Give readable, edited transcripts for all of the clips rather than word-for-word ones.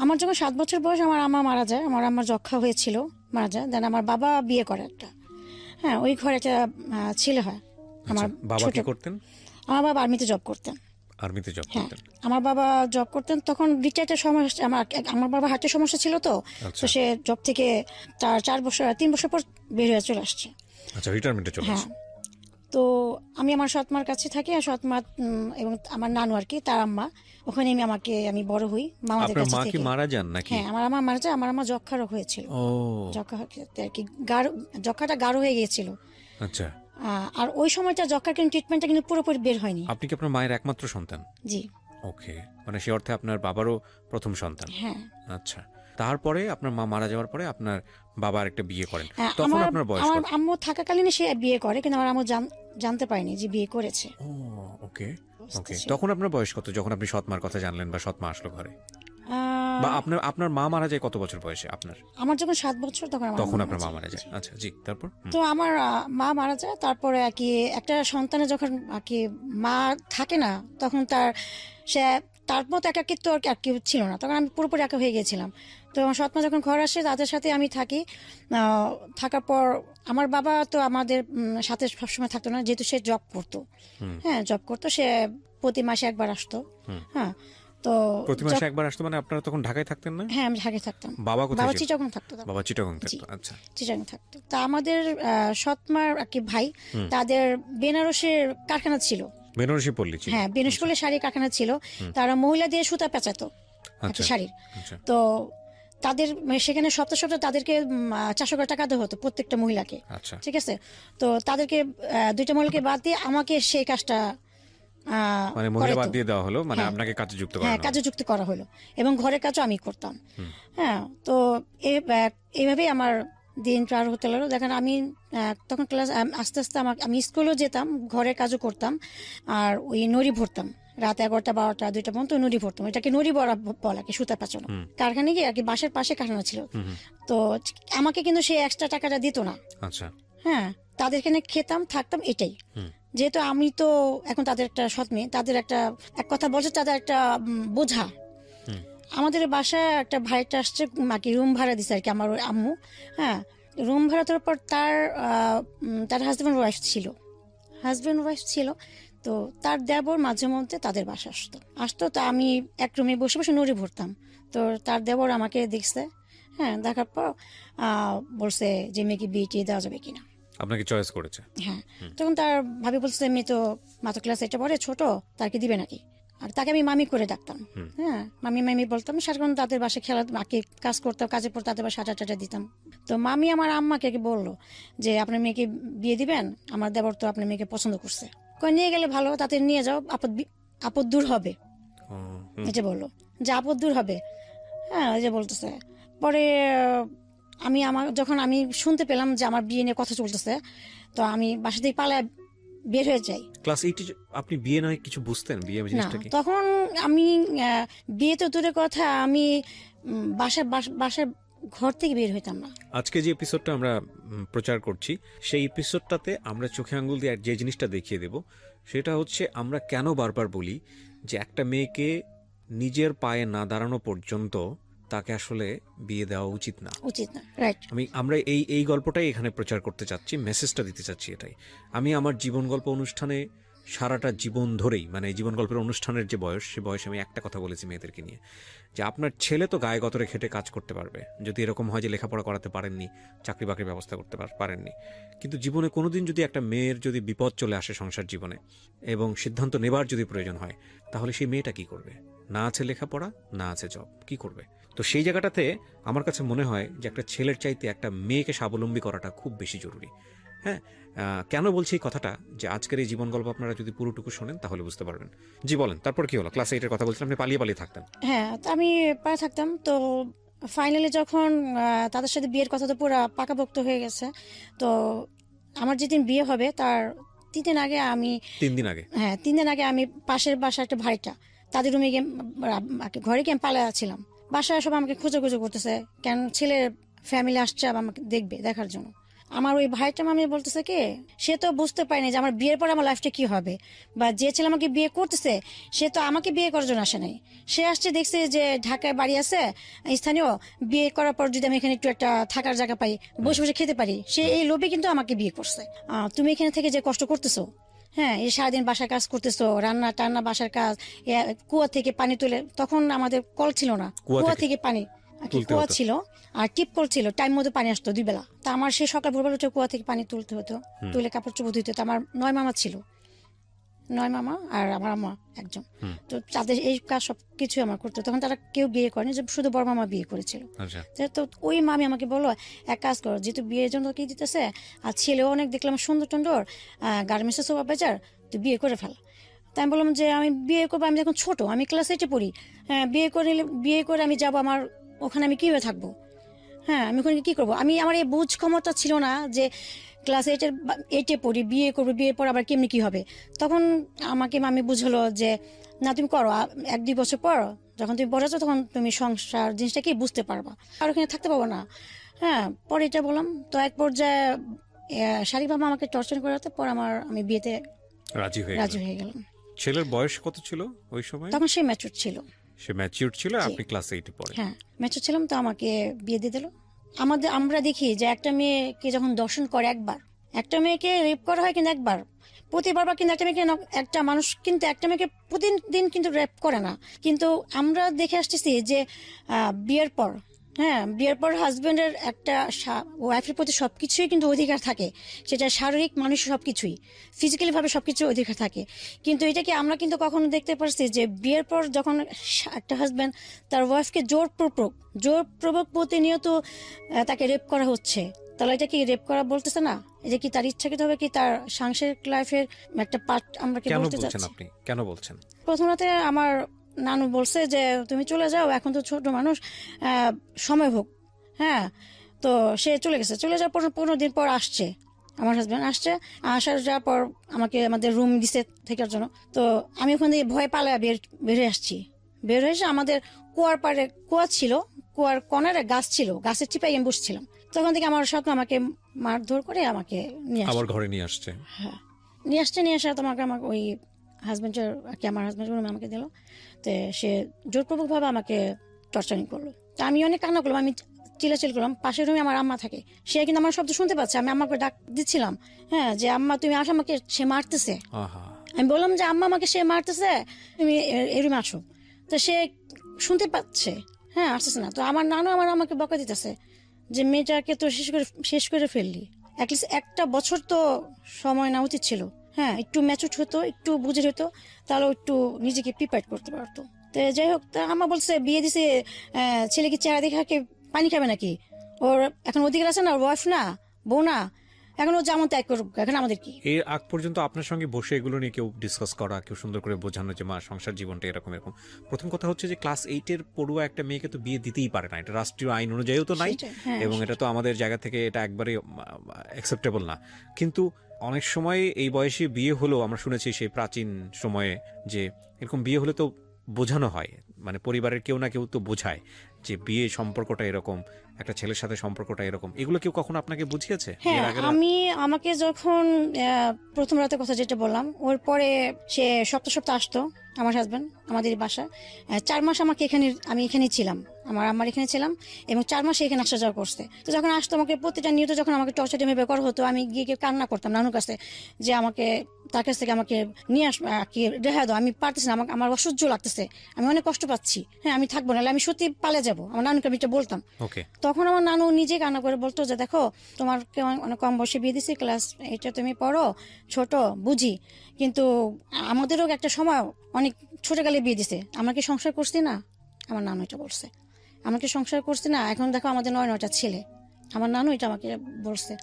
আমার যখন 7 বছর বয়স আমার আম্মা মারা যায়, আমার আম্মার যক্ষা হয়েছিল, মারা যায়। দেন আমার বাবা বিয়ে করে একটা, হ্যাঁ, ওই ঘরে একটা ছেলে হয়। আমার বাবা ছোট, কি করতেন? আমার বাবা আর্মিতে জব করতেন। আর্মিতে জব হ্যাঁ, করতেন। আমার বাবা জব করতেন তখন রিটায়ার্ডের সমস্যা, আমার বাবা হার্টের সমস্যা ছিল, তো আচ্ছা তো সে জব থেকে 3 বছর পর বের হয়ে চলে আসছে। আচ্ছা, রিটায়ারমেন্টে চলে হ্যাঁ, আসে। তো আমি আমার সৎমার কাছে থাকি, আর সৎমা এবং আমার নানু আর কি, তার আম্মা, ওখানে আমি বড় হই মামাদের আপনার কাছে মা কি থেকে। মারা যান নাকি? হ্যাঁ, আমার আম্মা মারা যায়, আমার আম্মা যক্ষা রোগ হয়েছিল। ও যক্ষা আর কি গাঢ়, যক্ষাটা গাঢ় হয়ে গিয়েছিল। আচ্ছা। আর ওই সময়টা যক্ষার কিন্তু ট্রিটমেন্টটা কিন্তু পুরোপুরি বের হয়নি। আপনি কি আপনার মায়ের একমাত্র সন্তান? জি। ওকে, মানে সে অর্থে আপনার বাবারও প্রথম সন্তান। হ্যাঁ, আচ্ছা, তারপরে আপনার মা মারা যাওয়ার পরে আপনার বাবা একটা বিয়ে করেন, তখন আমার আপনার বয়স আমার কত? আম্মু থাকাকালীন সে বিয়ে করে, কিন্তু আমার আম্মু জানতে পারেনি যে বিয়ে করেছে। ও ওকে বুঝতে ওকে, পেরেছি। তখন আপনার বয়স কত যখন আপনি সৎমার কথা জানলেন বা সৎমা আসলো ঘরে? আহ, বা আপনার আপনার মা মারা যায় কত বছর বয়সে আপনার? আমার যখন 7 বছর তখন আমার তখন আম্মু আপনার মা যায়। মারা যায়। আচ্ছা জি, তারপর? তো আমার মা মারা যায়, তারপরে আর কি একটা সন্তানের যখন আর কি মা থাকে না, তখন সে তার মতো একাকিত্ব আর কি ছিল না, তখন আমি পুরোপুরি একা হয়ে গেছিলাম। তো আমার সৎমা যখন ঘর আসে, তাদের সাথে আমি থাকি। থাকার পর আমার বাবা তো আমাদের সাথে সবসময় থাকতো না, যেহেতু সে জব করতো। হ্যাঁ, জব করতো, সে প্রতি মাসে একবার আসতো। হ্যাঁ, তো প্রতি মাসে একবার আসতো, মানে আপনারা তখন ঢাকায় থাকতেন না? হ্যাঁ, আমি ঢাকায় থাকতাম। বাবা কোথায় বাবা ছিল? চিটাগং থাকতো। বাবা চিটাগং জি, থাকতো। আচ্ছা চিটাগং থাকতো। তা আমাদের সৎমার আর কি ভাই, তাদের বেনারসের কারখানা ছিল। বেনারসি পল্লী ছিল। হ্যাঁ, বেনারসি পল্লী শাড়ির কারখানা ছিল। তারা মহিলা দিয়ে সুতা পেঁচাতো আর কি আচ্ছা শাড়ির। আচ্ছা তো তাদের সেখানে সপ্তাহে সপ্তাহে তাদেরকে 400 করে টাকা দেওয়া হতো প্রত্যেকটা মহিলাকে। আচ্ছা। ঠিক আছে, তো তাদেরকে 2টা মহিলাকে বাদ দিয়ে আমাকে সেই কাজটা মানে মহিলা করাইতো। বাদ দিয়ে দেওয়া হলো, মানে হ্যাঁ, আপনাকে কাজে যুক্ত করা হ্যাঁ, হলো। কাজে যুক্ত করা হলো, এবং ঘরের কাজও আমি করতাম। হ্যাঁ, তো এইভাবেই আমার দিন পার হতে লাগলো। দেখেন আমি তখন ক্লাস আস্তে আস্তে আমি স্কুলেও যেতাম, ঘরের কাজও করতাম, আর ওই নড়ি ভরতাম রাত 11টা 12টা 2টা পর্যন্ত নড়ি ভরতাম। এটাকে নড়ি বলা বলা কি সুতা পেঁচানো কারখানা গিয়ে আর কি, বাসার পাশে কারখানা ছিল। তো আমাকে কিন্তু সেই এক্সট্রা টাকাটা দিত না। আচ্ছা হ্যাঁ, তাদের এখানে খেতাম থাকতাম এটাই। যেহেতু আমি তো এখন তাদের একটা সৎ মেয়ে, তাদের একটা এক কথা বলছে, তাদের একটা বোঝা। আমাদের বাসায় একটা ভাইটা আসছে, মাকে রুম ভাড়া দিছে আর কি আমার ওই আম্মু। হ্যাঁ, রুম ভাড়া দেওয়ার পর তার হাজব্যান্ড ওয়াইফ ছিল। তো তার দেবর মাঝে মধ্যে তাদের বাসা আসতো, তা আমি এক রুমে বসে বসে নড়ি ভরতাম। তো তার দেবর আমাকে দেখছে। হ্যাঁ, দেখার পর বলছে যে মেয়েকে বিয়ে টিয়ে দেওয়া যাবে কিনা। আপনাকে চয়েস করেছে। হ্যাঁ, তখন তার ভাবি বলছে মেয়ে তো মাত্র ক্লাস 8 পড়ে, ছোট, তাকে দিবে নাকি। আর তাকে আমি মামি করে ডাকতাম। হ্যাঁ, মামি মামি বলতাম, সারাক্ষণ তাদের বাসায় খেলা বাকি কাজ করতাম, কাজের পর তাদের বাসায় আটা দিতাম। তো মামি আমার আম্মাকে বললো যে আপনার মেয়েকে বিয়ে দিবেন, আমার দেবর তো আপনার মেয়েকে পছন্দ করছে, কই নিয়ে গেলে ভালো, তাতে নিয়ে যাও, আপদ দূর হবে। ও, এটা বললো যে আপদ দূর হবে। হ্যাঁ, এই যে বলতেছে। পরে যখন আমি শুনতে পেলাম যে আমার বিয়ে নিয়ে কথা চলতেছে, তো আমি বাসা থেকে পালায় বের হয়ে যাই। ক্লাস 8 আপনি বিয়ে নয় কিছু বুঝতেন, বিয়ে না, জিনিসটা কি? তখন আমি বিয়ে তো দূরের কথা, আমি বাসার ঘর থেকে বের হইতাম না। আজকে যে এপিসোডটা আমরা প্রচার করছি, সেই এপিসোডটাতে আমরা চোখে আঙ্গুল দিয়ে যে জিনিসটা দেখিয়ে দেব, সেটা হচ্ছে আমরা কেন বারবার বলি যে একটা মেয়েকে নিজের পায়ে না দাঁড়ানো পর্যন্ত তাকে আসলে বিয়ে দেওয়া উচিত না। রাইট। আমরা এই গল্পটাই এখানে প্রচার করতে চাচ্ছি, মেসেজটা দিতে চাচ্ছি এটাই। আমি আমার জীবন গল্প অনুষ্ঠানে সারাটা জীবন ধরেই, মানে জীবন গল্পের অনুষ্ঠানের যে বয়স, সে বয়সে আমি একটা কথা বলেছি মেয়েদেরকে নিয়ে, যে আপনার ছেলে তো গায়ে গতরে খেটে কাজ করতে পারবে, যদি এরকম হয় যে লেখাপড়া করাতে পারেননি, চাকরি বাকরির ব্যবস্থা করতে পারেননি, কিন্তু জীবনে কোনোদিন যদি একটা মেয়ের যদি বিপদ চলে আসে সংসার জীবনে, এবং সিদ্ধান্ত নেবার যদি প্রয়োজন হয়, তাহলে সেই মেয়েটা কি করবে? না আছে লেখাপড়া, না আছে জব, কি করবে? তো সেই জায়গাটাতে আমার কাছে মনে হয় যে একটা ছেলের চাইতে একটা মেয়েকে স্বাবলম্বী করাটা খুব বেশি জরুরি। হ্যাঁ, কেন বলছি এই কথাটা, যে আজকের এই জীবন গল্প আপনারা যদি পুরোটুকু শোনেন তাহলে বুঝতে পারবেন। জি বলেন, তারপর কি হলো? ক্লাস 8-এর কথা বলছিলাম, আপনি পালিয়ে পালিয়ে থাকতেন। হ্যাঁ, তো আমি পায়ে থাকতাম। তো ফাইনালি যখন তাদের সাথে বিয়ের কথা তো পুরো পাকাপোক্ত হয়ে গেছে, তো আমার যেদিন বিয়ে হবে তার 3 দিন আগে 3 দিন আগে? হ্যাঁ, 3 দিন আগে আমি পাশের বাসা একটা ভাড়িটা, তাদের রুমে গিয়ে ঘরে গিয়ে পালায়া ছিলাম। বাসায় সব আমাকে খোঁজা করতেছে, কেন ছেলের ফ্যামিলি আসছে আবার আমাকে দেখার জন্য। আমার ওই ভাইটা মামি বলতেছে কি, সে তো বুঝতে পারেনি যে আমার বিয়ের পর আমার লাইফটা কি হবে, বা যে ছেলে আমাকে বিয়ে করতেছে সে তো আমাকে বিয়ে করার জন্য আসে নাই। সে আসছে দেখছে যে ঢাকায় বাড়ি আছে স্থানীয়, বিয়ে করার পর যদি আমি এখানে একটু একটা থাকার জায়গা পাই, বসে বসে খেতে পারি, সে এই লোভে কিন্তু আমাকে বিয়ে করছে। তুমি এখানে থেকে যে কষ্ট করতেছো, হ্যাঁ এই সারাদিন বাসার কাজ করতেছো, রান্না টান্না বাসার কাজ, কুয়া থেকে পানি তুলে, তখন আমাদের কল ছিল না, কুয়া থেকে পানি কুয়া ছিল আর টিপ কল ছিল, টাইম মতো পানি আসতো 2 বেলা। তা আমার সেই সকাল ভোরবেলা উঠে কুয়া থেকে পানি তুলতে হতো, তুলে কাপড় চোপড় ধুতে হতো। আমার 9 মামা ছিল, 9 মামা আর আমার আম্মা একজন, তো তাদের এই কাজ সবকিছু আমার করতো। তখন তারা কেউ বিয়ে করেনি, যে শুধু বড় মামা বিয়ে করেছিল। তো ওই মামি আমাকে বললো এক কাজ করো, যেহেতু বিয়ের জন্য কি দিতেছে, আর ছেলেও অনেক দেখলাম সুন্দর টুন্দর, গার্মেন্টসের সুপারভাইজার, তুই বিয়ে করে ফেল। তাই আমি বললাম যে আমি বিয়ে করবো, আমি এখন ছোট, আমি ক্লাস 8-এ পড়ি, হ্যাঁ বিয়ে করে আমি যাবো, আমার ওখানে আমি কিভাবে থাকবো, হ্যাঁ আমি ওখানে কি করবো। আমার এই বুঝ ক্ষমতা ছিল না যে ক্লাস 8-এ পড়ি, বিয়ে করবো, বিয়ের পর আবার কেমনি কি হবে। তখন আমাকে মামি বুঝলো যে না তুমি করো, 1-2 বছর পর যখন তুমি বড় আছো তখন তুমি সংসার জিনিসটা কি বুঝতে পারবা, আর ওখানে থাকতে পারবো না। হ্যাঁ পরে এটা বললাম, তো এক পর্যায়ে শারীরিকভাবে আমাকে টর্চার করাতে পর আমি বিয়েতে রাজি হয়ে গেলাম। ছেলের বয়স কত ছিল ওই সময়? তখন সে ম্যাচুর ছিল। সে ম্যাচিউর ছিল, আপনি ক্লাস 8-এ পড়েন। হ্যাঁ ম্যাচুর ছিলাম, তো আমাকে বিয়ে দিয়ে দিল। আমরা দেখি যে একটা মেয়েকে যখন দর্শন করে একবার, একটা মেয়েকে রেপ করা হয় কিন্তু একবার, প্রতিবার কিন্তু একটা মানুষ কিন্তু একটা মেয়েকে প্রতিদিন কিন্তু রেপ করে না। কিন্তু আমরা দেখে আসতেছি যে বিয়ের পর, হ্যাঁ বিয়ের পর হাজবেন্ডের একটা ওয়াইফের প্রতি সবকিছুই কিন্তু অধিকার থাকে, সেটা শারীরিক মানুষ সবকিছুই, ফিজিক্যালি ভাবে সবকিছু অধিকার থাকে। কিন্তু এটা কি আমরা কিন্তু কখনো দেখতে পারছি যে বিয়ের পর যখন একটা হাজবেন্ড তার ওয়াইফকে জোরপূর্বক প্রতিনিয়ত তাকে রেপ করা হচ্ছে, তাহলে এটা কি রেপ করা বলতেছে না? এটা কি তার ইচ্ছাকৃত হবে, কি তার সাংসারিক লাইফের একটা পার্ট আমরা কি বলতে চাচ্ছি? আপনি কেন বলছেন? প্রথমত আমার নানু বলছে যে তুমি চলে যাও, এখন তো ছোট মানুষ, সময় হোক। হ্যাঁ তো সে চলে গেছে, চলে যাওয়ার পর 15 দিন পর আসছে আমার হাজব্যান্ড, যাওয়ার পর আমাদের রুম দিছে থাকার জন্য। তো আমি ওখান থেকে ভয় পালায় বের হয়ে আসছি। বের হয়ে এসে আমাদের কুয়ার পাড়ে কুয়া ছিল, কুয়ার কর্নারে গাছ ছিল, গাছের চিপায় আমি বসছিলাম। তখন থেকে আমার স্বপ্ন আমাকে মারধর করে আমাকে নিয়ে ঘরে নিয়ে আসছে। হ্যাঁ নিয়ে আসা তোমাকে আমার ওই হাজবেন্ডের আমার হাজবেন্ড রুমে আমাকে দিল। তো সে জোরপূর্বক ভাবে আমাকে টর্চারিং করলো। তা আমি অনেক কান্না করলাম, আমি চিল্লাচিল্লি করলাম। পাশের রুমে আমার আম্মা থাকে, সে কিন্তু আমার শব্দ শুনতে পাচ্ছে, আমি আম্মাকে ডাক দিচ্ছিলাম, হ্যাঁ যে আম্মা তুমি আসো, আমাকে সে মারতেছে। আমি বললাম যে আম্মা আমাকে সে মারতেছে, তুমি এই রুমে আসো। তো সে শুনতে পাচ্ছে, হ্যাঁ আসতেছে না। তো আমার নানু আমাকে বকা দিতেছে যে মেয়েটাকে তো শেষ করে ফেললি, অ্যাটলিস্ট 1টা বছর তো সময় নেওয়া উচিত ছিল, হ্যাঁ একটু ম্যাচুর হতো, একটু বুঝে হতো, তাহলে একটু নিজেকে প্রিপেয়ার করতে পারতো। তো যাই হোক, তা আম্মা বলছে বিয়ে দিছে, ছেলে কি চেহারা দেখে পানি খাবে নাকি, ওর এখন অধিকার আছে না, ওর ওয়াইফ না, বউ না, এখন ও যেমন ত্যাগ করুক, এখন আমাদের কি। এর আগ পর্যন্ত আপনার সঙ্গে বসে এগুলো নিয়ে কেউ ডিসকাস করা, কেউ সুন্দর করে বোঝানো যে মা সংসার জীবনটা এরকম। প্রথম কথা হচ্ছে যে ক্লাস 8-এর পড়ুয়া একটা মেয়েকে তো বিয়ে দিতেই পারে না, এটা রাষ্ট্রীয় আইন অনুযায়ীও তো নাই, এবং এটা তো আমাদের জায়গা থেকে এটা একবারে অ্যাকসেপ্টেবল না। কিন্তু অনেক সময় এই বয়সে বিয়ে হলেও আমরা শুনেছি সেই প্রাচীন সময়ে যে এরকম বিয়ে হলে তো বোঝানো হয়, মানে পরিবারের কেউ না কেউ তো বোঝায় যে বিয়ে সম্পর্কটা এরকম, একটা ছেলের সাথে সম্পর্কটা এরকম। এগুলো কেউ কখনো আপনাকে বুঝিয়েছে? হ্যাঁ আমাকে যখন প্রথম রাতের কথা যেটা বললাম, ওর পরে সে সপ্তাহ আসতো আমার হাজবেন্ড আমাদের বাসায়। 4 মাস আমি এখানেই ছিলাম, আমার এখানে ছিলাম, এবং 4 মাস এখানে আসা যাওয়া করছে। তো যখন আসতো আমাকে প্রতিটা নিয়ত যখন আমাকে টর্চার টেমে বের করা হতো, আমি গিয়ে কান্না করতাম নানুর কাছে যে তার কাছ থেকে আমাকে নিয়ে কি রেহাই দাও, আমি পারতেছি না, আমার অসহ্য লাগতেছে, আমি অনেক কষ্ট পাচ্ছি, হ্যাঁ আমি থাকবো না, আমি সত্যি পালে যাবো। আমার নানুকে আমি এটা বলতাম। তখন আমার নানু নিজে কান্না করে বলতো যে দেখো তোমাকে অনেক কম বয়সে বিয়ে দিছি, ক্লাস 8-এ তুমি পড়ো, ছোট বুঝি, কিন্তু আমাদেরও একটা সময় অনেক ছোটকালে বিয়ে দিছে, আমরা কি সংসার করছি না? আমার নানু এটা বলছে, আমরা কি সংসার করছি না? এখন দেখো আমাদের 9টা ছেলে। আমার নানু এটা আমাকে বলছে।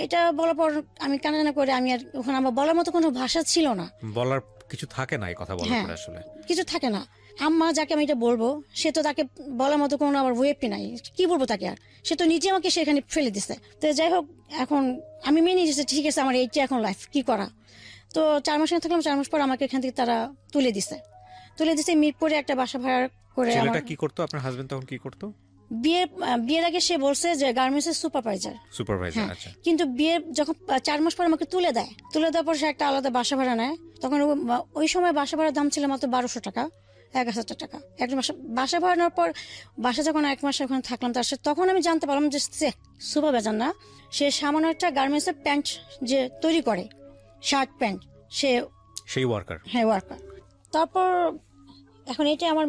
এটা বলার পর আমি কান্না করে, আমি আর ওখানে আমার বলার মতো কোনো ভাষা ছিল না, বলার কিছু থাকে না, এই কথা বলার পরে আসলে কিছু থাকে না। আম্মা যাকে আমি এটা বলবো, সে তো তাকে বলার মতো কোনো আমার ওয়েবই নাই, কি বলবো তাকে, আর সে তো নিজে আমাকে সেখানে ফেলে দিছে। তো যাই হোক, এখন আমি মেনে নিয়েছি ঠিক আছে, আমার এইটা এখন লাইফ, কি করা। তো 4 মাস থাকলাম, 4 মাস পর আমাকে এখান থেকে তারা তুলে দিছে মিরপুরে একটা বাসা ভাড়া করে। ছেলেটা কি করতো? আপনার হাজবেন্ড তখন কি করতো? বিয়ের আগে সে বলছে যে গার্মেন্টস এর সুপারভাইজার। সুপারভাইজার, আচ্ছা। কিন্তু বিয়ের যখন 4 মাস পর আমাকে তুলে দেওয়ার পর সে একটা আলাদা বাসা ভাড়া নেয়। তখন ওই সময় বাসা ভাড়ার দাম ছিল মাত্র 1200 টাকা, 1000 টাকা এক মাস বাসা ভাড়া নেওয়ার পর। বাসা যখন 1 মাস ওখানে থাকলাম তার সাথে, তখন আমি জানতে পারলাম যে সে সুপারভাইজার না, সে সামান্য একটা গার্মেন্টস এর প্যান্ট যে তৈরি করে, শার্ট প্যান্ট, সেই ওয়ার্কার। হ্যাঁ, ওয়ার্কার। তারপর এখন এটা আমার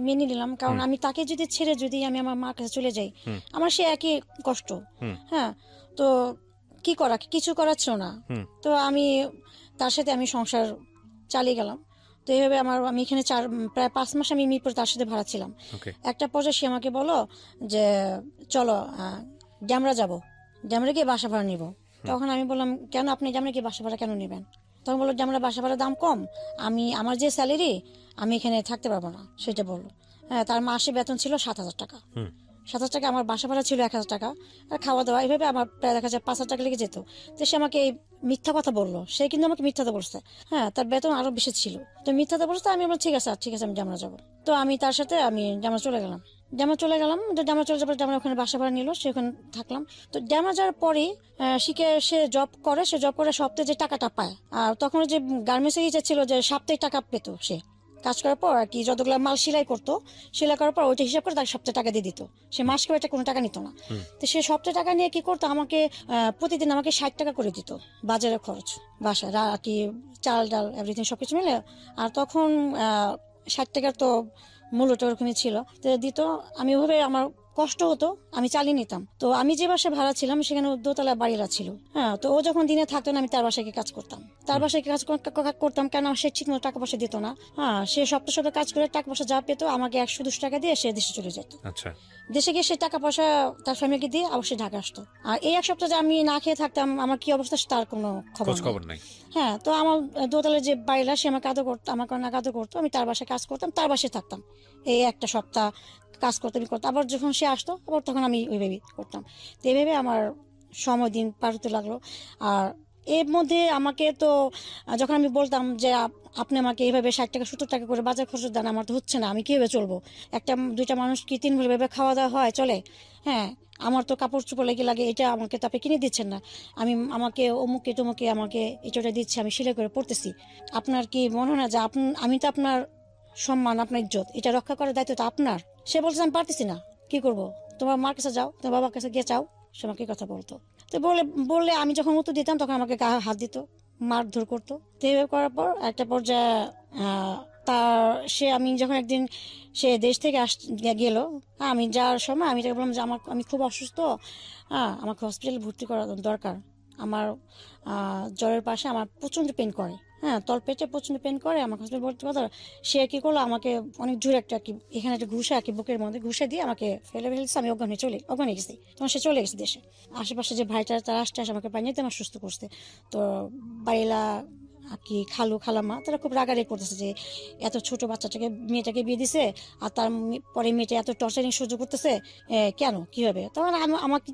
মেনে নিলাম, কারণ আমি তাকে যদি ছেড়ে যদি আমি আমার মার কাছে চলে যাই, আমার সে একই কষ্ট। হ্যাঁ, তো কি করা, কিছু করার ছিল না। তো আমি তার সাথে আমি সংসার চালিয়ে গেলাম। তো এইভাবে আমি এখানে প্রায় 5 মাস আমি মিরপুরে তার সাথে ভাড়া ছিলাম। একটা পর্যায়ে সে আমাকে বলো যে চলো ড্যামরা যাবো, ড্যামরা গিয়ে বাসা ভাড়া নিব। তখন আমি বললাম, কেন আপনি ড্যামরা গিয়ে বাসা ভাড়া কেন নেবেন? তখন বললো ড্যামরা বাসা ভাড়ার দাম কম, আমার যে স্যালারি আমি এখানে থাকতে পারবো না, সেটা বললো। হ্যাঁ, তার মাসে বেতন ছিল 7,000 টাকা। 7,000 টাকা, আমার বাসা ভাড়া ছিল 1,000 টাকা, আর খাওয়া দাওয়া এইভাবে আমার প্রায় দেখা যায় 5,000 টাকা লেগে যেত। তো সে আমাকে মিথ্যা কথা বললো, সে কিন্তু আমাকে মিথ্যাতে বলছে। হ্যাঁ, তার বেতন আরো বেশি ছিল, তো মিথ্যাতে বলছে। আমি বললাম ঠিক আছে আমি ড্যামরা যাবো। তো আমি তার সাথে আমি ড্যামরা চলে গেলাম। তো ড্যামরা চলে যাবার ড্যামরা ওখানে বাসা ভাড়া নিল, সে ওখানে থাকলাম। তো ড্যামরা যাওয়ার পরে সে জব করে সপ্তাহে যে টাকাটা পায়। আর তখন যে গার্মেন্টস এর ছিল যে সাপ্তাহিক টাকা পেতো। সে কাজ করার পর আর কি যতগুলো মাল সেলাই করার পর ওইটা হিসাব করে তাকে সপ্তাহে টাকা দিয়ে দিত। সে মাসকে একটা কোনো টাকা নিত না। তো সে সপ্তাহে টাকা নিয়ে কি করতো, আমাকে প্রতিদিন আমাকে 60 টাকা করে দিত বাজারের খরচ, বাসায় কি চাল ডাল এভরিথিং সবকিছু মিলে। আর তখন 60 টাকার তো মূল্যটা ওরকমই ছিল, তো দিত। আমি ওভাবে আমার কষ্ট হতো, আমি চালিয়ে নিতাম। তো আমি যে বাসায় ভাড়া ছিলাম সেখানে দোতলা বাড়িরা ছিল। হ্যাঁ, তো ও যখন দিনে থাকতো না, আমি তার বাসায় কাজ করতাম। কেন সে ঠিক মতো টাকা পয়সা দিত না। হ্যাঁ, সে সপ্তাহে কাজ করে টাকা পয়সা যা পেতো আমাকে 120 টাকা দিয়ে সে দেশে চলে যেত। আচ্ছা। দেশে গিয়ে সে টাকা পয়সা তার ফ্যামিলিকে দিয়ে আবার সে ঢাকা আসতো। আর এই 1 সপ্তাহ যে আমি না খেয়ে থাকতাম, আমার কি অবস্থা তার কোনো খবর নাই। হ্যাঁ, তো আমার দোতলার যে বাড়িরা সে আমাকে আদর করতো, আমি তার বাসায় কাজ করতাম, তার বাসায় থাকতাম। এই একটা সপ্তাহ কাজ করতাম। আবার যখন সে আসতো আবার তখন আমি ওইভাবেই করতাম। তো এইভাবে আমার সময় দিন পার হতে লাগলো। আর এর মধ্যে আমাকে তো যখন আমি বলতাম যে আপনি আমাকে এইভাবে 60 টাকা 70 টাকা করে বাজার খরচ দেন, আমার তো হচ্ছে না, আমি কিভাবে চলবো? দুইটা মানুষ কি 3 ভাবে খাওয়া দাওয়া হয়, চলে? হ্যাঁ, আমার তো কাপড় চোপড় লাগে, এটা আমাকে তো আপনি কিনে দিচ্ছেন না। আমাকে অমুকে তমুকে আমাকে এটা দিচ্ছে, আমি সেলাই করে পড়তেছি। আপনার কি মনে হয় না যে আমি তো আপনার সম্মান, আপনার ইজ্জত এটা রক্ষা করার দায়িত্ব তো আপনার? সে বলছে আমি পারতেছি না, কি করব? তোমার মার কাছে যাও, তোমার বাবার কাছে গিয়ে চাও। সে আমাকে কথা বলতো। তো বললে আমি যখন উত্তর দিতাম তখন আমাকে গায়ে হাত দিত, মারধর করতো। তো এইভাবে করার পর একটা পর্যায়ে আমি যখন একদিন সে দেশ থেকে গেল, আমি যাওয়ার সময় আমি তাকে বললাম যে আমি খুব অসুস্থ, আমাকে হসপিটালে ভর্তি করা দরকার। আমার জ্বরের পাশে আমার প্রচন্ড পেন করে, তলপেটে প্রচন্ড পেন করে, আমাকে হসপিটাল ভর্তি করা। সে কি করলো, আমাকে অনেক জোরে এখানে একটা ঘুষা বুকের মধ্যে ঘুষে দিয়ে আমাকে ফেলেছে। আমি অজ্ঞান হয়ে গেছি। তখন সে চলে গেছে দেশে। আশেপাশে যে ভাইটা তারা আসতে আমাকে বানিয়ে আমার সুস্থ করছে। তো বাড়িলা খালামা তারা খুব রাগারাগি করতেছে যে এত ছোট মেয়েটাকে বিয়ে দিছে, আর তার পরে মেয়েটা এত টর্চারিং সহ্য করতেছে, কেন, কি হবে? তখন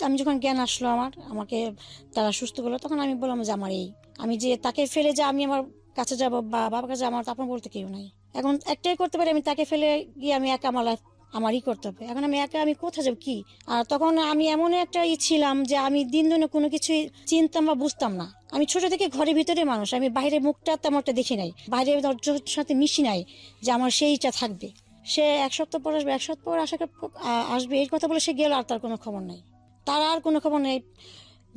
আমি যখন জ্ঞান আসলো আমাকে তারা সুস্থ করলো, তখন আমি বললাম যে আমি যে তাকে ফেলে যে আমি আমার কাছে যাবো বা বাবার কাছে, আমার আপন বলতে কেউ নাই। এখন একটাই করতে পারি, আমি তাকে ফেলে গিয়ে আমি একা আমারই করতে হবে। এখন আমি কোথায় যাবো, কি? আর তখন আমি এমন একটা ছিলাম যে আমি দিন দিনে কোনো কিছুই চিনতাম বা বুঝতাম না। আমি ছোট থেকে ঘরের ভিতরে মানুষ, আমি বাইরে মুখটা তেমন একটা দেখি নাই, বাইরে সাথে মিশি নাই যে আমার সেইটা থাকবে। সে 1 সপ্তাহ পর আসবে, 1 সপ্তাহ পর আসবে এই কথা বলে সে গেল, আর তার কোনো খবর নাই। তার আর কোনো খবর নেই।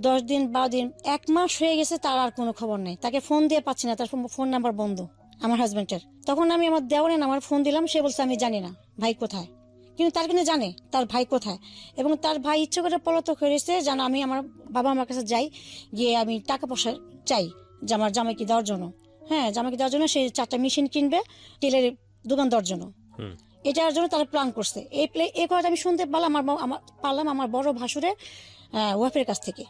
10 দিন 12 দিন 1 মাস হয়ে গেছে, তার আর কোনো খবর নেই। তাকে ফোন দিয়ে পাচ্ছি না, তার ফোন নাম্বার বন্ধ আমার হাজবেন্ডের। তখন আমি আমার দেওয়ারে আমার ফোন দিলাম, সে বলছে আমি জানি না ভাই কোথায়। কিন্তু তার কিন্তু জানে তার ভাই কোথায়, এবং তার ভাই ইচ্ছে করে পলাতক হয়েছে যেন আমি আমার বাবা আমার কাছে যাই, গিয়ে আমি টাকা পয়সা চাই যে আমার জামাইকে দেওয়ার জন্য। হ্যাঁ, জামাইকে দেওয়ার জন্য সে 4টা মেশিন কিনবে টেলারের দোকান দেওয়ার জন্য। এটার জন্য তারা প্ল্যান করছে। এই কথাটা আমি শুনতে পারলাম আমার বড় ভাসুরের ওয়াইফের কাছ থেকে,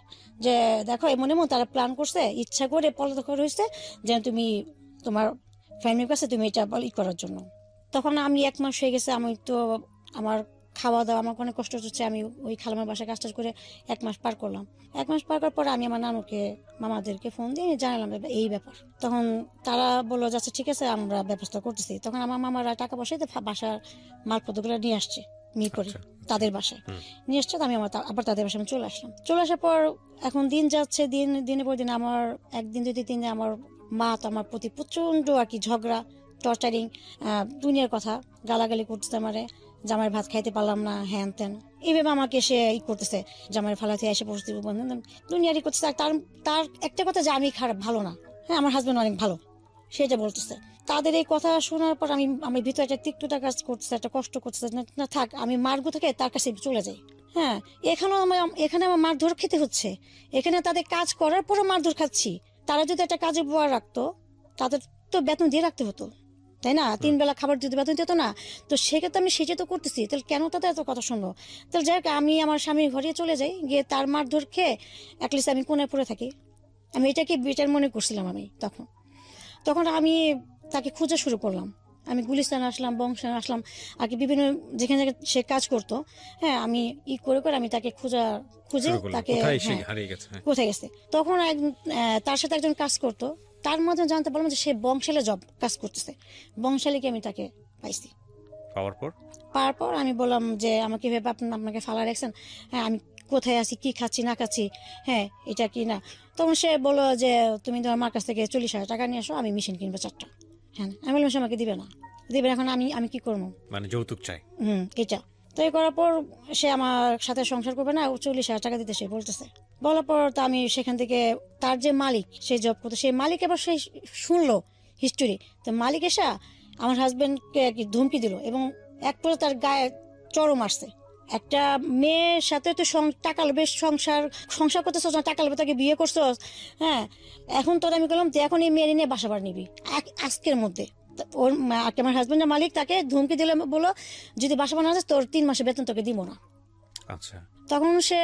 যে দেখো এমন তারা প্ল্যান করছে, ইচ্ছা করে পলাতক হয়েছে যেন তুমি তোমার ফ্যামিলির কাছে তুমি এটা করার জন্য। তখন আমি 1 মাস হয়ে গেছে, আমি তো আমার খাওয়া দাওয়া আমার অনেক কষ্ট হচ্ছে। আমি ওই খালামার বাসায় কাজ করে 1 মাস পার করলাম। 1 মাস পার করার পর আমি আমার নানুকে মামাদেরকে ফোন দিয়ে জানালাম এই ব্যাপার। তখন তারা বললো যাচ্ছে ঠিক আছে, আমরা ব্যবস্থা করতেছি। তখন আমার মামারা টাকা পয়সা বাসার মালপত্রগুলো নিয়ে আসছে মিরপুরে। তাদের বাসায় নিয়ে এসছে। তো আমি আবার তাদের বাসায় আমি চলে আসলাম। চলে আসার পর এখন দিন যাচ্ছে, দিনের পর দিন আমার একদিন দুই দিনে আমার মা তো আমার প্রতি প্রচন্ড আর কি ঝগড়া, টর্চারিং, দুনিয়ার কথা গালাগালি করতেছে আমারে, জামাইয়ের ভাত খাইতে পারলাম না, হ্যান ত্যান এইভাবে আমাকে সে করতেছে, জামাইয়ের ফালাতে এসে পড়তে দুনিয়ারই করতেছে। আর তার একটা কথা যে আমি খারাপ, ভালো না, হ্যাঁ আমার হাজবেন্ড অনেক ভালো, সেটা বলতেছে। তাদের এই কথা শোনার পর আমি ভিতরে একটা তিক্ততা কাজ করতেছে, একটা কষ্ট করতেছে, না থাক আমি মার্গো থেকে তার কাছে চলে যাই। হ্যাঁ, এখানে আমার মারধর খেতে হচ্ছে, এখানে তাদের কাজ করার পরও মারধর খাচ্ছি। তারা যদি একটা কাজে বয়া রাখতো, তাদের তো বেতন দিয়ে রাখতে হতো, তাই না? 3 বেলা খাবার যদি বেতন দিত না, তো সেক্ষেত্রে আমি সেটা তো করতেছি, তাহলে কেন তাদের এত কথা শুনবো? তাহলে যাই হোক, আমি আমার স্বামীর ঘরে চলে যাই, গিয়ে তার মারধর খেয়ে অ্যাটলিস্ট আমি কোণে পড়ে থাকি। আমি এটাকে বেটার মনে করছিলাম। আমি তখন আমি তাকে খোঁজা শুরু করলাম। আমি গুলিস্তান আসলাম, বংশান আসলাম, আর কি বিভিন্ন যেখানে সে কাজ করতো। হ্যাঁ, আমি করে আমি তাকে খুঁজে তাকে কোথায় গেছে। তখন তার সাথে একজন কাজ করতো, তার মধ্যে জানতে পারলাম যে সে বংশালে কাজ করতেছে। বংশালীকে আমি তাকে পাইছি। পাওয়ার পর আমি বললাম যে আমাকে ভেবে আপনাকে ফালা রাখছেন, হ্যাঁ আমি কোথায় আছি, কি খাচ্ছি না খাচ্ছি, হ্যাঁ এটা কি না। তখন সে বললো যে তুমি তোমার মার কাছ থেকে 40,000 টাকা নিয়ে আসো, আমি মেশিন কিনবো 4টা। হ্যাঁ, আমি বললাম সে আমাকে দিবে না। এখন আমি কি করবো, মানে যৌতুক চাই এটা। তো এই করার পর সে আমার সাথে সংসার করবে না, 40,000 টাকা দিতে সে বলতেছে। বলার পর তো আমি সেখান থেকে তার যে মালিক, সে জব করতো, সেই মালিক এবার সে শুনলো হিস্টোরি। তো মালিক এসে আমার হাজবেন্ডকে আর কি ধমকি দিল, এবং এক পরে তার গায়ে চড়ও মারছে। একটা মেয়ের সাথে তো টাকা লোভে সংসার করতেছ, টাকা লোভে তাকে বিয়ে করছো, হ্যাঁ এখন তোর আমি বললাম এখন এই মেয়ে নিয়ে বাসা বাড়ি নিবি আজকের মধ্যে। ওর আমার হাজবেন্ডের মালিক তাকে ধমকি দিলে, বলো যদি বাসা বানা যায় তোর 3 মাসের বেতন তোকে দিব না। আচ্ছা, তখন সে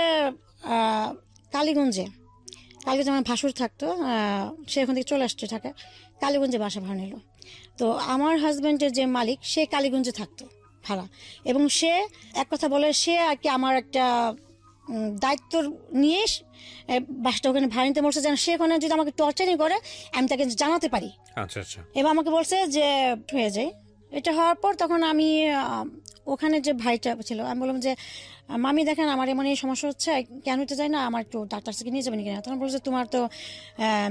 কালীগঞ্জে আমার ভাসুর থাকতো, সে ওখান থেকে চলে আসছে ঢাকা, কালীগঞ্জে বাসা ভাড়া নিল। তো আমার হাজবেন্ডের যে মালিক, সে কালীগঞ্জে থাকতো ভাড়া, এবং সে এক কথা বলে সে আর কি আমার একটা দায়িত্ব নিয়ে বাসটা ওখানে ভাড়া নিতে বলছে, যেন সে ওখানে যদি আমাকে টর্চারিং করে আমি তাকে জানাতে পারি। আচ্ছা আচ্ছা। এবার আমাকে বলছে যে হয়ে যায়। এটা হওয়ার পর তখন আমি ওখানে যে ভাইটা ছিল, আমি বললাম যে মামি দেখেন আমার এমন এই সমস্যা হচ্ছে, কেন হতে যায় না, আমার একটু ডাক্তার থেকে নিয়ে যাবেন কিনা। তখন বলছে তোমার তো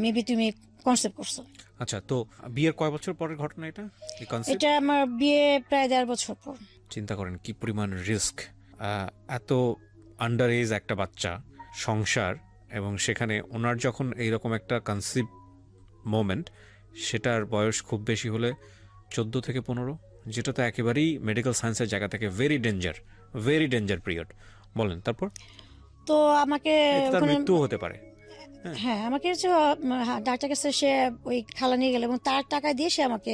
মেবি তুমি কনসেপ্ট করছো। আচ্ছা, তো বিয়ের কয় বছর পরের ঘটনা এটা? এটা আমার বিয়ে প্রায় 1.5 বছর পর। চিন্তা করেন কি পরিমাণ রিস্ক, এত আন্ডার এজ একটা বাচ্চা, সংসার, এবং সেখানে ওনার যখন এইরকম একটা কনসিভ মোমেন্ট, সেটার বয়স খুব বেশি হলে 14 থেকে 15, যেটা তো একেবারেই মেডিকেল সায়েন্সের জায়গা থেকে ভেরি ডেঞ্জার পিরিয়ড। বলেন তারপর? তো আমাকে তার মৃত্যু হতে পারে। হ্যাঁ, আমাকে ডাক্তার কাছে সে ওই খালা নিয়ে গেল, এবং তার টাকা দিয়ে সে আমাকে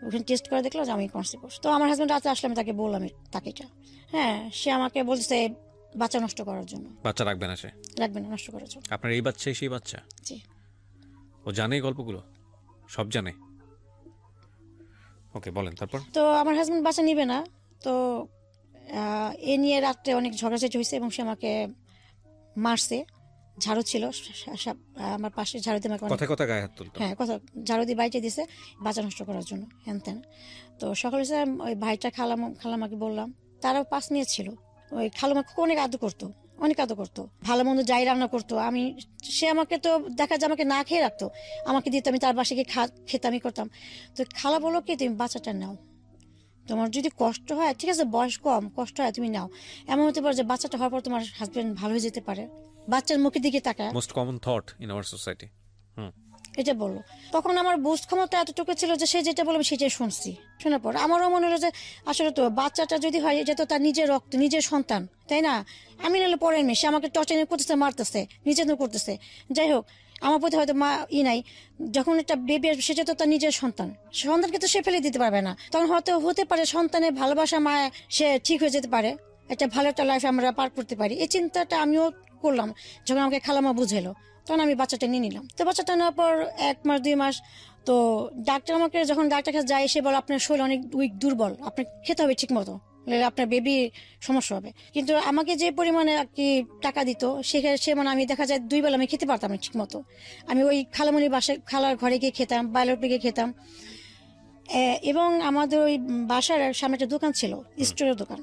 ওখানে টেস্ট করে দেখলো যে আমি কনসিভ করছি। তো আমার হাজবেন্ড রাতে আসলে আমি তাকে বললাম তাকে এটা, হ্যাঁ সে আমাকে বলছে বাচ্চা নষ্ট করার জন্য। বাচ্চা রাখবে না, নষ্ট করার জন্য। আপনার এই বাচ্চাই সেই বাচ্চা? জি। ও জানে গল্পগুলো, সব জানে? ওকে, বলেন তারপর। তো আমার হাজবেন্ড বাচ্চা নিবে না, তো এ নিয়ে রাত্রে অনেক ঝগড়াঝাটি হয়েছে, এবং সে আমাকে মারছে। ঝাড়ু ছিল আমার পাশে, ঝাড়ু দিয়ে আমাকে কথা গায়ে হাত তুলতো। হ্যাঁ, কথা ঝাড়ু দিয়ে বাইটে দিছে বাচ্চা নষ্ট করার জন্য, হ্যান ত্যান। তো সকালে ওই ভাইটা খালামাকে বললাম, তারাও 5 মেয়ে ছিল। ওই খালামাকে অনেক আদর করতো, ভালো মন্দ যাই রান্না করতো। সে আমাকে তো দেখা যায় আমাকে না খেয়ে রাখতো, আমাকে দিত, আমি তার বাসায় গিয়ে খেতে আমি করতাম। তো খালা বলো কি তুমি বাচ্চাটা নাও, তোমার যদি কষ্ট হয় ঠিক আছে, বয়স কম, কষ্ট হয় তুমি নাও। এমন হতে পারে যে বাচ্চাটা হওয়ার পর তোমার হাজবেন্ড ভালো হয়ে যেতে পারে। বাচ্চার মুখের দিকে তাকায়, most common thought in our society. এটা বললো। তখন আমার বুঝ ক্ষমতা এতটুকু ছিল যে সে যেটা বলবে সেটাই শুনছি। শোনার পর আমারও মনে হলো যে আসলে তো বাচ্চাটা যদি হয়, এটা তো তার নিজের রক্ত, নিজের সন্তান, তাই না? আমি নাহলে পরের মেয়ে, সে আমাকে টর্চার করতেছে, মারতেছে, নির্যাতন করতেছে। যাই হোক, আমার প্রতি হয়তো মা নাই, যখন একটা বেবি আসবে সেটা তো তার নিজের সন্তানকে তো সে ফেলে দিতে পারবে না। তখন হয়তো হতে পারে সন্তানের ভালোবাসা মায় সে ঠিক হয়ে যেতে পারে, একটা ভালো একটা লাইফ আমরা পার করতে পারি। এই চিন্তাটা আমিও করলাম যখন আমাকে খালামা বুঝাইলো। তখন আমি বাচ্চাটা নিয়ে নিলাম। তো বাচ্চাটা নেওয়ার পর 1 মাস 2 মাস, তো ডাক্তার আমাকে যখন ডাক্তার কাছে যায়, সে বলে আপনার শরীর অনেক উইক, দুর্বল, আপনার খেতে হবে ঠিক মতো, আপনার বেবি সমস্যা হবে। কিন্তু আমাকে যে পরিমাণে আর কি টাকা দিত, সে মানে আমি দেখা যায় 2 বেলা আমি খেতে পারতাম না ঠিক মতো। আমি ওই খালামণির বাসায়, খালার ঘরে গিয়ে খেতাম, বাইরে গিয়ে খেতাম। এবং আমাদের ওই বাসার সামনে একটা দোকান ছিল, স্টোরের দোকান।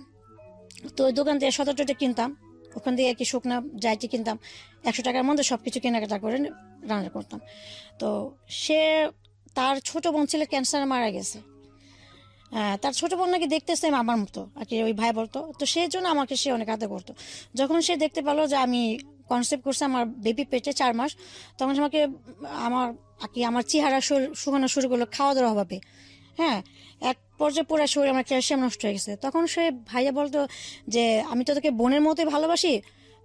তো ওই দোকান থেকে 17টা কিনতাম, ওখান থেকে কি শুকনা যাইতে কিনতাম, 100 টাকার মধ্যে সবকিছু কেনাকাটা করে রান্না করতাম। তো সে তার ছোট বোন ছিল ক্যান্সারে মারা গেছে। তার ছোট বোন নাকি দেখতেছে আমার মতো আর কি, ওই ভাই বলতো। তো সেই জন্য আমাকে সে অনেক আদর করতো। যখন সে দেখতে পেলো যে আমি কনসেপ্ট করছি আমার বেবি পেটে 4 মাস, তখন সে আমাকে আমার আর কি আমার চেহারা শুকানো শুরু করলো খাওয়া দাওয়ার অভাবে। হ্যাঁ, এক পর্যায়ে পুরো শরীর আমার ক্যালসিয়াম নষ্ট হয়ে গেছে। তখন সে ভাইয়া বলতো যে আমি তো তোকে বোনের মতোই ভালোবাসি,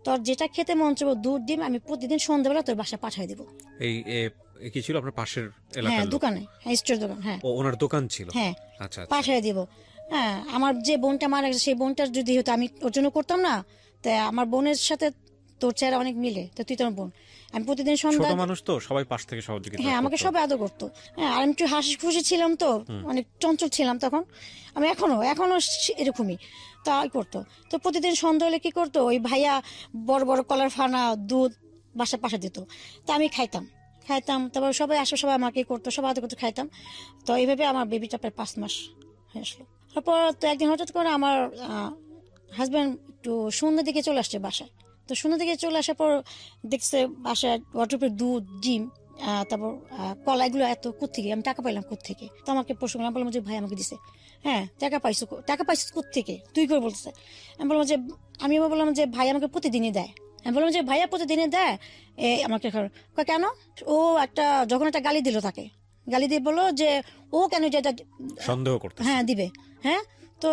তোর যেটা খেতে মন চাইবো দুধ ডিম আমি প্রতিদিন সন্ধ্যাবেলা তোর বাসায় পাঠিয়ে দেবো। এই কি ছিল আপনার পাশের হ্যাঁ, এলাকার লোক? দোকানে, হ্যাঁ, স্টোর দোকান, হ্যাঁ। ও ওনার দোকান ছিল? হ্যাঁ, আচ্ছা আচ্ছা। পাঠিয়ে দিব। হ্যাঁ, আমার যে বোনটা মারা গেছে সেই বোনটার যদি হতো আমি ওর জন্য করতাম না। তাই আমার বোনের সাথে তোর চেহারা অনেক মিলে, তো তুই তোর বোন। আমি প্রতিদিন ছোট সন্ধ্যা, মানুষ তো সবাই পাশ থেকে সহযোগিতা হ্যাঁ, আমাকে করতো। সবাই আদর করতো। হ্যাঁ, আর আমি একটু হাসি খুশি ছিলাম, তো অনেক চঞ্চল ছিলাম তখন। আমি এখনো এরকমই তাই করতো। তো প্রতিদিন সন্ধ্যা হলে কি করতো, ওই ভাইয়া বড় বড় কলার ফানা দুধ বাসা পাশা দিত। তা আমি খাইতাম। তারপর সবাই আসো, সবাই আমাকে করতো, সবাই আদর করতো, খাইতাম। তো এইভাবে আমার বেবিটা প্রায় 5 মাস হয়ে আসলো। তারপর তো একদিন হঠাৎ করে আমার হাজব্যান্ড একটু সন্ধ্যার দিকে চলে আসছে বাসায়। তো সন্ধ্যার দিকে চলে আসার পর দেখছে বাসায় ওয়াটারপ্রুফ দুধ ডিম, তারপর কলা, এগুলো এত কোত্থেকে, আমি টাকা পাইলাম কোত্থেকে। তো আমাকে প্রশ্ন করলাম, বললাম যে ভাই আমাকে দিছে। হ্যাঁ, টাকা পাইছো কোত্থেকে, তুই করে বলতেছে। আমি বললাম যে ভাই আমাকে প্রতিদিনই দেয়। আমি বললাম যে ভাইয়া প্রতিদিনই দেয় আমাকে কেন? ও যখন একটা গালি দিল, তাকে গালি দিয়ে বললো যে ও কেন যেটা সন্দেহ করতে। হ্যাঁ দিবে। হ্যাঁ, তো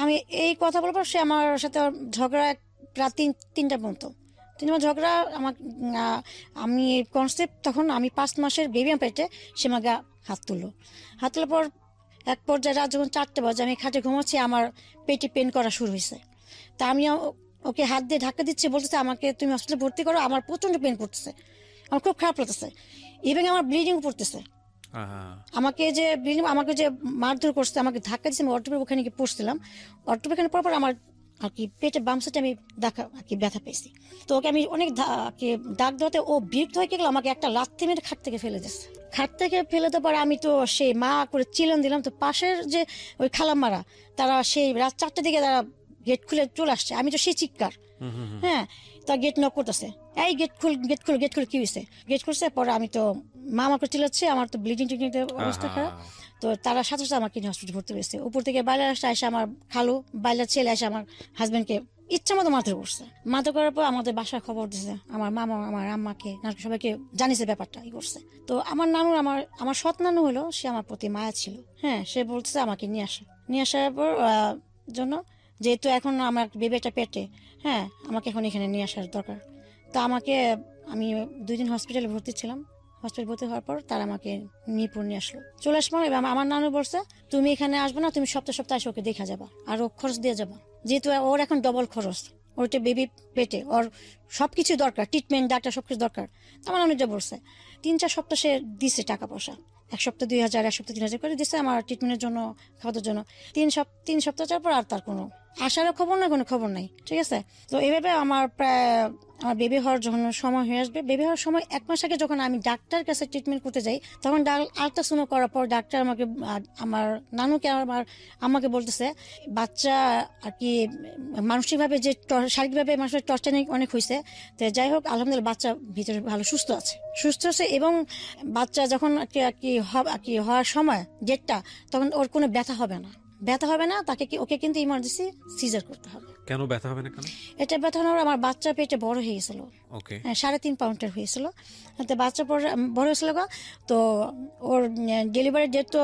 আমি এই কথা বলার পর সে আমার সাথে ঝগড়া প্রায় 3টা পর্যন্ত 3 মাস ঝগড়া। আমি কনসেপ্ট তখন আমি 5 মাসের বেবি আমার পেটে, সে আমাকে হাত তোলার পর এক পর্যায়ে রাত যখন 4টে বাজে আমি খাটে ঘুমাচ্ছি, আমার পেটে পেন করা শুরু হয়েছে। তা আমি ওকে হাত দিয়ে ধাক্কা দিচ্ছি, বলতেছে আমাকে তুমি হসপিটালে ভর্তি করো, আমার প্রচন্ড পেন করতেছে, আমার খুব খারাপ লাগতেছে, ইভেন আমার ব্লিডিং পড়তেছে। আমাকে যে মারধর করছে, আমাকে ধাক্কা দিচ্ছে, আমি অটোপের ওখানে গিয়ে পড়ছিলাম। অটোপের ওখানে পড়ার পর আমার আর কি পেটের বাম সাইডে আমি ব্যথা পেয়েছি। তো ওকে আমি অনেক দাগ দেওয়াতে ও বিরক্ত হয়ে গেল, আমাকে একটা লাথি মেরে খাট থেকে ফেলে দিচ্ছে। খাট থেকে ফেলে দেওয়ার পর আমি তো সেই মা করে চিলন দিলাম। তো পাশের যে ওই খালাম্মারা, তারা সেই রাত 4টের দিকে তারা গেট খুলে চলে আসছে। আমি তো সেই চিৎকার, হ্যাঁ, তা গেট নক করতেছে, এই গেট খুল কি হয়েছে? গেট খুলছে। পরে আমি তো মা আমাকে চিল্লাচ্ছে, আমার তো ব্লিডিং অবস্থা খারাপ। তো তারা সাথে সাথে আমাকে হসপিটাল ভর্তি হয়েছে। উপর থেকে বাইরে এসে আমার খালু বাইরের ছেলে এসে আমার হাজবেন্ডকে ইচ্ছা মতো মারধর করছে। মারধর করার পর আমাদের বাসায় খবর দিছে, আমার মামা, আমার আম্মাকে, সবাইকে জানিয়েছে ব্যাপারটা করছে। তো আমার নানু, আমার সৎ নানু হলো, সে আমার প্রতি মায়া ছিল। হ্যাঁ, সে বলতেছে আমাকে নিয়ে আসার পর জন্য, যেহেতু এখন আমার বেবিটা পেটে, হ্যাঁ, আমাকে এখন এখানে নিয়ে আসার দরকার। তো আমি 2 দিন হসপিটালে ভর্তি ছিলাম। হসপিটাল ভর্তি হওয়ার পর তারা আমাকে মিরপুর নিয়ে আসলো। চলে আসবো, আমার নানু বলছে তুমি এখানে আসবে না, তুমি সপ্তাহে এসে ওকে দেখা যাবা, আর ও খরচ দিয়ে যাবা, যেহেতু ওর এখন ডবল খরচ, ওর বেবি পেটে, ওর সবকিছু দরকার, ট্রিটমেন্ট, ডাক্তার, সবকিছু দরকার। আমার নানু যা বলছে 3-4 সপ্তাহ সে দিছে টাকা পয়সা, 1 সপ্তাহ 2,000, 1 সপ্তাহ 3,000 করে দিচ্ছে আমার ট্রিটমেন্টের জন্য, খাওয়ার জন্য। 3 সপ্তাহ যাওয়ার পর আর তার কোনো আসারও খবর নাই, কোনো খবর নাই। ঠিক আছে, তো এইভাবে আমার আমার বেবি হওয়ার যখন সময় হয়ে আসবে, বেবি হওয়ার সময় 1 মাস আগে যখন আমি ডাক্তার কাছে ট্রিটমেন্ট করতে যাই, তখন আল্ট্রাসাউন্ড করার পর ডাক্তার আমাকে, আমার নানুকে, আমার আম্মাকে বলতেছে বাচ্চা আর কি মানসিকভাবে যে শারীরিকভাবে মানুষের টর্চার অনেক হয়েছে। তো যাই হোক, আলহামদুলিল্লাহ বাচ্চা ভিতরে ভালো সুস্থ আছে, এবং বাচ্চা যখন আর কি হওয়ার সময় ডেটটা, তখন ওর কোনো ব্যথা হবে না, ওকে কিন্তু ইমার্জেন্সি সিজার করতে হবে। কেন ব্যথা হবে না? কেন এটা ব্যথা হওয়ার, আমার বাচ্চা পেটে বড় হয়ে গেছিল, 3.5 পাউন্ডের হয়েছিল। তো বাচ্চা বড় হয়েছিল, তো ওর ডেলিভারি ডেট তো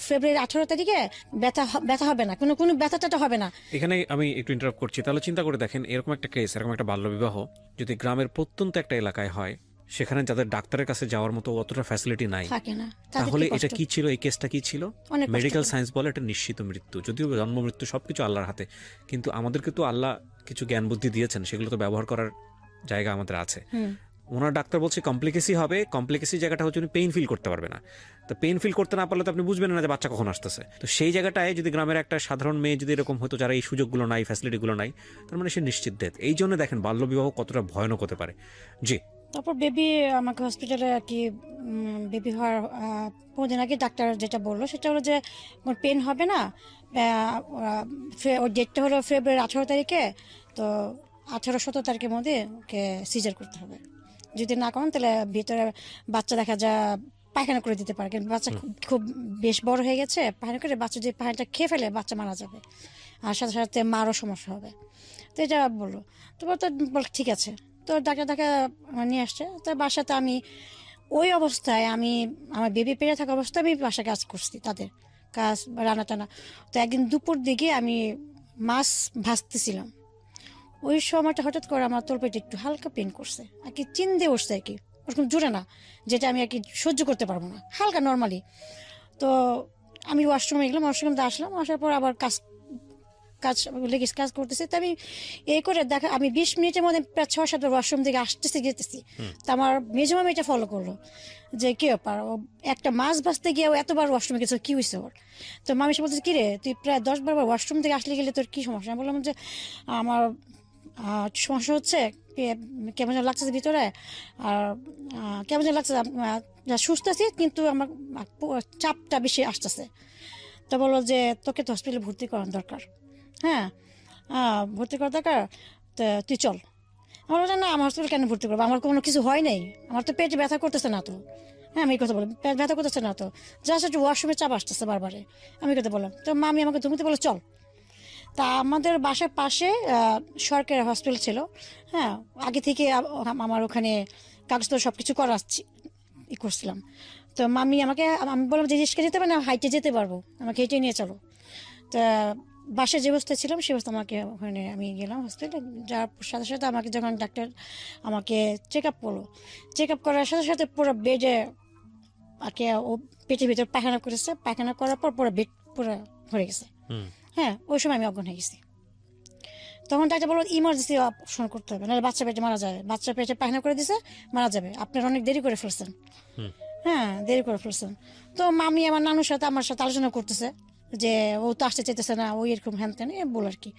ফেব্রুয়ারি 18 তারিখে। ব্যথা হবে না, কোনো ব্যথাটা হবে না। এখানে আমি একটু ইন্টারাপ্ট করছি। তাহলে চিন্তা করে দেখেন, এরকম একটা কেস, এরকম একটা বাল্যবিবাহ যদি গ্রামের প্রত্যন্ত একটা এলাকায় হয়, সেখানে যাদের ডাক্তারের কাছে যাওয়ার মতো অতটা ফ্যাসিলিটি নাই, তাহলে এটা কি ছিল? এই কেসটা কি ছিল? মেডিকেল সায়েন্স বলে এটা নিশ্চিত মৃত্যু, যদিও জন্ম মৃত্যু সবকিছু আল্লাহর হাতে, কিন্তু আমাদেরকে তো আল্লাহ কিছু জ্ঞান বুদ্ধি দিয়েছেন, সেগুলো তো ব্যবহার করার জায়গা আমাদের আছে। ওনার ডাক্তার বলছে কমপ্লিকেসি হবে, কমপ্লিকেসি জায়গাটা হচ্ছে উনি পেইন ফিল করতে পারবে না। তো পেইন ফিল করতে না পারলে তো আপনি বুঝবেন না যে বাচ্চা কখন আসতেছে। তো সেই জায়গাটায় যদি গ্রামের একটা সাধারণ মেয়ে যদি এরকম হতো, যারা এই সুযোগগুলো নাই, ফ্যাসিলিটিগুলো নাই, তার মানে সে নিশ্চিত ডেথ। এই জন্য দেখেন বাল্যবিবাহ কতটা ভয়ানক হতে পারে। জি, তারপর বেবি আমাকে হসপিটালে আর কি বেবি হওয়ার 5 দিন আগে ডাক্তার যেটা বললো সেটা হলো যে পেন হবে না। ওর ডেটটা হলো ফেব্রুয়ারি 18 তারিখে, তো 18-17 তারিখের মধ্যে ওকে সিজার করতে হবে। যদি না করেন তাহলে ভিতরে বাচ্চা দেখা যায় পায়খানা করে দিতে পারে, কিন্তু বাচ্চা খুব খুব বেশ বড় হয়ে গেছে, পায়খানা করে বাচ্চা যদি পায়খানাটা খেয়ে ফেলে বাচ্চা মারা যাবে, আর সাথে সাথে মারও সমস্যা হবে। তো এটা বললো। তো বল ঠিক আছে। তো ডাক্তার নিয়ে আসছে। তো বাসাতে আমি ওই অবস্থায় আমি আমার বেবি পেরে থাকা অবস্থায় আমি বাসায় কাজ করছি, তাদের কাজ রান্না টানা। তো একদিন দুপুর দিকে আমি মাছ ভাজতেছিলাম, ওই সময়টা হঠাৎ করে আমার তলপেটে একটু হালকা পেন করছে আর কি, চিন দিয়ে উঠছে আর কি, ওরকম জোরে না, যেটা আমি আর কি সহ্য করতে পারবো না, হালকা নর্মালি। তো আমি ওয়াশরুমে গেলাম, ওয়াশরুমে আসলাম, আসার পর আবার কাজ করতেছি। তো আমি এই করে দেখা আমি 20 মিনিটের মধ্যে প্রায় 6-7 বার ওয়াশরুম থেকে যেতেছি। তো আমার মেজমামি এটা ফলো করলো যে কি ব্যাপার, ও একটা মাছ ভাজতে গিয়ে এতবার ওয়াশরুমে গেছে, কি হয়েছে ওর? তো মামি এসে বলছে, কি রে তুই প্রায় 10-12 বার ওয়াশরুম থেকে আসলে গেলে তোর কি সমস্যা? আমি বললাম যে আমার সমস্যা হচ্ছে, কেমন যেন লাগছে ভিতরে, আর কেমন যেন লাগছে, সুস্থ আছি কিন্তু আমার চাপটা বেশি আসতেছে। তো বললো যে তোকে তো হসপিটালে ভর্তি করার দরকার। হ্যাঁ, ভর্তি করা দরকার, তো তুই চল। আমার বলছে না, আমার হসপিটাল কেন ভর্তি করবো, আমার কোনো কিছু হয় নাই, আমার তো পেটে ব্যথা করতেছে না তো। হ্যাঁ, আমি এই কথা বলি, পেট ব্যথা করতেছে না তো, জাস্ট একটু ওয়াশরুমে চাপ আসতেছে বারবারে, আমি কথা বললাম। তো মামি আমাকে ধুমিতে বলে চল। তা আমাদের বাসার পাশে সরকারি হসপিটাল ছিল। হ্যাঁ, আগে থেকে আমার ওখানে কাগজপত্র সব কিছু করছিলাম। তো মামি আমি বললাম যে রিক্সা যেতে পারবো না, হাইটে যেতে পারবো, আমাকে হেঁটে নিয়ে চলো। তা বাসায় যে অবস্থায় ছিলাম সে অবস্থা আমাকে ওখানে আমি গেলাম হসপিটালে, যার সাথে সাথে আমাকে যখন ডাক্তার আমাকে চেক আপ করলো, চেক আপ করার সাথে সাথে পুরো বেডে আর কি ও পেটের ভিতরে পায়খানা করেছে, পায়খানা করার পর পুরো বেড পুরো ভরে গেছে। হ্যাঁ, ওই সময় আমি অজ্ঞান হয়ে গেছি। তখন ডাক্তার বললো ইমার্জেন্সি অপারেশন করতে হবে, নাহলে বাচ্চা পেটে মারা যাবে, বাচ্চা পেটে পায়খানা করে দিছে, মারা যাবে, আপনার অনেক দেরি করে ফেলছেন। হ্যাঁ, দেরি করে ফেলছেন। তো মামি আমার নানুর সাথে আমার সাথে আলোচনা করতেছে যে ও তো আসতে চাইতেছে না, ওই এরকম হ্যান ত্যান বল আর কি।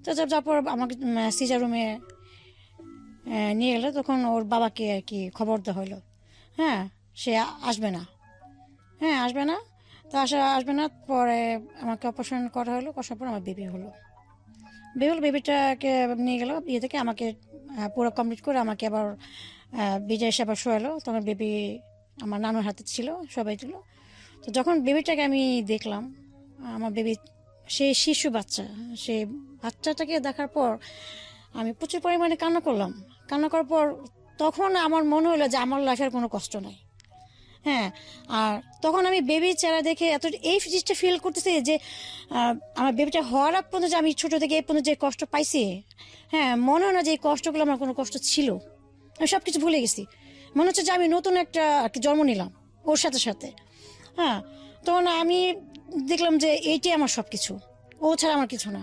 তো তারপর আমাকে সিজার রুমে নিয়ে গেলো, তখন ওর বাবাকে আর কি খবর দেওয়া হলো। হ্যাঁ, সে আসবে না। হ্যাঁ, আসবে না। তো আসবে না, পরে আমাকে অপারেশন করা হলো, করার পর আমার বেবি হলো। বেবিটাকে নিয়ে গেল ইয়ে থেকে, আমাকে পুরো কমপ্লিট করে আমাকে আবার বিজয় এসে আবার শোয়ালো। তখন বেবি আমার নানুর হাতে ছিল, সবাই ছিল। তো যখন বেবিটাকে আমি দেখলাম, আমার বেবি সে শিশু বাচ্চা, সে বাচ্চাটাকে দেখার পর আমি প্রচুর পরিমাণে কান্না করলাম। কান্না করার পর তখন আমার মনে হলো যে আমার লাইফের কোনো কষ্ট নাই। হ্যাঁ, আর তখন আমি বেবির চেহারা দেখে এত এই জিনিসটা ফিল করতেছি যে আমার বেবিটা হওয়ার আগ পর্যন্ত আমি ছোট থেকে এই পর্যন্ত যে কষ্ট পাইছি, হ্যাঁ, মনে হয় না যে এই কষ্টগুলো আমার কোনো কষ্ট ছিল। আমি সব কিছু ভুলে গেছি, মনে হচ্ছে যে আমি নতুন একটা আর কি জন্ম নিলাম ওর সাথে সাথে। হ্যাঁ, তখন আমি দেখলাম যে এইটাই আমার সব কিছু, ও ছাড়া আমার কিছু না।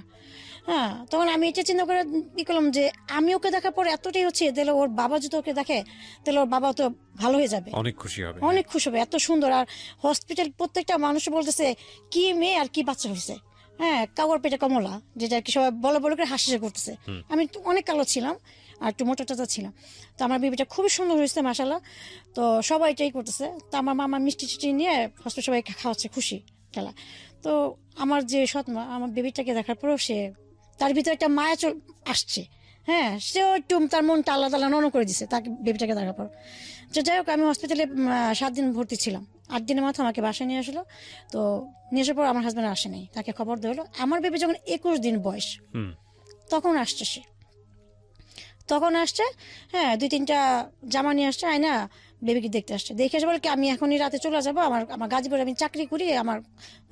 হ্যাঁ, তখন আমি এটা চিন্তা করে ই করলাম যে আমি ওকে দেখার পর এতটাই হচ্ছে, তাহলে ওর বাবা যদি ওকে দেখে তাহলে ওর বাবা তো ভালো হয়ে যাবে, অনেক খুশি হবে, অনেক খুশি হবে, এত সুন্দর। আর হসপিটাল প্রত্যেকটা মানুষ বলতেছে কি মেয়ে আর কি বাচ্চা হয়েছে। হ্যাঁ, কাউর পেটে কমলা, যেটা আর কি সবাই বলে বলে করে হাসি করতেছে। আমি তো অনেক কালো ছিলাম আর একটু মোটা টাটা ছিলাম। তো আমার বেবিটা খুবই সুন্দর হয়েছে মাশাআল্লাহ। তো সবাই এটাই করতেছে। তো আমার মামা মিষ্টি টিষ্টি নিয়ে হসপিটাল সবাই খাওয়াচ্ছে, খুশি খেলা। তো আমার যে সৎমা আমার বেবিটাকে দেখার পরেও সে তার ভিতরে একটা মায়া আসছে। হ্যাঁ, সেও একটু তার মনটা আল্লাহ তাআলা নরম করে দিছে তাকে বেবিটাকে দেখার পর। তো যাই হোক, আমি হসপিটালে 7 দিন ভর্তি ছিলাম। 8 দিনের মাথায় আমাকে বাসায় নিয়ে আসলো। তো নিয়ে আসার পর আমার হাজব্যান্ড আসে নাই, তাকে খবর দেওয়া হলো। আমার বেবি যখন 21 দিন বয়স তখন আসছে সে, তখন আসছে। হ্যাঁ, 2-3টা জামা নিয়ে আসছে, আয়না বেবিকে দেখতে আসছে। দেখে এসে বলে কি আমি এখনই রাতে চলে যাবো, আমার গাজীপুরে আমি চাকরি করি,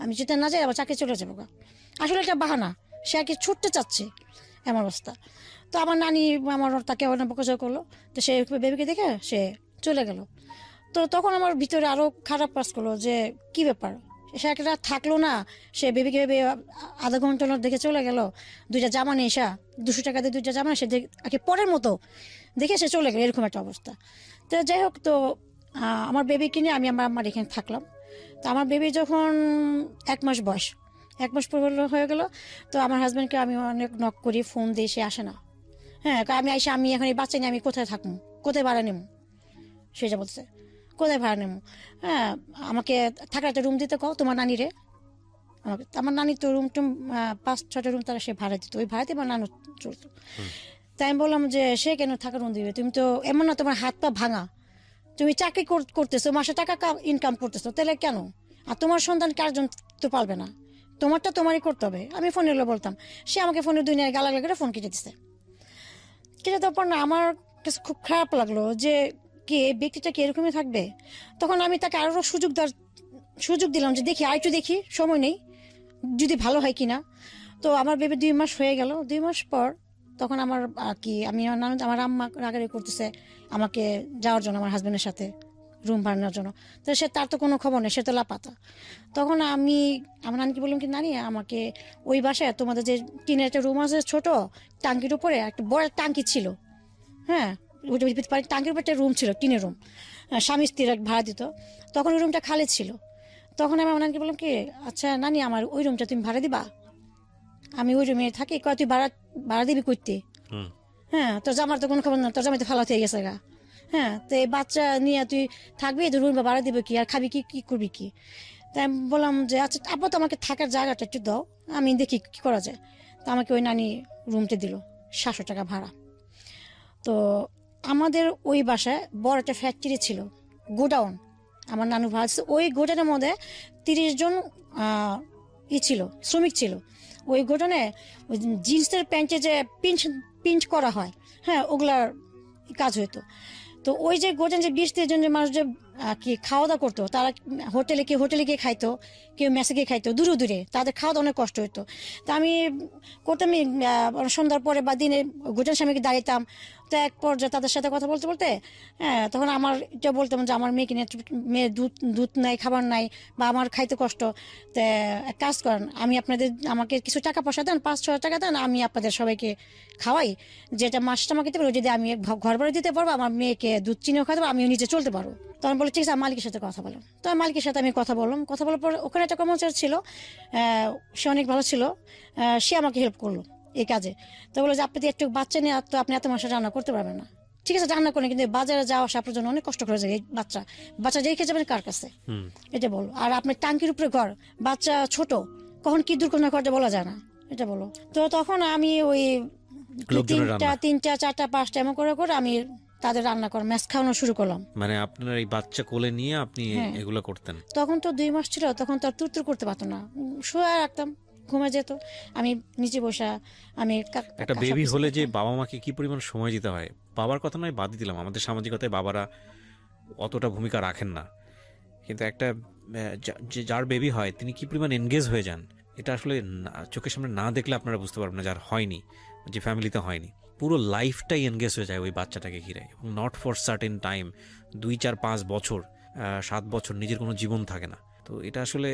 আমি যেতে না যাই আবার চাকরি চলে যাবো। আসলে একটা বাহানা, সে আর কি ছুটতে চাচ্ছে, এমন অবস্থা। তো আমার নানি তাকে বকাঝকা করলো। তো সে বেবিকে দেখে সে চলে গেল। তো তখন আমার ভিতরে আরো খারাপ কাজ করলো যে কি ব্যাপার, সে একটা থাকলো না, সে বেবিকে ভেবে আধা ঘন্টা দেখে চলে গেল। 2টা জামা নিয়ে এসা 200 টাকা দিয়ে 2টা জামা সে আর কি পরের মতো দেখে সে চলে গেল, এরকম একটা অবস্থা। তো যাই হোক, তো আমার বেবিকে নিয়ে আমি আমার এখানে থাকলাম। তো আমার বেবি যখন 1 মাস বয়স, 1 মাস পর হয়ে গেল। তো আমার হাজব্যান্ডকে আমি অনেক নক করি, ফোন দিয়ে, সে আসে না। হ্যাঁ, আমি এখন এই বাচ্চা নিয়ে আমি কোথায় থাকবো, কোথায় ভাড়া নেবো, সেটা বলছে কোথায় ভাড়া নেবো, হ্যাঁ আমাকে থাকার একটা রুম দিতে কও তোমার নানিরে। আমার নানি তো রুম টুম 5-6টা রুম তারা সে ভাড়া দিত, ওই ভাড়াতে আমার নানু চলতো। তাই আমি বললাম যে সে কেন থাকার রুম দিবে, তুমি তো এমন না তোমার হাত পা ভাঙা, তুমি চাকরি করতেছো, মাসে টাকা ইনকাম করতেছো, তাহলে কেন? আর তোমার সন্তান কারজন তো পারবে না, তোমারটা তোমারই করতে হবে। আমি ফোনে বলতাম, সে আমাকে ফোনে দুনিয়ায় গালাগালি করে ফোন কেটে দিছে। কেটে দেওয়ার পর না আমার কাছে খুব খারাপ লাগলো যে কে ব্যক্তিটা কি এরকমই থাকবে। তখন আমি তাকে আরো সুযোগ দিলাম যে দেখি আর একটু দেখি, সময় নেই, যদি ভালো হয় কিনা। তো আমার বেবি 2 মাস হয়ে গেল। 2 মাস পর তখন আমার আমার আম্মা রাগারাগি করতেছে আমাকে যাওয়ার জন্য আমার হাজবেন্ডের সাথে রুম ভাড়া নেওয়ার জন্য। তো তার তো কোনো খবর নেই, সে তো লাপাতা। তখন আমি আমার নানিকে বললাম কি, নানি আমাকে ওই বাসায় তোমাদের যে টিনের একটা রুম আছে ছোট, টাঙ্কির উপরে একটা বড় টাঙ্কি ছিল, হ্যাঁ টাঙ্কির উপর একটা রুম ছিল, টিনের রুম, স্বামী স্ত্রীর ভাড়া দিত। তখন ওই রুমটা খালি ছিল। তখন আমি আমার নানিকে বললাম কি, আচ্ছা নানি আমার ওই রুমটা তুমি ভাড়া দিবা, আমি ওই রুমে থাকি। কয় তুই ভাড়া দিবি করতে, হ্যাঁ তোর জামার তো কোনো খবর না, তোর জামাই তো ফালাতে গেছে গা, হ্যাঁ তো এই বাচ্চা নিয়ে তুই থাকবি, তুই রুম ভাড়া দিবি কি আর খাবি কি করবি কি। তাই আমি বললাম যে আচ্ছা আপাতত আমাকে থাকার জায়গাটা একটু দাও, আমি দেখি কি করা যায়। তা আমাকে ওই নানি রুমটা দিল 700 টাকা ভাড়া। তো আমাদের ওই বাসায় বড় একটা ফ্যাক্টরি ছিল, গোডাউন, আমার নানু ভাড়া দিচ্ছে। ওই গোডাউনের মধ্যে 30 জন ছিল, শ্রমিক ছিল। ওই গোডাউনে জিন্সের প্যান্টে যে পিঞ্চ করা হয়, হ্যাঁ ওগুলার কাজ হইতো। তো ওই যে গোডাউন যে 20-30 জন যে মানুষ যে কি খাওয়া দাওয়া করতো, তারা হোটেলে গিয়ে খাইতো, কেউ মেসে গিয়ে খাইতো, দূরে দূরে, তাদের খাওয়া দাওয়া অনেক কষ্ট হইতো। তা আমি করতাম সন্ধ্যার পরে বা দিনে গোডাউন সামনে দাঁড়াইতাম। তো এক পর্যায়ে তাদের সাথে কথা বলতে বলতে, হ্যাঁ তখন আমার এটা বলতাম যে আমার মেয়েকে নিয়ে, মেয়ের দুধ নাই, খাবার নাই, বা আমার খাইতে কষ্ট, তো এক কাজ করেন, আমাকে কিছু টাকা পয়সা দেন, 5-6 টাকা দেন, আমি আপনাদের সবাইকে খাওয়াই, যেটা মাসটা আমাকে দিতে পারবো, যদি আমি ঘর ভাড়া দিতে পারবো, আমার মেয়েকে দুধ চিনিও খাওয়াতে পারবো, আমিও নিজে চলতে পারবো। তখন বলে ঠিক আছে, মালিকের সাথে কথা বলো। তো মালিকের সাথে আমি কথা বললাম। কথা বলার পর ওখানে একটা কর্মচারী ছিল, সে অনেক ভালো ছিল, সে আমাকে হেল্প করলো এই কাজে। তো বলে যে আপনি একটু বাচ্চা নিয়ে তো আপনি এত মাসে রান্না করতে পারবেন না, ঠিক আছে রান্না করেন, কিন্তু বাজারে যাওয়া আসা আপনার জন্য অনেক কষ্ট করে যায়। এই বাচ্চা রেখে যাবেন কার কাছে, এটা বলো। আর আপনার টাঙ্কির উপরে ঘর, বাচ্চা ছোট, কখন কি দুর্ঘটনা ঘটে বলা যায় না, এটা বলো। তো তখন আমি ওই 3টা 4টা 5টা এমন করে করে আমি তাদের রান্না করে ম্যাচ খাওয়ানো শুরু করলাম। মানে আপনার এই বাচ্চা কোলে নিয়ে আপনি এগুলো করতেন? তখন তো 2 মাস ছিল, তখন তো আর তুরতুর করতে পারতো না, শুয়ে রাখতাম, ঘুমে যেত, আমি নিচে বসা। আমি একটা বেবি হলে যে বাবা মাকে কি পরিমাণ সময় দিতে হয়, বাবার কথা নয় বাদই দিলাম, আমাদের সামাজিকতায় বাবারা অতটা ভূমিকা রাখেন না, কিন্তু একটা যার বেবি হয় তিনি কি পরিমাণ এনগেজ হয়ে যান, এটা আসলে চোখের সামনে না দেখলে আপনারা বুঝতে পারবেন না, যার হয়নি, যে ফ্যামিলিতে হয়নি, পুরো লাইফটাই এনগেজ হয়ে যায় ওই বাচ্চাটাকে ঘিরে, এবং নট ফর সার্টেন টাইম, 2-4-5 বছর, 7 বছর নিজের কোনো জীবন থাকে না। তো এটা আসলে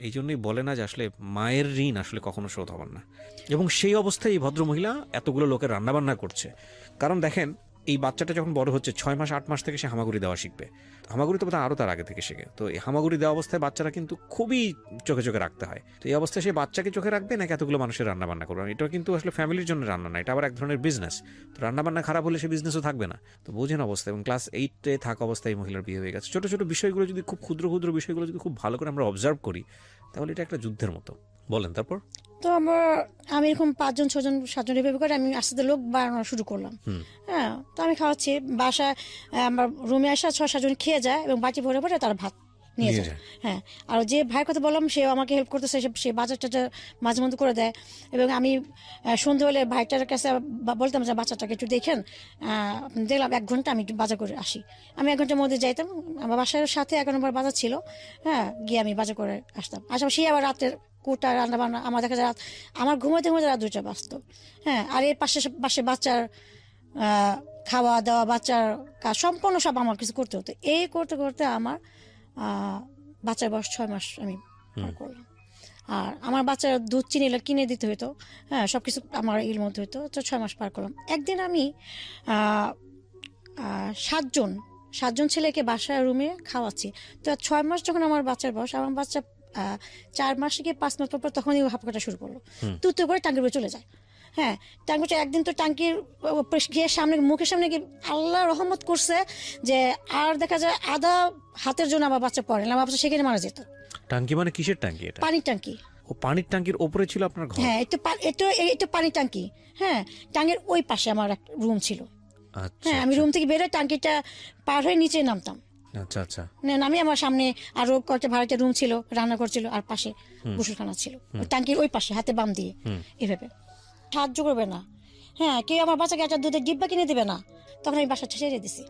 এই জন্যই বলে না যে আসলে মায়ের ঋণ আসলে কখনো শোধ হবার না। এবং সেই অবস্থায় এই ভদ্রমহিলা এতগুলো লোকের রান্নাবান্না করছে, কারণ দেখেন এই বাচ্চাটা যখন বড় হচ্ছে 6 মাস 8 মাস থেকে সে হামাগুড়ি দেওয়া শিখবে, হামাগুড়ি তো বোধহয় আরও তার আগে থেকে শেখে। তো এই হামাগুড়ি দেওয়া অবস্থায় বাচ্চারা কিন্তু খুবই চোখে চোখে রাখতে হয়। তো এই অবস্থায় সে বাচ্চাকে চোখে রাখবে নাকি এতগুলো মানুষের রান্নাবান্না করবে? এটা কিন্তু আসলে ফ্যামিলির জন্য রান্না না, এটা আবার এক ধরনের বিজনেস। তো রান্নাবান্না খারাপ হলে সে বিজনেসও থাকবে না। তো বোঝেন অবস্থা। এবং ক্লাস 8-এ থাকা অবস্থায় মহিলার বিয়ে হয়ে গেছে। ছোট ছোট বিষয়গুলো যদি খুব ক্ষুদ্র ক্ষুদ্র বিষয়গুলো যদি খুব ভালো করে আমরা অবজার্ভ করি, তাহলে এটা একটা যুদ্ধের মতো। বলেন তারপর। তো আমি এরকম 5জন 6জন 7জন এভাবে করে আমি আস্তে আস্তে লোক বাড়ানো শুরু করলাম। হ্যাঁ তো আমি খাওয়াচ্ছি, বাসায় আমার রুমে আসা 6-7 জন খেয়ে যায় এবং বাটি ভরে ভরে তারা ভাত নিয়ে যায়। হ্যাঁ আর যে ভাইয়ের কথা বললাম সে আমাকে হেল্প করতেছে, সে বাজারটা মাঝে মধ্যে করে দেয়। এবং আমি সন্ধ্যে হলে ভাইটার কাছে বলতাম যে বাচ্চাটাকে একটু দেখেন, দেখলাম 1 ঘন্টা আমি একটু বাজার করে আসি। আমি 1 ঘন্টার মধ্যে যাইতাম, আমার বাসার সাথে 1 নম্বর বাজার ছিল, হ্যাঁ গিয়ে আমি বাজার করে আসতাম। আসলে সে আবার রাতের কোটা রান্না বান্না, আমার দেখা যায় রাত, আমার ঘুমাতে ঘুমাতে রাত 2টা বাজতো। হ্যাঁ আর এর পাশে বাচ্চার খাওয়া দাওয়া, বাচ্চার কাজ সম্পূর্ণ সব আমার কিছু করতে হতো। এই করতে করতে আমার বাচ্চার বয়স 6 মাস আমি পার করলাম। আর আমার বাচ্চার দুধ চিনি কিনে দিতে হতো, হ্যাঁ সবকিছু আমার এর মধ্যে হতো। তো 6 মাস পার করলাম। একদিন আমি 7জন ছেলেকে বাসায় রুমে খাওয়াচ্ছি। তো 6 মাস যখন আমার বাচ্চার বয়স, আমার বাচ্চা 4 মাস থেকে 5 মাস পর তখনই হাঁপ কাটা শুরু করলো, তুই করে টাঙ্গির উপরে চলে যায়। হ্যাঁ টাঙ্কিটা একদিন তো টাঙ্কির গিয়ে সামনে মুখের সামনে গিয়ে আল্লাহ রহমত করছে যে আর দেখা যায় আধা হাতের জন্য আমার বাচ্চা পড়ে না, আমার বাচ্চা সেখানে মারা যেত। টাঙ্কি মানে কিসের টাঙ্কি এটা? পানির টাঙ্কি। ও পানির টাঙ্কির ওপরে ছিল আপনার ঘর? হ্যাঁ একটু পানির টাঙ্কি। হ্যাঁ টাঙ্কির ওই পাশে আমার একটা রুম ছিল। আচ্ছা হ্যাঁ আমি রুম থেকে বেরোয় টাঙ্কিটা পার হয়ে নিচে নামতাম। আচ্ছা আচ্ছা। নামি আমার সামনে আরো কয়েকটা ভাড়াটা রুম ছিল, রান্নাঘর ছিল, আর পাশে গোসলখানা ছিল ওই টাঙ্কির ওই পাশে, হাতে বাম দিয়ে এভাবে। সাহায্য করবে না, হ্যাঁ কেউ আমার বাচ্চাকে একটা দুধের ডিব্বা কিনে দেবে না, তখন আমি বাসা ছেড়ে দিছি।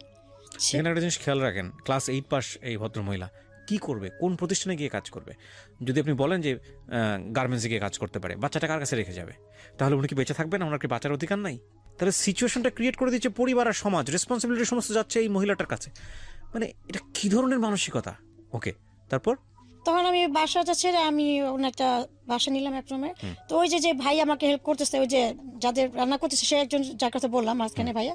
সেখানে একটা জিনিস খেয়াল রাখেন, ক্লাস 8 পাস এই ভদ্রমহিলা কি করবে, কোন প্রতিষ্ঠানে গিয়ে কাজ করবে? যদি আপনি বলেন যে গার্মেন্টসে গিয়ে কাজ করতে পারে, বাচ্চাটা কার কাছে রেখে যাবে? তাহলে উনি কি বেঁচে থাকবেন? ওনার কি বাঁচার অধিকার নাই? তাহলে সিচুয়েশনটা ক্রিয়েট করে দিচ্ছে পরিবার আর সমাজ, রেসপন্সিবিলিটি সমস্ত যাচ্ছে এই মহিলাটার কাছে। মানে এটা কি ধরনের মানসিকতা? ওকে, তারপর তখন আমি বাসাটা ছেড়ে আমি অন্য একটা বাসা নিলাম এক রুমে। তো ওই যে ভাই আমাকে হেল্প করতেছে, ওই যে যাদের রান্না করতেছে, সে একজন যার কথা বললাম মাঝখানে ভাইয়া,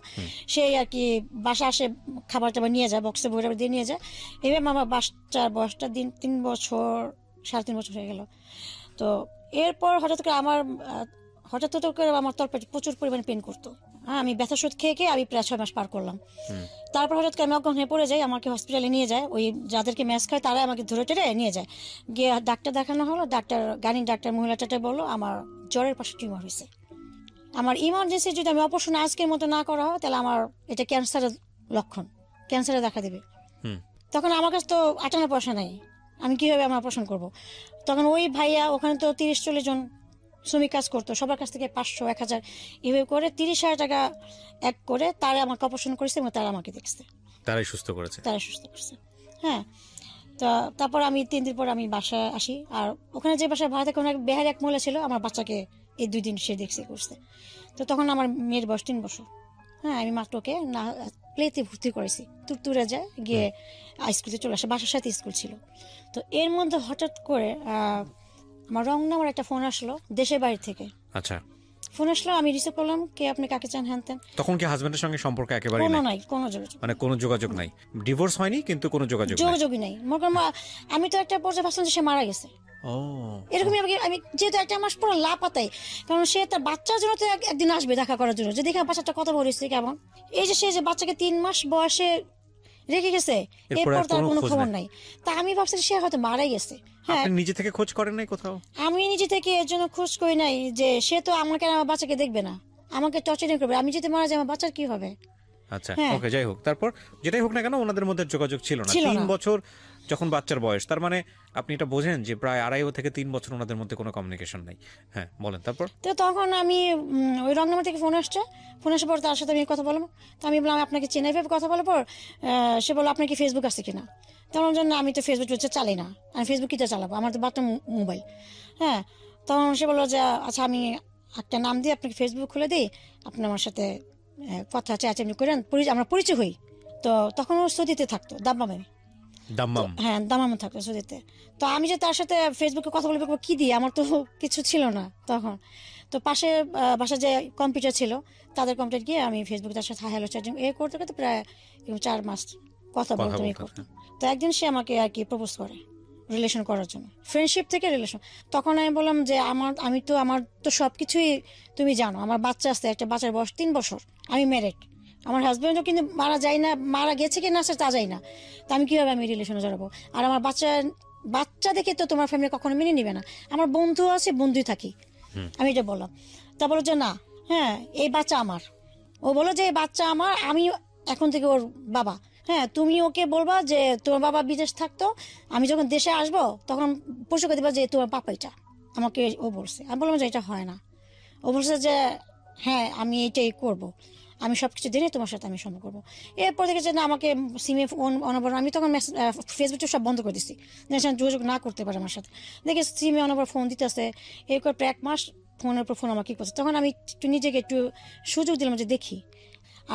সেই আর কি বাসা আসে খাবার টাবার নিয়ে যায়, বক্সে বইটা দিয়ে নিয়ে যায়। এবার আমার বাচ্চার বয়সটা 3 বছর 3.5 বছর হয়ে গেল। তো এরপর হঠাৎ করে আমার তলপেটে প্রচুর পরিমাণে পেন করতো। হ্যাঁ আমি ব্যথা ওষুধ খেয়ে খেয়ে আমি প্রায় 6 মাস পার করলাম। তারপর হঠাৎ করে আমি অজ্ঞান হয়ে পড়ে যাই, আমাকে হসপিটালে নিয়ে যায়, ওই যাদেরকে ম্যাচ খায় তারাই আমাকে ধরে টেরে নিয়ে যায়। গিয়ে ডাক্তার দেখানো হলো, গাড়ির ডাক্তার মহিলাটাতে বললো আমার জ্বরের পাশে টিউমার হয়েছে। আমার ইমার্জেন্সি যদি আমি অপারেশন আজকের মতো না করা হয় তাহলে আমার এটা ক্যান্সারের লক্ষণ, ক্যান্সারে দেখা দেবে। তখন আমার কাছে তো 58 পয়সা নাই, আমি কিভাবে আমার অপারেশন করব? তখন ওই ভাইয়া ওখানে তো 30-40 জন শ্রমিক কাজ করতো, সবার কাছ থেকে 500-1000 এভাবে করে 30,000 টাকা এক করে তারা আমাকে অপারেশন করেছে এবং তারা আমাকে দেখছে, তারাই সুস্থ করেছে। হ্যাঁ। তা তারপর আমি 3 দিন পর আমি বাসায় আসি, আর ওখানে যে বাসায় ভাড়া থাকে ওখানে বেহারি এক মহিলা ছিল, আমার বাচ্চাকে এই 2 দিন সে দেখছে করছে। তো তখন আমার মেয়ের বয়স 3 বছর। হ্যাঁ আমি মাত্র ওকে না প্লেতে ভর্তি করেছি, তুরে যায় গিয়ে স্কুলে চলে আসে, বাসার সাথে স্কুল ছিল। তো এর মধ্যে হঠাৎ করে আমার রং নাম্বার একটা ফোন আসলো দেশের বাড়ি থেকে। আচ্ছা, ফোন আসলো, আমি রিসিভ করলাম, কে আপনি, কাকে চান, হ্যান তেন। তখন কি হাজবেন্ডের সঙ্গে সম্পর্ক একেবারে কোনো নাই? নাই, কোনো যোগাযোগ, মানে কোনো যোগাযোগ নাই, ডিভোর্স হয়নি কিন্তু কোনো যোগাযোগই নাই। আমি তো একটা পর্যায়ে ভাবছিলাম যে সে মারা গেছে। ও এরকমই আমি যেহেতু 1 মাস পর লাপাতাই, কারণ সে তার বাচ্চার জন্য তো একদিন আসবে দেখা করার জন্য, যে দেখে বাচ্চাটা কত বড় হয়েছে কেমন। এই যে সে যে বাচ্চাকে 3 মাস বয়সে রেখে গেছে, এরপর তার কোনো খবর নাই। তা আমি ভাবছি সে হয়তো মারাই গেছে। হ্যাঁ, আপনি নিজে থেকে খোঁজ করেন নাই কোথাও? আমি নিজে থেকে এর জন্য খোঁজ করি নাই, যে সে তো আমাকে আমার বাচ্চাকে দেখবে না, আমাকে টর্চারিং করবে, আমি যদি মারা যাই আমার বাচ্চার কি হবে? আচ্ছা হ্যাঁ। ওকে, যাই হোক, তারপর যেটাই হোক না কেন ওনাদের মধ্যে যোগাযোগ ছিল না 3 বছর যখন বাচ্চার বয়স, তার মানে আপনি এটা বোঝেন যে প্রায় 2.5 থেকে 3 বছর ওনাদের মধ্যে কোনো কমিউনিকেশন নাই। হ্যাঁ বলেন তারপর। তো তখন আমি ওই রংনামা থেকে ফোন আসার পর তার সাথে আমি কথা বললাম। তো আমি বললাম আপনাকে চেনাই ভেবে কথা বলার পর সে বললো আপনার কি ফেসবুক আছে কিনা। তখন জন্য আমি তো ফেসবুক চালাই না, আমি ফেসবুক কিটা চালাবো, আমার তো বাচ্চা মোবাইল। হ্যাঁ, তখন সে বললো যে আচ্ছা আমি একটা নাম দিয়ে আপনাকে ফেসবুক খুলে দিই, আপনি আমার সাথে কথা চাচামি করেন, আমরা পরিচয় হই। তো তখন ও সৌদিতে থাকতো, দাম্মামে। হ্যাঁ দাম্মামে থাকতো সৌদিতে। তো আমি যে তার সাথে ফেসবুকে কথা বলবো কি দিয়ে, আমার তো কিছু ছিল না তখন। তো পাশে বাসায় যে কম্পিউটার ছিল তাদের কম্পিউটার গিয়ে আমি ফেসবুকে তার সাথে হ্যালো চার্জিং করতে করতে প্রায় 4 মাস কথা বলতাম করতাম। তো একদিন সে আমাকে আর কি প্রপোজ করে রিলেশন করার জন্য, ফ্রেন্ডশিপ থেকে রিলেশন। তখন আমি বললাম যে আমার তো সবকিছুই তুমি জানো, আমার বাচ্চা আছে, একটা বাচ্চার বয়স 3 বছর, আমি ম্যারিড, আমার হাজবেন্ডও কিন্তু মারা গেছে কি না সে তা যাই না, তো আমি কিভাবে আমি রিলেশনে জড়াবো? আর আমার বাচ্চা দেখে তো তোমার ফ্যামিলি কখনো মেনে নিবে না, আমার বন্ধু আছে, বন্ধুই থাকি, আমি এটা বললাম। তা বলো যে না, হ্যাঁ এই বাচ্চা আমার। ও বলো যে এই বাচ্চা আমার, আমি এখন থেকে ওর বাবা। হ্যাঁ তুমি ওকে বলবা যে তোমার বাবা বিদেশ থাকতো, আমি যখন দেশে আসবো তখন পরিচয় করে দিবা যে তোমার পাপা এটা, আমাকে ও বলছে। আমি বললাম যে এটা হয় না। ও বলছে যে হ্যাঁ আমি এইটাই করব, আমি সবকিছু জেনে তোমার সাথে আমি সম্পর্ক করবো। এরপর দেখে যে না আমাকে সিমে অনবর, আমি তখন ফেসবুকটা সব বন্ধ করে দিচ্ছি, যোগাযোগ না করতে পারে আমার সাথে। দেখে সিমে অনবর ফোন দিতেছে, এরপর প্রায় 1 মাস ফোনের উপর ফোন আমাকে করছে। তখন আমি নিজেকে একটু সুযোগ দিলাম যে দেখি,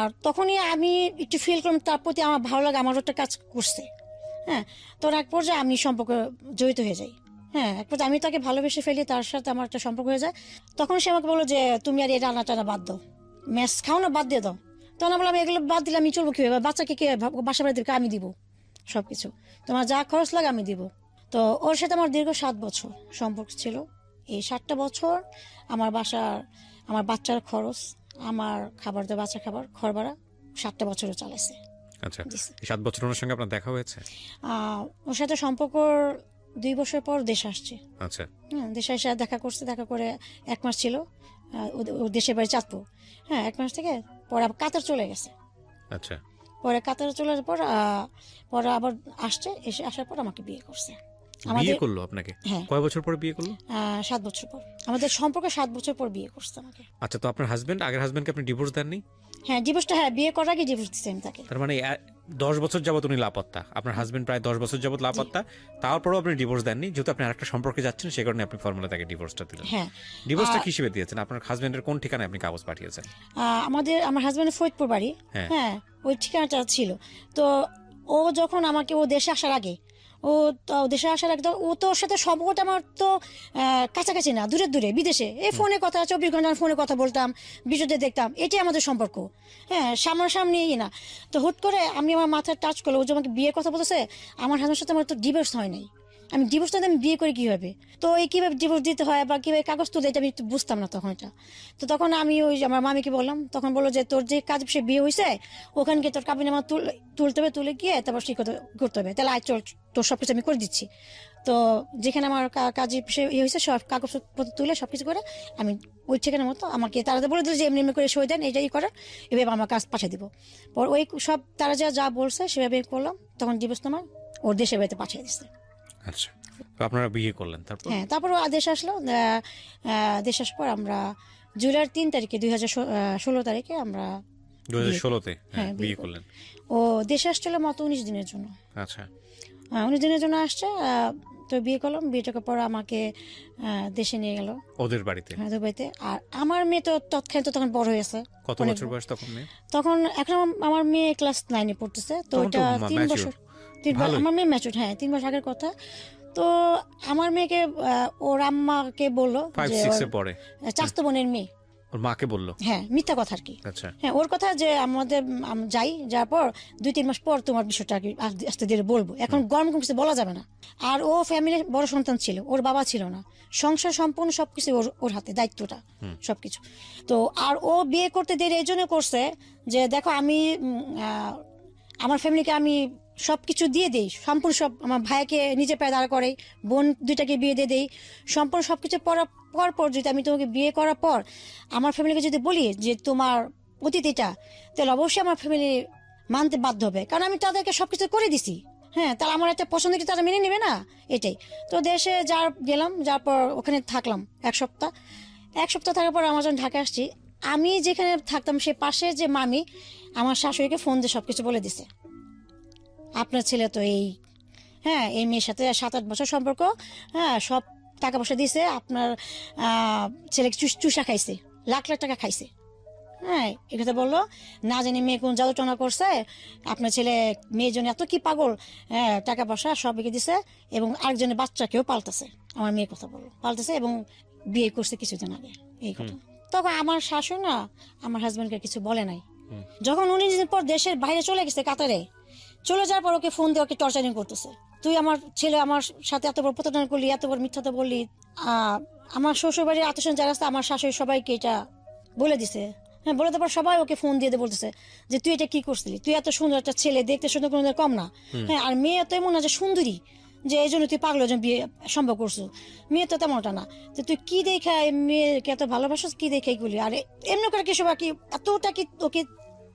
আর তখনই আমি একটু ফিল করলাম তার প্রতি আমার ভালো লাগে, আমার একটা কাজ করছে। হ্যাঁ, তো এক পর্যায়ে আমি সম্পর্কে জড়িত হয়ে যাই। হ্যাঁ, এক পর্যায়ে আমি তাকে ভালোবেসে ফেলি, তার সাথে আমার একটা সম্পর্ক হয়ে যায়। তখন সে আমাকে বললো যে তুমি আর এই রান্না টানা বাদ দাও, ম্যাচ খাও না, বাদ দিয়ে দাও। তখন আমি বললাম এগুলো বাদ দিলে আমি চলবো কিভাবে, বাচ্চাকে কে বাসা বাড়ি দেবে, আমি দিব সবকিছু, তোমার যা খরচ লাগে আমি দিব। তো ওর সাথে আমার দীর্ঘ 7 বছর সম্পর্ক ছিল। এই 7টা বছর আমার বাসার আমার বাচ্চার খরচ, আমার খাবার দেওয়া, বাচ্চা খাবার, ঘর ভাড়া 7টা বছরও চালাইছে। আচ্ছা, দিছে। এই 7 বছর ওনার সঙ্গে আপনার দেখা হয়েছে? ওর সাথে সম্পর্ক 2 বছর পর দেশে আসছে। আচ্ছা, হ্যাঁ, দেশে এসে দেখা করছে, দেখা করে 1 মাস ছিল। ওর দেশের বাড়ি চাঁদপুর। হ্যাঁ, 1 মাস থেকে পরে আবার কাতার চলে গেছে। আচ্ছা। পরে কাতারে চলে যাওয়ার পর পরে আবার আসছে, এসে আসার পর আমাকে বিয়ে করছে। বিয়ে করলো আপনাকে? হ্যাঁ। কয় বছর পরে বিয়ে করলো? 7 বছর পর আমাদের সম্পর্ক, 7 বছর পর বিয়ে করছে আমাকে। আচ্ছা, তো আপনার হাজবেন্ড, আগের হাজবেন্ডকে আপনি ডিভোর্স দেননি? হ্যাঁ, ডিভোর্সটা, হ্যাঁ, বিয়ে করার আগে ডিভোর্স দিচ্ছি আমি তাকে। তার মানে 10 বছর যাবত উনি লাপাত্তা, আপনার হাজবেন্ড প্রায় 10 বছর যাবত লাপাত্তা, তারপরেও আপনি ডিভোর্স দেননি, যেহেতু আপনি আরেকটা সম্পর্কে যাচ্ছেন সে কারণে আপনি ফর্মুলা তাকে ডিভোর্সটা দিলেন। হ্যাঁ। ডিভোর্সটা কি হিসেবে দিয়েছেন? আপনার হাজবেন্ডের কোন ঠিকানায় আপনি কাগজ পাঠিয়েছেন? আমার হাজবেন্ডের ফরিদপুর বাড়ি। হ্যাঁ। হ্যাঁ, ওই ঠিকানাটা ছিল। তো ও যখন আমাকে, ও দেশে আসার আগে, দেশে আসার আগে তো ও তো ওর সাথে সম্পর্কটা আমার তো কাছাকাছি না, দূরে দূরে বিদেশে। এই ফোনে কথা, 24 ঘন্টা ফোনে কথা বলতাম, ভিডিওতে দেখতাম, এটাই আমাদের সম্পর্ক। হ্যাঁ, সামনাসামনি না। তো হুট করে আমি আমার মাথায় টাচ করলো, ও যে আমাকে বিয়ের কথা বলতেছে, আমার হাজবেন্ডের সাথে আমার তো ডিভোর্স হয় নাই। আমি ডিভোর্স না, আমি বিয়ে করি কিভাবে? তো এই কিভাবে ডিভোর্স দিতে হয় বা কিভাবে কাগজ তুলে, এটা আমি বুঝতাম না তখন এটা। তো তখন আমি ওই আমার মামিকে বললাম, তখন বললো যে তোর যে কাজ সে বিয়ে হয়েছে, ওখানকে তোর কাবিনামা তুলতে হবে, তুলে গিয়ে তারপর সে করতে হবে। তাহলে আয় চল, তোর সবকিছু আমি করে দিচ্ছি। তো যেখানে আমার কাজ হয়েছে সব কাগজপত্র তুলে সবকিছু করে আমি ওই ঠিকানার মতো আমাকে তারা বলে দিল যে এমনি এমনি করে সই দেন, এটাই করেন, এভাবে আমার কাজ পাঠিয়ে দিব। পর ওই সব তারা যা বলছে সেভাবে করলাম। তখন ডিভোর্স নামা ওর দেশের বাড়িতে পাঠিয়ে দিচ্ছে। আচ্ছা, তো আপনারা বিয়ে করলেন তারপর? হ্যাঁ, তারপর ও দেশে আসলো। দেশে আসার পর আমরা জুলাইয়ের 3 তারিখে 2016 তারিখে আমরা 2016-তে হ্যাঁ, বিয়ে করলেন। ও দেশে আসছিল মাত্র 19 দিনের জন্য। আচ্ছা। 19 দিনের জন্য আসছে। তো বিয়ে করলাম। বিয়েটার পর আমাকে দেশে নিয়ে গেল ওদের বাড়িতে? হ্যাঁ, দুবাইতে। আর আমার মেয়ে তো তখন বড় হয়েছে। কত বছর বয়স তখন মেয়ে? তখন এখন আমার মেয়ে ক্লাস 9-এ পড়তেছে। তো তখন তো এটা 3 mature। বছর। আমার মেয়ে ম্যাচুর, হ্যাঁ, 3 বছর আগের কথা। তো আমার মেয়েকে ওর আম্মাকে বললো 5-6 এ পড়ে, চাচাতো বোনের মেয়ে, ওর মাকে বললো? হ্যাঁ, মিথ্যা কথা আর কি। আচ্ছা। হ্যাঁ, ওর কথা যে আমাদের যাওয়ার পর 2-3 মাস পর তোমার বিষয়টা আর কি আস্তে ধীরে বলবো, এখন গরম কিছু বলা যাবে না। আর ও ফ্যামিলির বড় সন্তান ছিল, ওর বাবা ছিল না। সংসার সম্পূর্ণ সবকিছু ওর হাতে, দায়িত্বটা সবকিছু। তো আর ও বিয়ে করতে দেরি এই জন্য করছে যে দেখো আমি আমার ফ্যামিলিকে আমি সবকিছু দিয়ে দেই, সম্পূর্ণ সব, আমার ভাইকে নিজে পায়ে দাঁড় করে, বোন 2টাকে বিয়ে দিয়ে দেই, সম্পূর্ণ সবকিছু পর যদি আমি তোমাকে বিয়ে করার পর আমার ফ্যামিলিকে যদি বলি যে তোমার অতিথিটা, তাহলে অবশ্যই আমার ফ্যামিলি মানতে বাধ্য হবে, কারণ আমি তাদেরকে সবকিছু করে দিছি। হ্যাঁ, তাহলে আমার একটা পছন্দ কি তারা মেনে নেবে না, এটাই। তো দেশে গেলাম, যার পর ওখানে থাকলাম 1 সপ্তাহ। 1 সপ্তাহ থাকার পর আমার যখন ঢাকা আসছি, আমি যেখানে থাকতাম সে পাশে যে মামি আমার শাশুড়িকে ফোন দিয়ে সবকিছু বলে দিছে, আপনার ছেলে তো এই, হ্যাঁ, এই মেয়ের সাথে 7-8 বছর সম্পর্ক, হ্যাঁ, সব টাকা পয়সা দিয়েছে, আপনার ছেলে চুষা খাইছে, লাখ লাখ টাকা খাইছে। হ্যাঁ, এ কথা বললো। না জানি মেয়ে কোন জাদু টনা করছে, আপনার ছেলে মেয়ের জন্য এত কি পাগল, হ্যাঁ, টাকা পয়সা সব এগিয়ে দিছে, এবং আরেকজনের বাচ্চাকেও পাল্টাছে, আমার মেয়ের কথা বললো, পাল্টাছে, এবং বিয়ে করছে কিছুদিন আগে, এই কথা। তখন আমার শাশুড়ি না আমার হাজবেন্ডকে কিছু বলে নাই। যখন 19 দিন পর দেশের বাইরে চলে গেছে কাতারে, চলে যাওয়ার পর ওকে ফোন দিয়ে ওকে টর্চারিং করতেছে, তুই আমার ছেলে আমার সাথে এত বড় প্রতারণা করলি, এত বড় মিথ্যাটা বললি। আমার শ্বশুর বাড়ির আত্মীয় যারা আছে আমার শাশুড়ি সবাইকে এটা বলে দিছে। হ্যাঁ, বলে তারপর সবাই ওকে ফোন দিয়ে বলতেছে যে তুই এটা কি করছিলি, তুই এত সুন্দর একটা ছেলে, দেখতে সুন্দর কোনো কম না, হ্যাঁ, আর মেয়ে তো এমন না যে সুন্দরী যে এই জন্য তুই পাগল বিয়ে সম্ভব করছো, মেয়ে তো তেমনটা না। তো তুই কি দেখা মেয়েকে এত ভালোবাসিস, কি দেখে এইগুলি, আর এমনি করে কি সবাই কি এতটা কি ওকে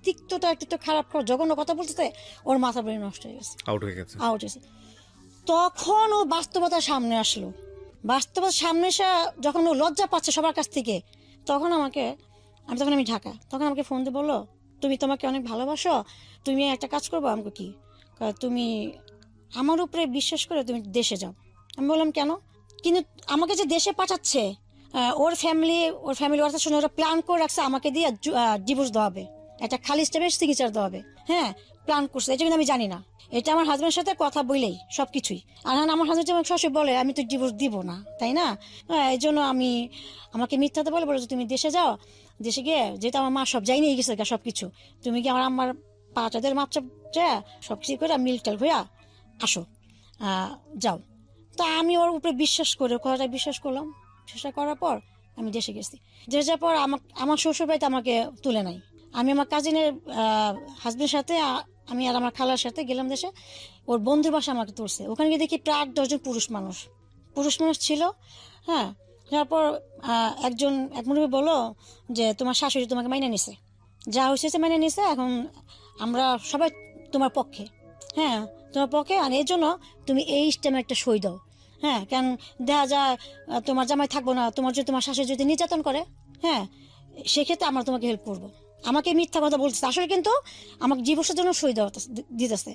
তিক্তটা একটু খারাপ জঘন্য কথা বলতেছে, ওর মাথা ব্রেন নষ্ট হয়ে গেছে, আউট হয়ে গেছে। তখন ও বাস্তবতার সামনে আসলো। বাস্তবতার সামনে এসে যখন ও লজ্জা পাচ্ছে সবার কাছ থেকে, তখন আমি ঢাকা, তখন আমাকে ফোন দিয়ে বললো, তুমি তোমাকে অনেক ভালোবাসো, তুমি একটা কাজ করবো। আমাকে কি, তুমি আমার উপরে বিশ্বাস করে তুমি দেশে যাও। আমি বললাম কেন? কিন্তু আমাকে যে দেশে পাঠাচ্ছে, ওর ফ্যামিলি ওর শুনে ওরা প্ল্যান করে রাখছে আমাকে দিয়ে ডিভোর্স দেওয়া হবে, একটা খালি স্টেপের সিগনেচার দেওয়া হবে। হ্যাঁ, প্ল্যান করছে, এটা কিন্তু আমি জানি না। এটা আমার হাজবেন্ডের সাথে কথা বলেই সবকিছুই। আর আমার হাজবেন্ড যেমন সরাসরি বলে আমি তো ডিভোর্স দিব না, তাই না? এই জন্য আমাকে মিথ্যাতে বলে যে তুমি দেশে যাও, দেশে গিয়ে, যেহেতু আমার মা সব যাই নিয়ে গেছে সবকিছু, তুমি কি আমার পাটাদের মাপচা সবকিছু করে মিলটাল হইয়া আসো, যাও। তা আমি ওর উপরে বিশ্বাস করে কথাটা বিশ্বাস করলাম। বিশ্বাস করার পর আমি দেশে গেছি। দেশে যাওয়ার পর আমার শ্বশুর বাড়িতে আমাকে তুলে নাই। আমি আমার কাজিনের হাজবেন্ডের সাথে আমি আর আমার খালার সাথে গেলাম দেশে। ওর বন্ধুর বাসা আমাকে তুলছে। ওখানে গিয়ে দেখি প্রায় 8-10 জন পুরুষ মানুষ ছিল। হ্যাঁ, তারপর এক মুরব্বি বললো যে তোমার শাশুড়ি তোমাকে মাইনে নিছে, যা হয়েছে মাইনে নিছে, এখন আমরা সবাই তোমার পক্ষে। হ্যাঁ, তোমার পক্ষে, আর এর জন্য তুমি এই স্টেমে একটা সই দাও। হ্যাঁ, কারণ দেখা যায় তোমার জামাই থাকবো না, তোমার শাশুড়ি যদি নির্যাতন করে, হ্যাঁ, সেক্ষেত্রে আমরা তোমাকে হেল্প করবো। আমাকে মিথ্যা কথা বলতেছে, আসলে কিন্তু আমাকে ডিভোর্সের জন্য সই দেওয়া দিতেছে।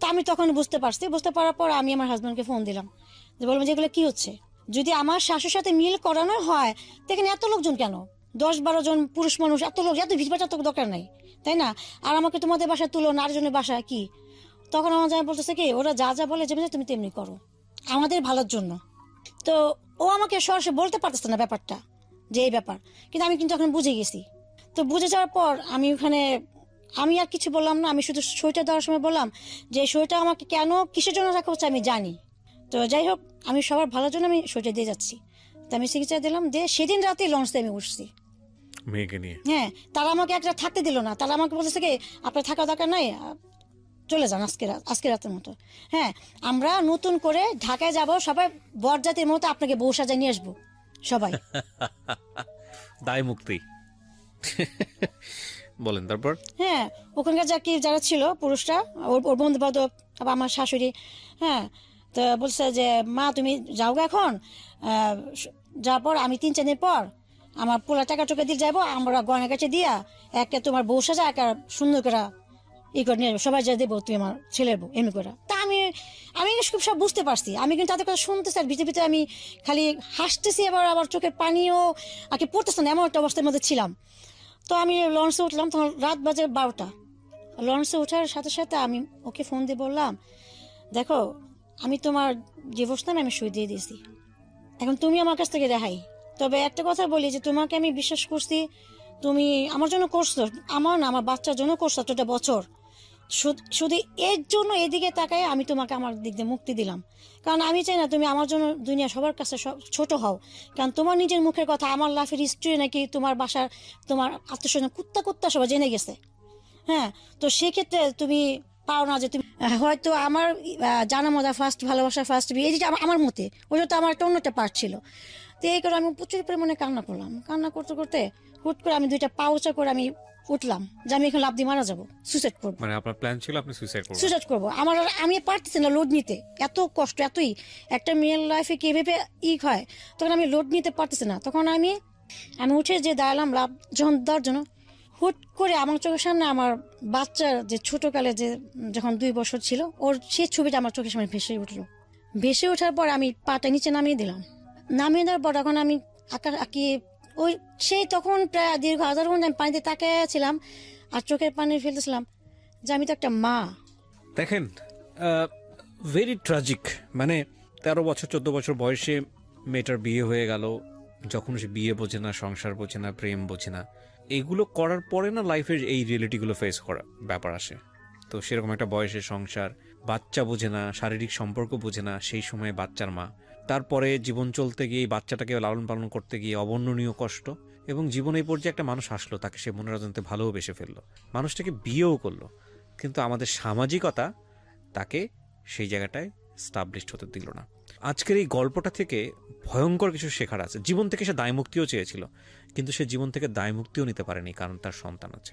তা আমি তখন বুঝতে পারার পর আমি আমার হাজব্যান্ডকে ফোন দিলাম, যে বললাম যে এগুলো কি হচ্ছে, যদি আমার শাশুর সাথে মিল করানো হয় দেখেন এত লোকজন কেন, 10-12 জন পুরুষ মানুষ, এত লোক, এত ভিড়ভাড় তো দরকার নাই, তাই না? আর আমাকে তোমাদের বাসায় তুলো না, আরেকজনের বাসায় কি? তখন আমার জামাই বলতেছে কি, ওরা যা যা বলে যেমনি তুমি তেমনি করো, আমাদের ভালোর জন্য। তো ও আমাকে সরাসরি বলতে পারতেছে না ব্যাপারটা, যে এই ব্যাপার, কিন্তু আমি কিন্তু এখন বুঝে গেছি। তো বুঝে যাওয়ার পর আমি আর কিছু বললাম না, আমি শুধু সইটা দেওয়ার সময় বললাম যে সইটা আমাকে কেন কিসের জন্য রাখা হচ্ছে আমি জানি। তো যাই হোক, আমি সবার ভালোর জন্য আমি সইটা দিয়ে যাচ্ছি। তো আমি চিকিৎসা দিলাম, দিয়ে সেদিন রাতেই লঞ্চে আমি উঠছি মেয়েকে নিয়ে। হ্যাঁ, তারা আমাকে একটা থাকতে দিল না, তারা আমাকে বলতেছে কি আপনার থাকা দরকার নাই, চলে যান আজকে রাতের মতো। হ্যাঁ, আমরা নতুন করে ঢাকায় যাব, সবাই বরজাতির মতো আপনাকে বউ সাজায় নিয়ে আসবো সবাই। দায় মুক্তি। বলেন তারপর। হ্যাঁ, ওখানকার যারা ছিল পুরুষরা, ওর বন্ধু বান্ধব, আবার আমার শাশুড়ি। হ্যাঁ, তো বলছে যে মা তুমি যাও এখন, যাওয়ার পর আমি 3-4 দিন পর আমার পোলা টাকা টোকা দিয়ে যাবো, আমরা গয়না কাছে দিয়া একটা তোমার বউ সাজা একটা সুন্দর করে করে নিয়ে সবাই যা দেবো, তুই আমার ছেলের বউ এমনি করে। তা আমি খুব সব বুঝতে পারছি, আমি কিন্তু তাদের কথা শুনতেছি আর ভিতরে ভিতরে আমি খালি হাসতেছি, আবার চোখের পানিও আগে পড়তেছে না, এমন একটা অবস্থার মধ্যে ছিলাম। তো আমি লঞ্চে উঠলাম, তখন রাত বাজে 12টা। লঞ্চে ওঠার সাথে সাথে আমি ওকে ফোন দিয়ে বললাম, দেখো আমি তোমার ডিভোর্স নামে আমি সই দিয়ে দিয়েছি, এখন তুমি আমার কাছ থেকে রেহাই। তবে একটা কথা বলি যে তোমাকে আমি বিশ্বাস করছি, তুমি আমার জন্য করছো, আমার না আমার বাচ্চার জন্য করছো এতটা বছর, শুধু এর জন্য এদিকে তাকায় আমি তোমাকে আমার দিক দিয়ে মুক্তি দিলাম। কারণ আমি চাই না তুমি আমার জন্য দুনিয়া সবার কাছে ছোট হও, কারণ তোমার নিজের মুখের কথা আমার লাইফের হিস্ট্রি নাকি তোমার বাসার তোমার আত্মীয়স্বজন কুত্তা সবাই জেনে গেছে। হ্যাঁ, তো সেক্ষেত্রে তুমি পাও না যে তুমি হয়তো আমার জানা মজা ফার্স্ট ভালোবাসা ফার্স্ট বিয়ে, এই যেটা আমার মতে ওইটা তো আমার একটা অন্য একটা পার্ট ছিল। তো এই করে আমি প্রচুর পরিমাণে কান্না করতে করতে হুট করে আমি 2টা পা উঁচা করে আমি উঠলাম যে আমি এখন লাফ দিয়ে মারা যাবো, সুইসাইড করবো। মানে আপনার প্ল্যান ছিল আপনি সুইসাইড করবো। আমি পারতেছি না লোড নিতে, এত কষ্ট, এতই একটা মেয়ের লাইফে কি ভেবে হয়, তখন আমি লোড নিতে পারতেছি না। তখন আমি উঠে যে দাঁড়ালাম লাভ যখন দেওয়ার জন্য, হুট করে আমার চোখের সামনে আমার বাচ্চার যে ছোটকালে যে যখন 2 বছর ছিল ওর সেই ছবিটা আমার চোখের সামনে ভেসে উঠলো। ভেসে ওঠার পর আমি পাটা নিচে নামিয়ে দিলাম। নামিয়ে দেওয়ার পর তখন আমি ওই সেই তখন প্রায় দীর্ঘ 1000 ঘন্টা আমি পানিতে তাকিয়েছিলাম আর চোখের পানি ফেলতেছিলাম যে আমি তো একটা মা। দেখেন, ভেরি ট্রাজিক। মানে 13 বছর 14 বছর বয়সে মেয়েটার বিয়ে হয়ে গেল। যখন সে বিয়ে বোঝে না, সংসার বোঝে না, প্রেম বোঝে না, এগুলো করার পরে না লাইফের এই রিয়েলিটিগুলো ফেস করা ব্যাপার আসে। তো সেরকম একটা বয়সে সংসার, বাচ্চা বোঝে না, শারীরিক সম্পর্ক বোঝে না, সেই সময় বাচ্চার মা, তারপরে জীবন চলতে গিয়ে বাচ্চাটাকে লালন পালন করতে গিয়ে অবর্ণনীয় কষ্ট, এবং জীবনে এই পর্যায়ে একটা মানুষ আসলো, তাকে সে মনের অজান্তে ভালোবেসে ফেললো, মানুষটাকে বিয়েও করলো, কিন্তু আমাদের সামাজিকতা তাকে সেই জায়গাটায় স্টাবলিশড হতে দিল না। আজকের এই গল্পটা থেকে ভয়ঙ্কর কিছু শেখার আছে। জীবন থেকে সে দায়মুক্তিও চেয়েছিল, কিন্তু সে জীবন থেকে দায়মুক্তিও নিতে পারেনি, কারণ তার সন্তান আছে।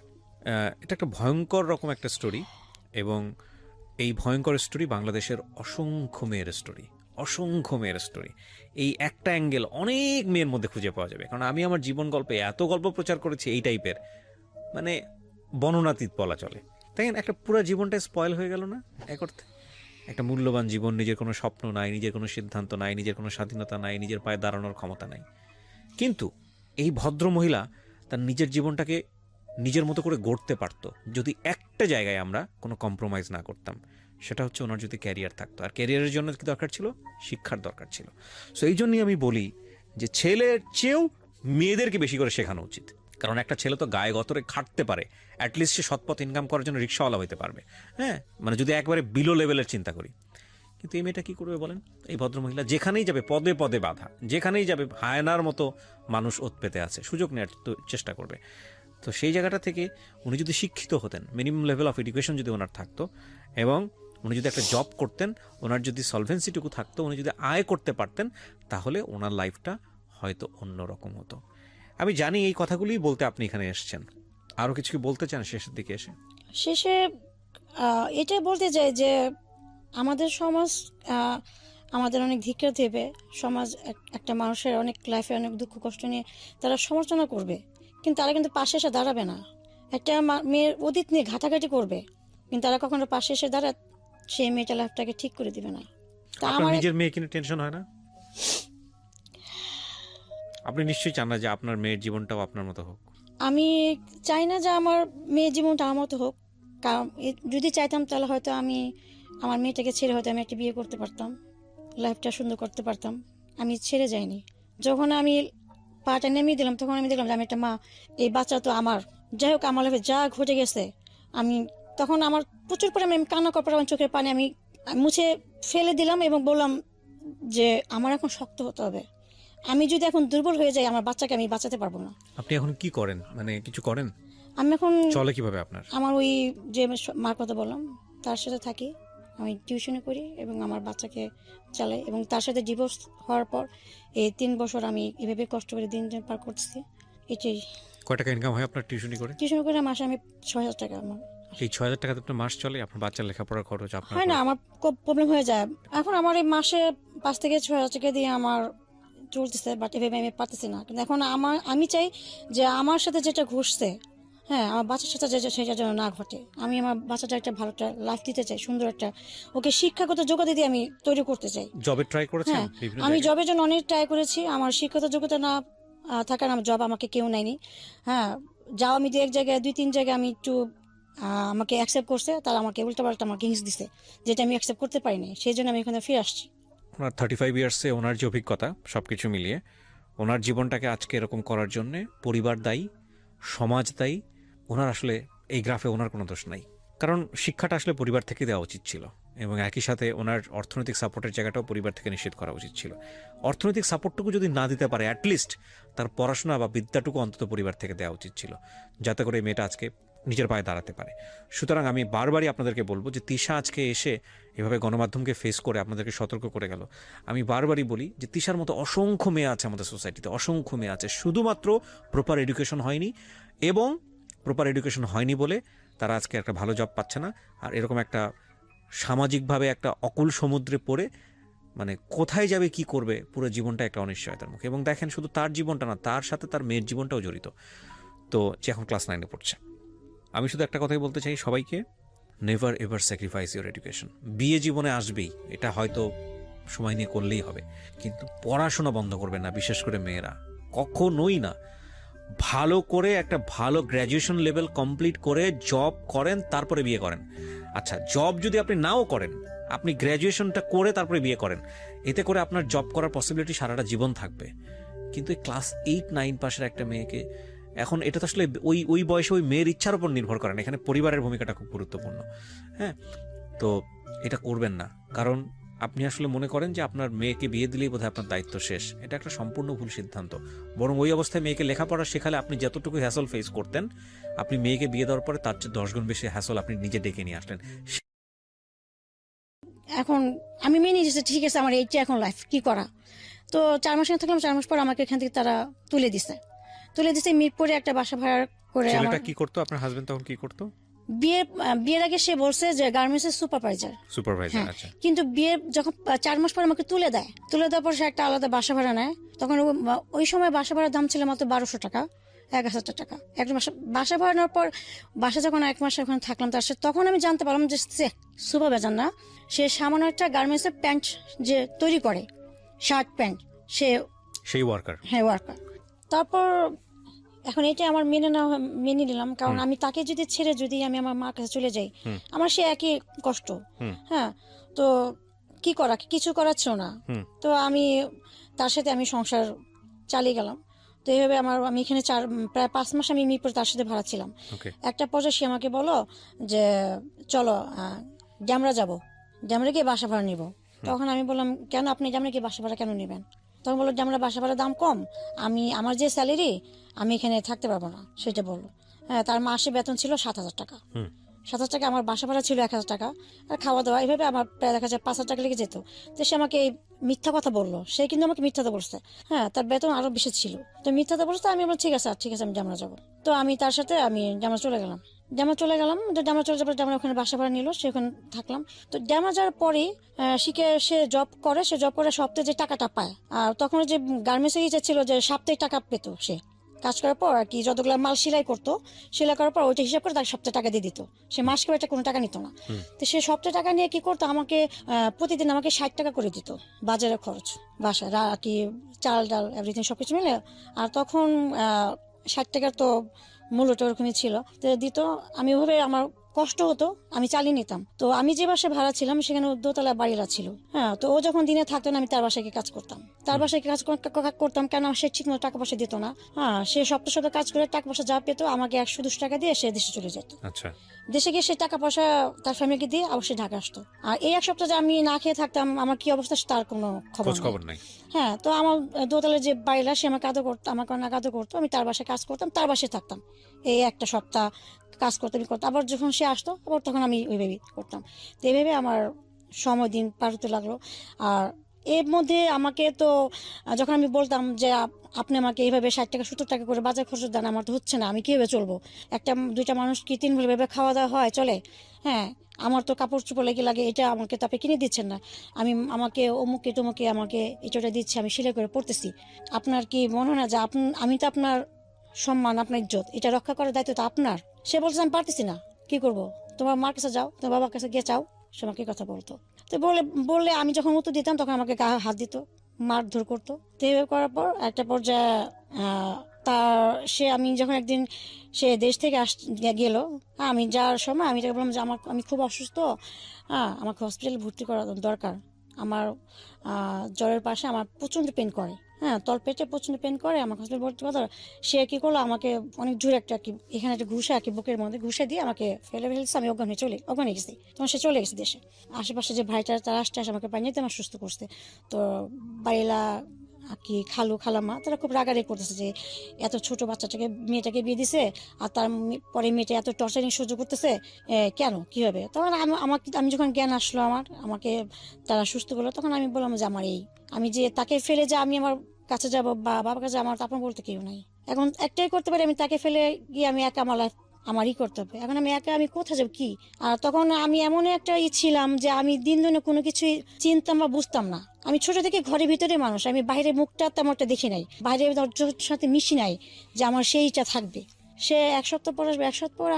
এটা একটা ভয়ঙ্কর রকম একটা স্টোরি, এবং এই ভয়ঙ্কর স্টোরি বাংলাদেশের অসংখ্য মেয়ের স্টোরি। এই একটা অ্যাঙ্গেল অনেক মেয়ের মধ্যে খুঁজে পাওয়া যাবে, কারণ আমি আমার জীবন গল্পে এত গল্প প্রচার করেছি এই টাইপের, মানে বর্ণনাতীত বলা চলে। তাই একটা পুরো জীবনটাই স্পয়েল হয়ে গেল না এক অর্থে। একটা মূল্যবান জীবন, নিজের কোনো স্বপ্ন নাই, নিজের কোনো সিদ্ধান্ত নাই, নিজের কোনো স্বাধীনতা নাই, নিজের পায়ে দাঁড়ানোর ক্ষমতা নাই। কিন্তু এই ভদ্র মহিলা তার নিজের জীবনটাকে নিজের মতো করে গড়তে পারতো যদি একটা জায়গায় আমরা কোনো কম্প্রোমাইজ না করতাম, সেটা হচ্ছে ওনার যদি ক্যারিয়ার থাকতো। আর ক্যারিয়ারের জন্য কি দরকার ছিল? শিক্ষার দরকার ছিল। সো এই জন্যই আমি বলি যে ছেলের চেয়েও মেয়েদেরকে বেশি করে শেখানো উচিত, কারণ একটা ছেলে তো গায়ে গতরে খাটতে পারে, অ্যাটলিস্ট সে সৎপথ ইনকাম করার জন্য রিক্সাওয়ালা হইতে পারবে। হ্যাঁ, মানে যদি একবারে বিলো লেভেলের চিন্তা করি, কিন্তু এই মেয়েটা কি করবে বলেন? এই ভদ্রমহিলা যেখানেই যাবে পদে পদে বাধা, যেখানেই যাবে হায়নার মতো মানুষ ওত পেতে আছে, সুযোগ নেওয়ার চেষ্টা করবে। তো সেই জায়গাটা থেকে উনি যদি শিক্ষিত হতেন, মিনিমাম লেভেল অফ এডুকেশন যদি ওনার থাকতো, এবং উনি যদি একটা জব করতেন, ওনার যদি সলভেন্সিটুকু থাকতো, উনি যদি আয় করতে পারতেন, তাহলে ওনার লাইফটা হয়তো অন্যরকম হতো। আমি জানি এই কথাগুলিই বলতে আপনি এখানে এসেছেন, আরও কিছু কি বলতে চান শেষের দিকে এসে? শেষে এটাই বলতে চাই যে আমাদের সমাজ আমাদের অনেক ধিক্কার দেবে। সমাজ একটা মানুষের অনেক লাইফে অনেক দুঃখ কষ্ট নিয়ে তারা সমালোচনা করবে, কিন্তু তারা কিন্তু পাশে এসে দাঁড়াবে না। একটা মেয়ের অতীত নিয়ে ঘাটাঘাটি করবে, কিন্তু তারা কখনো পাশে এসে দাঁড়ায় সেই মেয়েটা লাইফটাকে ঠিক করে দিবে না। তা আপনার আমার নিজের মেয়ে কিনে টেনশন হয় না? আপনি নিশ্চয়ই চান না যে আপনার মেয়ের জীবনটাও আপনার মতো হোক? আমি চাই না যে আমার মেয়ের জীবনটা আমার মতো হোক, কারণ যদি চাইতাম তাহলে হয়তো আমি আমার মেয়েটাকে ছেড়ে হয়তো আমি একটা বিয়ে করতে পারতাম, লাইফটা সুন্দর করতে পারতাম। আমি ছেড়ে যাইনি। যখন আমি পাটা নেমে দিলাম তখন আমি দেখলাম যে আমি একটা মা, এই বাচ্চা তো আমার। যাই হোক, আমার লাইফে যা ঘটে গেছে, আমি তখন আমার প্রচুর পরিমাণে আমি কান্না করার পর আমার চোখের পানি আমি মুছে ফেলে দিলাম এবং বললাম যে আমার এখন শক্ত হতে হবে। আমি যদি এখন দুর্বল হয়ে যাই, আমার বাচ্চাকে আমি বাঁচাতে পারবো না। আপনি এখন কি করেন, মানে কিছু করেন? আমি এখন চলে কিভাবে আপনার? আমার ওই যে মার কথা বললাম তার সাথে থাকি, আমি টিউশনি করি এবং আমার বাচ্চাকে চালাই, এবং তার সাথে ডিভোর্স হওয়ার পর এই 3 বছর আমি এভাবে কষ্ট করে দিন দিন পার করতেছি। এটাই। কয় টাকা ইনকাম হয় আপনার টিউশনি করে? টিউশনি করে মাসে আমি 6,000 টাকা আমার এই 6,000 টাকাতে আপনার মাস চলে? আপনার বাচ্চার লেখাপড়ার খরচ আপনার হয় না, আমার খুব প্রবলেম হয়ে যায়। এখন আমার এই মাসে 5 থেকে 6,000 টাকা দিয়ে আমার চলতেছে, বাট এভাবে আমি পারতেছি না। কিন্তু এখন আমি চাই যে আমার সাথে যেটা ঘটছে, হ্যাঁ, আমার বাচ্চার সাথে সেটা যেন না ঘটে। আমি আমার বাচ্চাটা একটা ভালো একটা লাইফ দিতে চাই, সুন্দর একটা ওকে শিক্ষাগত যোগ্যতা দিয়ে আমি তৈরি করতে চাই। জবে ট্রাই করেছেন? হ্যাঁ, বিভিন্ন আমি জায়গায়? জবের জন্য অনেক ট্রাই করেছি, আমার শিক্ষাগত যোগ্যতা না থাকার আমার জব আমাকে কেউ নেয়নি। হ্যাঁ, যাও আমি 2-1 জায়গায় 2-3 জায়গায় আমি একটু আমাকে অ্যাকসেপ্ট করছে, তারা আমাকে উল্টাপাল্টা আমাকে হিংস দিছে, যেটা আমি অ্যাকসেপ্ট করতে পারিনি। সেই জন্য আমি এখানে ফিরে আসছি। ওনার 35 ইয়ার্সে ওনার যে অভিজ্ঞতা সবকিছু মিলিয়ে ওনার জীবনটাকে আজকে এরকম করার জন্যে পরিবার দায়ী, সমাজ দায়ী। ওনার আসলে এই গ্রাফে ওনার কোনো দোষ নাই, কারণ শিক্ষাটা আসলে পরিবার থেকে দেওয়া উচিত ছিল, এবং একই সাথে ওনার অর্থনৈতিক সাপোর্টের জায়গাটাও পরিবার থেকে নিষেধ করা উচিত ছিল। অর্থনৈতিক সাপোর্টটুকু যদি না দিতে পারে, অ্যাটলিস্ট তার পড়াশোনা বা বিদ্যাটুকু অন্তত পরিবার থেকে দেওয়া উচিত ছিল, যাতে করে এই মেয়েটা আজকে নিজের পায়ে দাঁড়াতে পারে। সুতরাং আমি বারবারই আপনাদেরকে বলবো যে তিশা আজকে এসে এভাবে গণমাধ্যমকে ফেস করে আপনাদেরকে সতর্ক করে গেল। আমি বারবারই বলি যে তিশার মতো অসংখ্য মেয়ে আছে আমাদের সোসাইটিতে, অসংখ্য মেয়ে আছে, শুধুমাত্র প্রপার এডুকেশন হয়নি, এবং প্রপার এডুকেশন হয়নি বলে তারা আজকে একটা ভালো জব পাচ্ছে না, আর এরকম একটা সামাজিকভাবে একটা অকুল সমুদ্রে পড়ে মানে কোথায় যাবে কি করবে পুরো জীবনটা একটা অনিশ্চয়তার মুখে। এবং দেখেন, শুধু তার জীবনটা না, তার সাথে তার মেয়ের জীবনটাও জড়িত। তো যে এখন ক্লাস 9-এ পড়ছে। আমি শুধু একটা কথাই বলতে চাই সবাইকে, never ever sacrifice your education. বিয়ে জীবনে আসবেই, এটা হয়তো সময় নিয়ে করলেই হবে, কিন্তু পড়াশোনা বন্ধ করবে না, বিশেষ করে মেয়েরা কখনোই না। ভালো করে একটা ভালো গ্র্যাজুয়েশন লেভেল কমপ্লিট করে জব করেন, তারপরে বিয়ে করেন। আচ্ছা, জব যদি আপনি নাও করেন, আপনি গ্র্যাজুয়েশনটা করে তারপরে বিয়ে করেন, এতে করে আপনার জব করার পসিবিলিটি সারাটা জীবন থাকবে। কিন্তু এই ক্লাস 8-9 পাশের একটা মেয়েকে, এখন এটা তো আসলে ওই বয়সে ওই মেয়ের ইচ্ছার উপর নির্ভর করে না, এখানে পরিবারের ভূমিকাটা খুব গুরুত্বপূর্ণ। হ্যাঁ, তো এটা করবেন না, কারণ আপনি আসলে মনে করেন যে আপনার মেয়েকে বিয়ে দিলেই বোধহয় আপনার দায়িত্ব শেষ। এটা একটা সম্পূর্ণ ভুল সিদ্ধান্ত। বরং ওই অবস্থায় মেয়েকে লেখাপড়া শেখালে আপনি যতটুকু হ্যাসল ফেস করতেন, আপনি মেয়েকে বিয়ে দেওয়ার পরে তার চেয়ে 10 গুণ বেশি হ্যাসল আপনি নিজে ডেকে নিয়ে আসলেন। এখন আমি মেনে নিয়েছি, ঠিক আছে, আমার এইটা এখন লাইফ, কি করা। তো 4 মাস থাকলাম, 4 মাস পর আমাকে এখান থেকে তারা তুলে দিছে মিরপুরে একটা বাসা ভাড়া করে। ছেলেটা কি করতো, আপনার হাজবেন্ড তখন কি করতো? বিয়ের আগে সে বলছে যে গার্মেন্টসের সুপারভাইজার। আচ্ছা। কিন্তু বিয়ের যখন 4 মাস পর আমাকে তুলে দেওয়ার পর সে একটা আলাদা বাসা ভাড়া নেয়। তখন ওই সময় বাসা ভাড়ার দাম ছিল মাত্র 1200 টাকা, 1,000 টাকা একটা বাসা ভাড়া নেওয়ার পর বাসা যখন 1 মাস ওখানে থাকলাম তার সাথে, তখন আমি জানতে পারলাম যে সে সুপারভাইজার না, সে সামান্য একটা গার্মেন্টসের প্যান্ট যে তৈরি করে, শার্ট প্যান্ট, সেই ওয়ার্কার। হ্যাঁ, ওয়ার্কার। তারপর এখন এটা আমার মেনে নিলাম, কারণ আমি তাকে যদি ছেড়ে যদি আমি আমার মার কাছে চলে যাই, আমার সে একই কষ্ট। হ্যাঁ, তো কি করা, কিছু করার ছিল না। তো আমি তার সাথে আমি সংসার চালিয়ে গেলাম। তো এইভাবে আমি এখানে প্রায় 5 মাস আমি মিরপুরে তার সাথে ভাড়া ছিলাম। একটা পর্যায়ে সে আমাকে বলো যে চলো ড্যামরা যাবো, ড্যামরা গিয়ে বাসা ভাড়া নিবো। তখন আমি বললাম, কেন আপনি যেমন কি বাসা ভাড়া কেন নেবেন? তখন বললো যে আমরা বাসা ভাড়ার দাম কম, আমার যে স্যালারি আমি এখানে থাকতে পারবো না, সেটা বললো। হ্যাঁ, তার মাসে বেতন ছিল 7,000 টাকা। 7,000 টাকা, আমার বাসা ভাড়া ছিল 1,000 টাকা, আর খাওয়া দাওয়া এইভাবে আমার প্রায় দেখা যায় 5,000 টাকা লেগে যেত। তো সে আমাকে এই মিথ্যা কথা বললো, সে কিন্তু আমাকে মিথ্যাতে বলছে। হ্যাঁ, তার বেতন আরো বেশি ছিল, তো মিথ্যাতে বলছে। আমি বললাম ঠিক আছে, ঠিক আছে, আমি জামরা যাবো। তো আমি তার সাথে আমি জামরা চলে গেলাম। তো জামরা চলে যাবার জামরা ওখানে বাসা ভাড়া নিল, সেখানে থাকলাম। তো জামরা যাওয়ার পরেই সে জব করে, সপ্তাহে যে টাকাটা পায়। আর তখন যে গার্মেন্টসের ইচ্ছা ছিল যে সাপ্তাহিক টাকা পেত। সে কাজ করার পর আর কি যতগুলো মাল সেলাই করতো, সেলাই করার পর ওইটা হিসাব করে তাকে সপ্তাহে টাকা দিয়ে দিত। সে মাসকে একটা কোনো টাকা নিত না। তো সে সপ্তাহে টাকা নিয়ে কি করতো, আমাকে প্রতিদিন আমাকে 60 টাকা করে দিত বাজারের খরচ, বাসায় কি চাল ডাল এভরিথিং সবকিছু মিলে। আর তখন 60 টাকার তো মূল্যটা ওরকমই ছিল, তো দিত। আমি ওভাবে আমার কষ্ট হতো, আমি চালিয়ে নিতাম। তো আমি যে বাসায় ভাড়া ছিলাম সেখানে দোতলা বাড়িরা ছিল। হ্যাঁ, তো ও যখন দিনে থাকতো না, আমি তার বাসায় গিয়ে কাজ করতাম। করতাম কেন, সে ঠিক মতো টাকা পয়সা দিত না। হ্যাঁ, সে সপ্তাহে কাজ করে টাকা পয়সা যা পেত আমাকে 120 টাকা দিয়ে সে দেশে চলে যেত। আচ্ছা। দেশে গিয়ে সে টাকা পয়সা তার ফ্যামিলিকে দিয়ে অবশ্যই ঢাকা আসতো। আর এই এক সপ্তাহ যে আমি না খেয়ে থাকতাম, আমার কি অবস্থা তার কোনো খবর নাই। হ্যাঁ, তো আমার দোতলার যে বাড়িরা, সে আমাকে আদর করতো, আমাকে অনেক আদর করতো। আমি তার বাসায় কাজ করতাম, তার বাসায় থাকতাম। এই একটা সপ্তাহ কাজ করতাম। আবার যখন সে আসতো, আবার তখন আমি ওইভাবেই করতাম। তো এইভাবে আমার সময় দিন পার হতে লাগলো। আর এর মধ্যে আমাকে তো যখন আমি বলতাম যে আপনি আমাকে এইভাবে 60 টাকা 70 টাকা করে বাজার খরচ দেন, আমার তো হচ্ছে না, আমি কিভাবে চলবো? একটা দুইটা মানুষ কি 3 ভাবে খাওয়া দাওয়া হয়, চলে? হ্যাঁ, আমার তো কাপড় চোপড় লাগে, এটা আমাকে তো আপনি কিনে দিচ্ছেন না। আমাকে অমুকে তমুকে আমাকে এটা দিচ্ছে, আমি সেলাই করে পড়তেছি। আপনার কি মনে হয় না যে আমি তো আপনার সম্মান, আপনার ইজ্জত এটা রক্ষা করার দায়িত্ব তো আপনার? সে বলছে আমি পারতেছি না, কি করব? তোমার মার কাছে যাও, তোমার বাবার কাছে গিয়ে চাও। সে আমাকে কথা বলতো। তো বললে আমি যখন উত্তর দিতাম, তখন আমাকে গায়ে হাত দিত, মারধর করতো। তো এইভাবে করার পর একটা পর্যায়ে তার আমি যখন একদিন সে দেশ থেকে গেল, আমি যাওয়ার সময় আমি তাকে বললাম যে আমি খুব অসুস্থ, আমাকে হসপিটালে ভর্তি করা দরকার। আমার জ্বরের পাশে আমার প্রচন্ড পেন করে, হ্যাঁ, তলপেটে প্রচন্ড পেন করে, আমাকে হসপিটাল ভর্তি করা। সে কি করলো, আমাকে অনেক জোরে এখানে একটা ঘুষা বুকের মধ্যে ঘুষে দিয়ে আমাকে ফেলে ফেলছে। আমি অজ্ঞান হয়ে গেছি। তখন সে চলে গেছে দেশে। আশেপাশে যে ভাইটা তারা আসতে আমাকে পাই নিতে আমার সুস্থ করছে। তো বাড়িলা কি খালামা তারা খুব রাগারাগি করতেছে যে এত ছোট মেয়েটাকে বিয়ে দিছে, আর তার পরে মেয়েটা এত টর্চারিং সহ্য করতেছে, কেন, কি হবে? তখন আমি যখন জ্ঞান আসলো আমাকে তারা সুস্থ করলো, তখন আমি বললাম যে আমি যে তাকে ফেলে যে আমি আমার কাছে যাব বা বাবার কাছে, আমার তো আপন বলতে কেউ নাই। এখন একটাই করতে পারি, আমি তাকে ফেলে গিয়ে আমি একা আমার life আমারই করতে হবে। এখন আমি আমি কোথায় যাবো, কি? আর তখন আমি এমন একটা ছিলাম যে আমি দিন দিনে কোনো কিছুই চিনতাম বা বুঝতাম না। আমি ছোট থেকে ঘরের ভিতরে মানুষ, আমি বাইরে মুখটা তেমন একটা দেখি নাই, বাইরে সাথে মিশি নাই যে আমার সেইটা থাকবে। সে 1 সপ্তাহ পর আসবে, 1 সপ্তাহ পর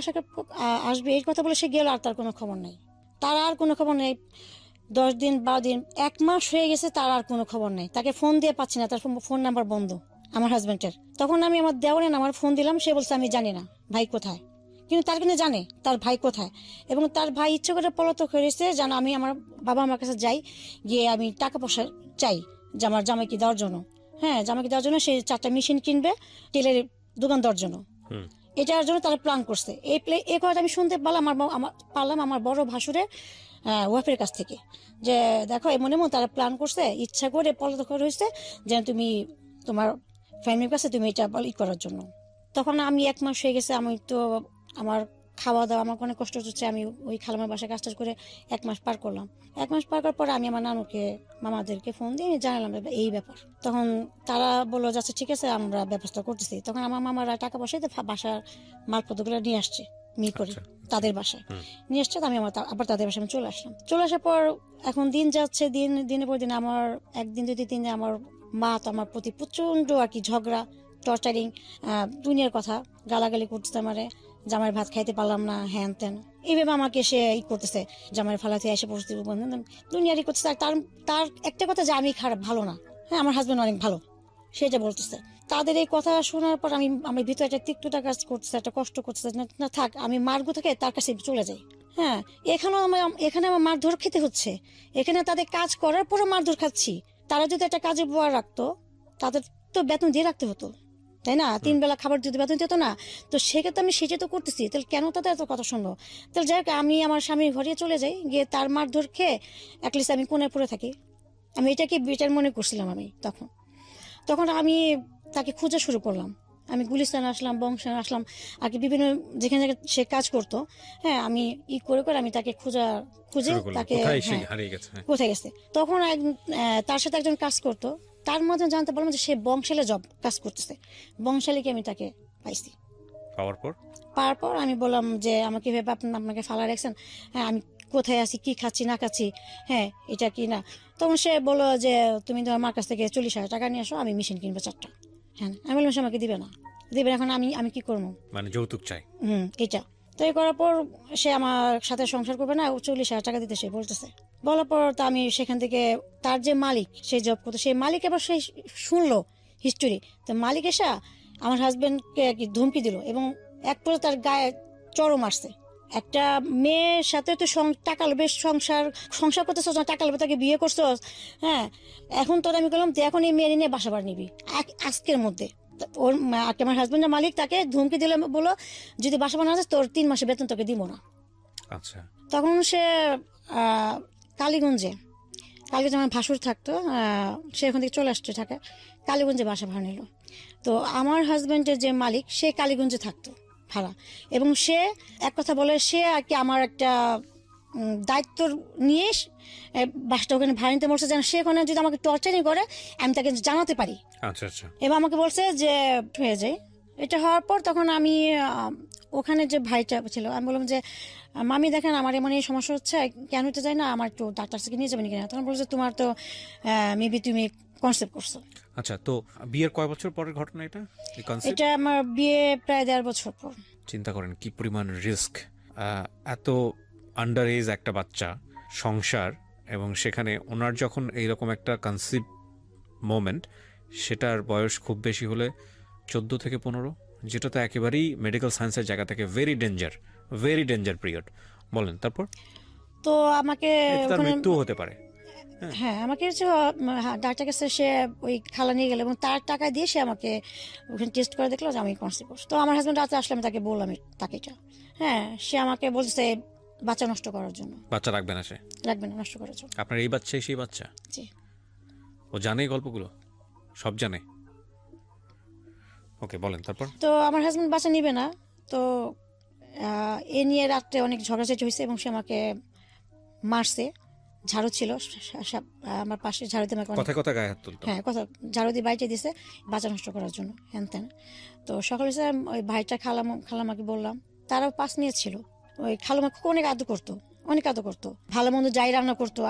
আসবে এই কথা বলে সে গেল, আর তার কোনো খবর নেই। তার আর কোনো খবর নেই। 10 দিন 12 দিন 1 মাস হয়ে গেছে, তার আর কোনো খবর নেই। তাকে ফোন দিয়ে পাচ্ছি না, তার ফোন নাম্বার বন্ধ আমার হাজবেন্ডের। তখন আমি আমার দেওয়ারের নাম্বার ফোন দিলাম, সে বলছে আমি জানি না ভাই কোথায়। কিন্তু তার কিন্তু জানে তার ভাই কোথায়, এবং তার ভাই ইচ্ছে করে পলাতক হয়েছে যেন আমি আমার বাবা আমার কাছে যাই, গিয়ে আমি টাকা পয়সা চাই যে আমার জামাইকে দেওয়ার জন্য। হ্যাঁ, জামাইকে দেওয়ার জন্য সে 4টা মেশিন কিনবে টেলের দোকান দেওয়ার জন্য। এটার জন্য তারা প্ল্যান করছে। এই কথাটা আমি শুনতে পারলাম আমার বড় ভাসুরের ওয়াইফের কাছ থেকে, যে দেখো মনে তারা প্ল্যান করছে, ইচ্ছা করে পলাতক হয়েছে যেন তুমি তোমার ফ্যামিলির কাছে তুমি এটা করার জন্য। তখন আমি 1 মাস হয়ে গেছে, আমি তো আমার খাওয়া দাওয়া আমার অনেক কষ্ট হচ্ছে। আমি ওই খালামার বাসায় কাজ করে 1 মাস পার করলাম। 1 মাস পার করার পরে আমি আমার নানুকে মামাদেরকে ফোন দিয়ে জানালাম এই ব্যাপার। তখন তারা বললো যাচ্ছে ঠিক আছে, আমরা ব্যবস্থা করতেছি। তখন আমার মামারা টাকা পয়সা বাসার মালপত্রগুলো নিয়ে আসছে মিরপুরে তাদের বাসায় নিয়ে আসছে। আমি আবার তাদের বাসায় চলে আসার পর এখন দিন যাচ্ছে, দিনের পর দিন আমার একদিন 2 দিনে আমার মা তো আমার প্রতি প্রচন্ড আর কি ঝগড়া, টর্চারিং, দুনিয়ার কথা গালাগালি করতেছে আমারে। জামাইয়ের ভাত খাইতে পারলাম না, হ্যান ত্যান এইভাবে আমাকে সে করতেছে। জামাইয়ের ফালাতে এসে পড়তে দুনিয়ারই করতেছে। তার একটা কথা যে আমি খারাপ, ভালো না। হ্যাঁ, আমার হাজবেন্ড অনেক ভালো, সেটা বলতেছে। তাদের এই কথা শোনার পর আমার ভিতরে একটা তিক্ততা কাজ করতেছে, একটা কষ্ট করতেছে। না থাক, আমি মার্গো থেকে তার কাছে চলে যাই। হ্যাঁ, এখানে আমার মারধর খেতে হচ্ছে। এখানে তাদের কাজ করার পরও মারধর খাচ্ছি। তারা যদি একটা কাজে বোয়া রাখতো, তাদের তো বেতন দিয়ে রাখতে হতো। তাই না, 3 বেলা খাবার যদি বেতন দিত না, তো সেক্ষেত্রে আমি সেটাই তো করতেছি, তাহলে কেন তাদের এত কথা শুনবো? তাহলে যাই হোক, আমি আমার স্বামীর ঘরে চলে যাই, গিয়ে তার মারধর খেয়ে অ্যাটলিস্ট আমি কোণে পড়ে থাকি। আমি এটাকে বেটার মনে করছিলাম আমি তখন। তখন আমি তাকে খোঁজা শুরু করলাম। আমি গুলিস্তান আসলাম, বংশান আসলাম, আর কি বিভিন্ন যেখানে যেখানে সে কাজ করতো, হ্যাঁ, আমি করে আমি তাকে খুঁজে শুরু করলেন তাকে, কোথায় সে হ্যাঁ, হারিয়ে গেছে? হ্যাঁ। কোথায় গেছে। তখন তার সাথে একজন কাজ করতো, তার মধ্যে জানতে পারলাম যে সে বংশালে জব কাজ করতেছে। বংশালীকে আমি তাকে পাইছি। পাওয়ার পর পাওয়ার পর আমি বললাম যে আমাকে ভেবে আপনাকে ফালা রাখছেন, হ্যাঁ, আমি কোথায় আছি, কি খাচ্ছি না খাচ্ছি, হ্যাঁ, এটা কি না। তখন সে বললো যে তুমি তোমার মার কাছ থেকে 40,000 টাকা নিয়ে আসো, আমি মেশিন কিনবো 4টা। হ্যাঁ, আমি বললাম সে আমাকে দিবে না, এখন আমি কি করবো? মানে যৌতুক চাই। এটা তো এই করার পর সে আমার সাথে সংসার করবে না, 40,000 টাকা দিতে সে বলতেছে। বলার পর তো আমি সেখান থেকে, তার যে মালিক সে জব করতো, সেই মালিক এবার সেই শুনলো হিস্টোরি, তো মালিক এসে আমার হাজবেন্ডকে আর কি ধমকি দিল, এবং এক পরে তার গায়ে চড়ও মারছে। একটা মেয়ের সাথে তো টাকা লোভে সংসার করতেছ, টাকা লোভে তাকে বিয়ে করছো, হ্যাঁ, এখন তোর আমি বললাম তুই এখন এই মেয়ে নিয়ে বাসা বাড়ি নিবি আজকের মধ্যে। ওর আমার হাজবেন্ডের মালিক তাকে ধমকি দিলে, বলো যদি বাসা বানা যাস তোর 3 মাসের বেতন তোকে দিব না। আচ্ছা। তখন সে কালীগঞ্জে আমার ভাসুর থাকতো, সে ওখান থেকে চলে আসছে ঢাকা, কালীগঞ্জে বাসা ভাড়া নিল। তো আমার হাজবেন্ডের যে মালিক সে কালীগঞ্জে থাকতো ভাড়া, এবং সে এক কথা বলে সে আর কি আমার একটা দায়িত্ব নিয়ে বাসটা ওখানে ভাড়া নিতে বলছে, যেন সে ওখানে যদি আমাকে টর্চারিং করে আমি তাকে জানাতে পারি। আচ্ছা আচ্ছা। এবার আমাকে বলছে যে হয়ে যায়। এটা হওয়ার পর তখন আমি ওখানে যে ভাইটা ছিল, আমি বললাম যে মামি দেখেন আমার এমন এই সমস্যা হচ্ছে, কেন হতে যায় না, আমার একটু ডাক্তার থেকে নিয়ে যাবেন কিনা। তখন বলছে তোমার তো মেবি তুমি কনসেপ্ট করছো। আচ্ছা, তো বিয়ের কয় বছর পরের ঘটনা এটা? এটা আমার বিয়ে প্রায় 1.5 বছর পর। চিন্তা করেন কি পরিমাণ রিস্ক, এত আন্ডার এজ একটা বাচ্চা, সংসার, এবং সেখানে ওনার যখন এইরকম একটা কনসিভ মোমেন্ট, সেটার বয়স খুব বেশি হলে 14 থেকে 15, যেটা তো একেবারেই মেডিকেল সায়েন্সের জায়গা থেকে ভেরি ডেঞ্জার পিরিয়ড। বলেন তারপর। তো আমাকে তার মৃত্যুও হতে পারে। হ্যাঁ, আমাকে ডাক্তার কাছে সে ওই খালা নিয়ে গেল, এবং তার টাকা দিয়ে সে আমাকে ওখানে টেস্ট করে দেখলো যে আমি কনসিভ করছি। তো আমার হাজবেন্ড রাতে আসলে আমি তাকে বললাম তাকে এটা, হ্যাঁ, সে আমাকে বলছে বাচ্চা নষ্ট করার জন্য। বাচ্চা রাখবে না, সে রাখবে না, নষ্ট করার জন্য। আপনার এই বাচ্চাই সেই বাচ্চা? জি। ও জানে গল্পগুলো, সব জানে? ওকে, বলেন তারপর। তো আমার হাজবেন্ড বাচ্চা নিবে না, তো এ নিয়ে রাত্রে অনেক ঝগড়াঝাটি হয়েছে, এবং সে আমাকে মারছে। ঝাড়ু ছিল আমার পাশে, ঝাড়ু দিয়ে আমাকে কথা গায়ে হাত তুলতো। হ্যাঁ, কথা ঝাড়ু দিয়ে বাইটে দিছে বাচ্চা নষ্ট করার জন্য, হ্যান ত্যান। তো সকালে ওই ভাইটা খালামাকে বললাম, তারাও পাশ নিয়েছিল। ওই খালামাকে অনেক আদর করতো, ভালো মন্দ যাই রান্না করতো।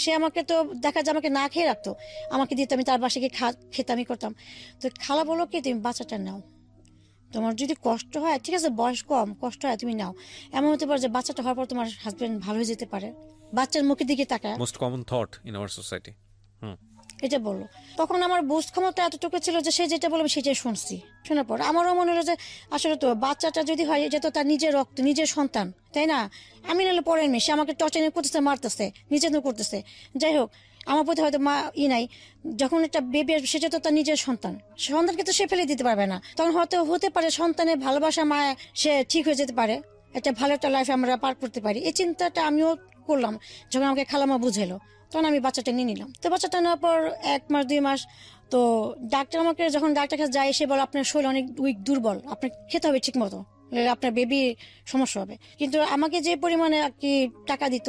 সে আমাকে তো দেখা যায় আমাকে না খেয়ে রাখতো, আমাকে দিত, আমি তার বাসায় গিয়ে খেতে আমি করতাম। তো খালা বলো কি তুমি বাচ্চাটা নাও, তোমার যদি কষ্ট হয় ঠিক আছে, বয়স কম, কষ্ট হয় তুমি নাও। এমন হতে পারে যে বাচ্চাটা হওয়ার পর তোমার হাজবেন্ড ভালো হয়ে যেতে পারে। বাচ্চার মুখের দিকে তাকায়, most common thought in our society. এটা বললো। তখন আমার বুঝ ক্ষমতা এতটুকু ছিল যে সে যেটা বলবে সেটাই শুনছি। শোনার পর আমারও মনে হলো যে আসলে তো বাচ্চাটা যদি হয়, এটা তো তার নিজের রক্ত, নিজের সন্তান, তাই না? আমি নাহলে পরের মেয়ে, সে আমাকে টর্চারিং করতেছে, মারতেছে, নির্যাতন করতেছে। যাই হোক, আমার প্রতি হয়তো মা নাই, যখন একটা বেবি আসবে সেটা তো তার নিজের সন্তানকে তো সে ফেলে দিতে পারবে না। তখন হয়তো হতে পারে সন্তানের ভালোবাসা মা সে ঠিক হয়ে যেতে পারে, একটা ভালো একটা লাইফ আমরা পার করতে পারি। এই চিন্তাটা আমিও করলাম যখন আমাকে খালামা বুঝাইলো। তখন আমি বাচ্চাটা নিয়ে নিলাম। তো বাচ্চাটা নেওয়ার পর 1 মাস 2 মাস, তো ডাক্তার আমাকে যখন ডাক্তার কাছে যায়, সে বলে আপনার শরীর অনেক দুর্বল, আপনার খেতে হবে ঠিক মতো, আপনার বেবি সমস্যা হবে। কিন্তু আমাকে যে পরিমাণে আর কি টাকা দিত,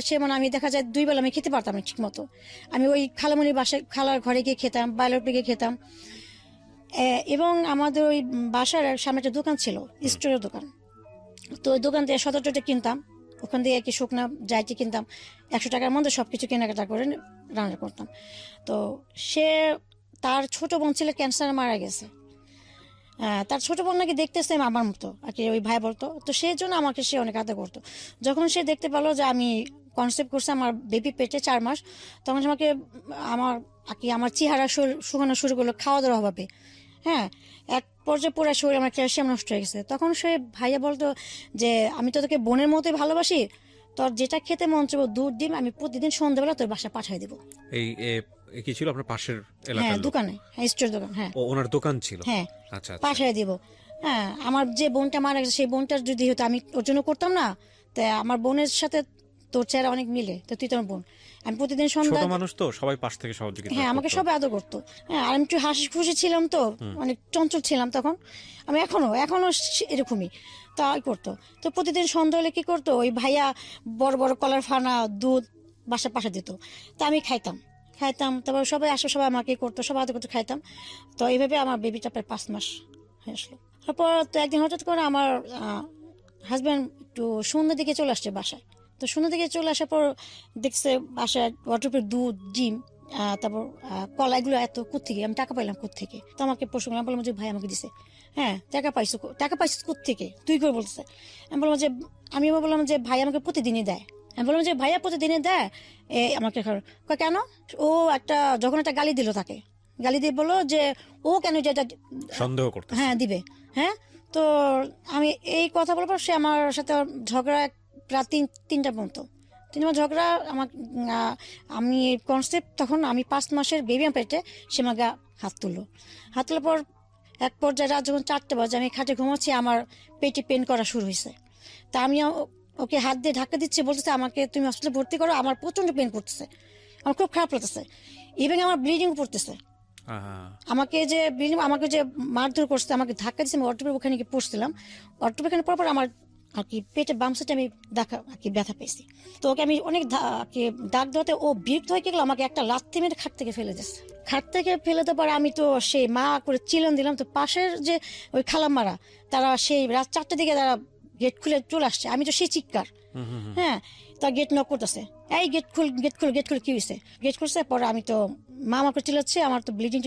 সে মানে আমি দেখা যায় 2 বেলা আমি খেতে পারতাম না ঠিক মতো। আমি ওই খালামণির বাসায়, খালার ঘরে গিয়ে খেতাম, বাইরের পেয়ে খেতাম। এবং আমাদের ওই বাসার সামনে একটা দোকান ছিল, স্টোরের দোকান। তো ওই দোকান থেকে সতর্কটা কিনতাম, ওখান থেকে কি শুকনা যাইটি কিনতাম, 100 টাকার মধ্যে সবকিছু কেনাকাটা করে রান্না করতাম। তো তার ছোট বোন ছিল ক্যান্সারে মারা গেছে। তার ছোট বোন নাকি দেখতেছে আমার মতো আর কি, ওই ভাই বলতো। তো সেই জন্য আমাকে সে অনেক আদর করতো। যখন সে দেখতে পেলো যে আমি কনসেপ্ট করছি, আমার বেবি পেটে 4 মাস, তখন আমাকে আমার চেহারা শুকানো শুরু করলো খাওয়া দাওয়ার অভাবে। হ্যাঁ, এক পর্যায়ে পুরো শরীর আমার ক্যালসিয়াম নষ্ট হয়ে গেছে। তখন সে ভাইয়া বলতো যে আমি তো তোকে বোনের মতোই ভালোবাসি, তোর যেটা খেতে মন চাইবো দুধ ডিম আমি প্রতিদিন সন্ধ্যাবেলা তোর বাসায় পাঠিয়ে দেবো। এই কি ছিল আপনার পাশের হ্যাঁ এলাকার লোক? দোকানে, হ্যাঁ স্টোর দোকান, হ্যাঁ ও ওনার দোকান ছিল। হ্যাঁ আচ্ছা আচ্ছা। পাশায় দিব। হ্যাঁ আমার যে বোনটা মারা গেছে সেই বোনটার যদি হতো আমি ওর জন্য করতাম না, তাই আমার বোনের সাথে তোর চেহারা অনেক মিলে, তো তুই তোর বোন। আমি প্রতিদিন ছোট সন্ধ্যা, মানুষ তো সবাই পাশ থেকে সহযোগিতা হ্যাঁ আমাকে করতো। সবাই আদর করতো। হ্যাঁ আর আমি একটু হাসি খুশি ছিলাম তো, অনেক চঞ্চল ছিলাম তখন। আমি এখনো এরকমই তাই করতো। তো প্রতিদিন সন্ধ্যা হলে কি করতো, ওই ভাইয়া বড় বড় কলার ফানা দুধ বাসার পাশে দিত, তা আমি খাইতাম। তারপর সবাই আসে, সবাই আমাকে করতো, সবাই আদর করতো, খাইতাম। তো এইভাবে আমার বেবিটা প্রায় 5 মাস হয়ে আসলো। তারপর তো একদিন হঠাৎ করে আমার হাজব্যান্ড একটু সন্ধ্যের দিকে চলে আসছে বাসায়। তো সন্ধ্যের দিকে চলে আসার পর দেখছে বাসায় ওয়াটারপ্রুফ দুধ, ডিম, তারপর কলা, এগুলো এত কোত্থেকে, আমি টাকা পাইলাম কোত্থেকে। তো আমাকে প্রশ্ন করলাম, বললাম যে ভাই আমাকে দিছে। হ্যাঁ টাকা পাইছিস কোত্থেকে, তুই করে বলতেছে। আমি বললাম যে ভাই আমাকে প্রতিদিনই দেয়। আমি বললাম যে ভাইয়া প্রতিদিনই দেয় আমাকে কেন? ও যখন একটা গালি দিল, তাকে গালি দিয়ে বললো যে ও কেন যেটা সন্দেহ করতে। হ্যাঁ দিবে। হ্যাঁ তো আমি এই কথা বলার পর সে আমার সাথে ঝগড়া প্রায় তিনটা পর্যন্ত, 3 মাস ঝগড়া। আমি কনসেপ্ট তখন আমি 5 মাসের বেবি আমার পেটে, সে আমাকে হাত তোলার পর এক পর্যায়ে রাত যখন 4টে বাজে, আমি খাটে ঘুমাচ্ছি, আমার পেটে পেন করা শুরু হয়েছে। তা আমি ওকে হাত দিয়ে ধাক্কা দিচ্ছি, বলতেছে আমাকে তুমি হসপিটালে ভর্তি করো, আমার প্রচন্ড পেন করতেছে, আমার খুব খারাপ লাগতেছে, ইভেন আমার ব্লিডিং পড়তেছে। আমাকে যে মারধর করছে, আমাকে ধাক্কা দিচ্ছে, আমি অটোপে ওখানে গিয়ে পড়ছিলাম। অটোপে ওখানে পড়ার পর আমার আর কি পেটের বাম সাইডে আমি ব্যথা পেয়েছি। তো ওকে আমি অনেক ডাক দেওয়াতে ও বিরক্ত হয়ে গেল, আমাকে একটা লাথি মেরে খাট থেকে ফেলে দিচ্ছে। খাট থেকে ফেলে দেওয়ার পর আমি তো সেই মা করে চিলন দিলাম। তো পাশের যে ওই খালাম্মারা, তারা সেই রাত 4টের দিকে তারা গেট খুলে চলে আসছে। আমি তো সেই চিৎকার, হ্যাঁ তা গেট নক করতেছে, এই গেট খুল কি হয়েছে? গেট খুলছে পরে আমি তো মা আমাকে চিল্লাচ্ছে, আমার তো ব্লিডিং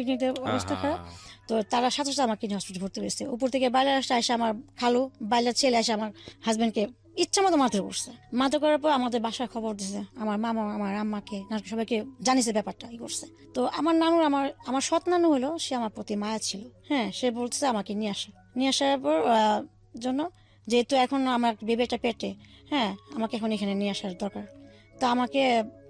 অবস্থা খারাপ। তো তারা সাথে সাথে আমাকে হসপিটাল ভর্তি হয়েছে। উপর থেকে বাইরে এসে আমার খালু বাইরের ছেলে এসে আমার হাজবেন্ডকে ইচ্ছা মতো মারধর করার পর আমাদের বাসায় খবর দিছে, আমার মামা আমার আম্মাকে সবাইকে জানিয়েছে ব্যাপারটা করছে। তো আমার নানুর আমার সৎ নানু হলো, সে আমার প্রতি মায়া ছিল। হ্যাঁ সে বলছে আমাকে নিয়ে আসার পর জন্য, যেহেতু এখন আমার বেবিটা পেটে, হ্যাঁ আমাকে এখন এখানে নিয়ে আসার দরকার। তো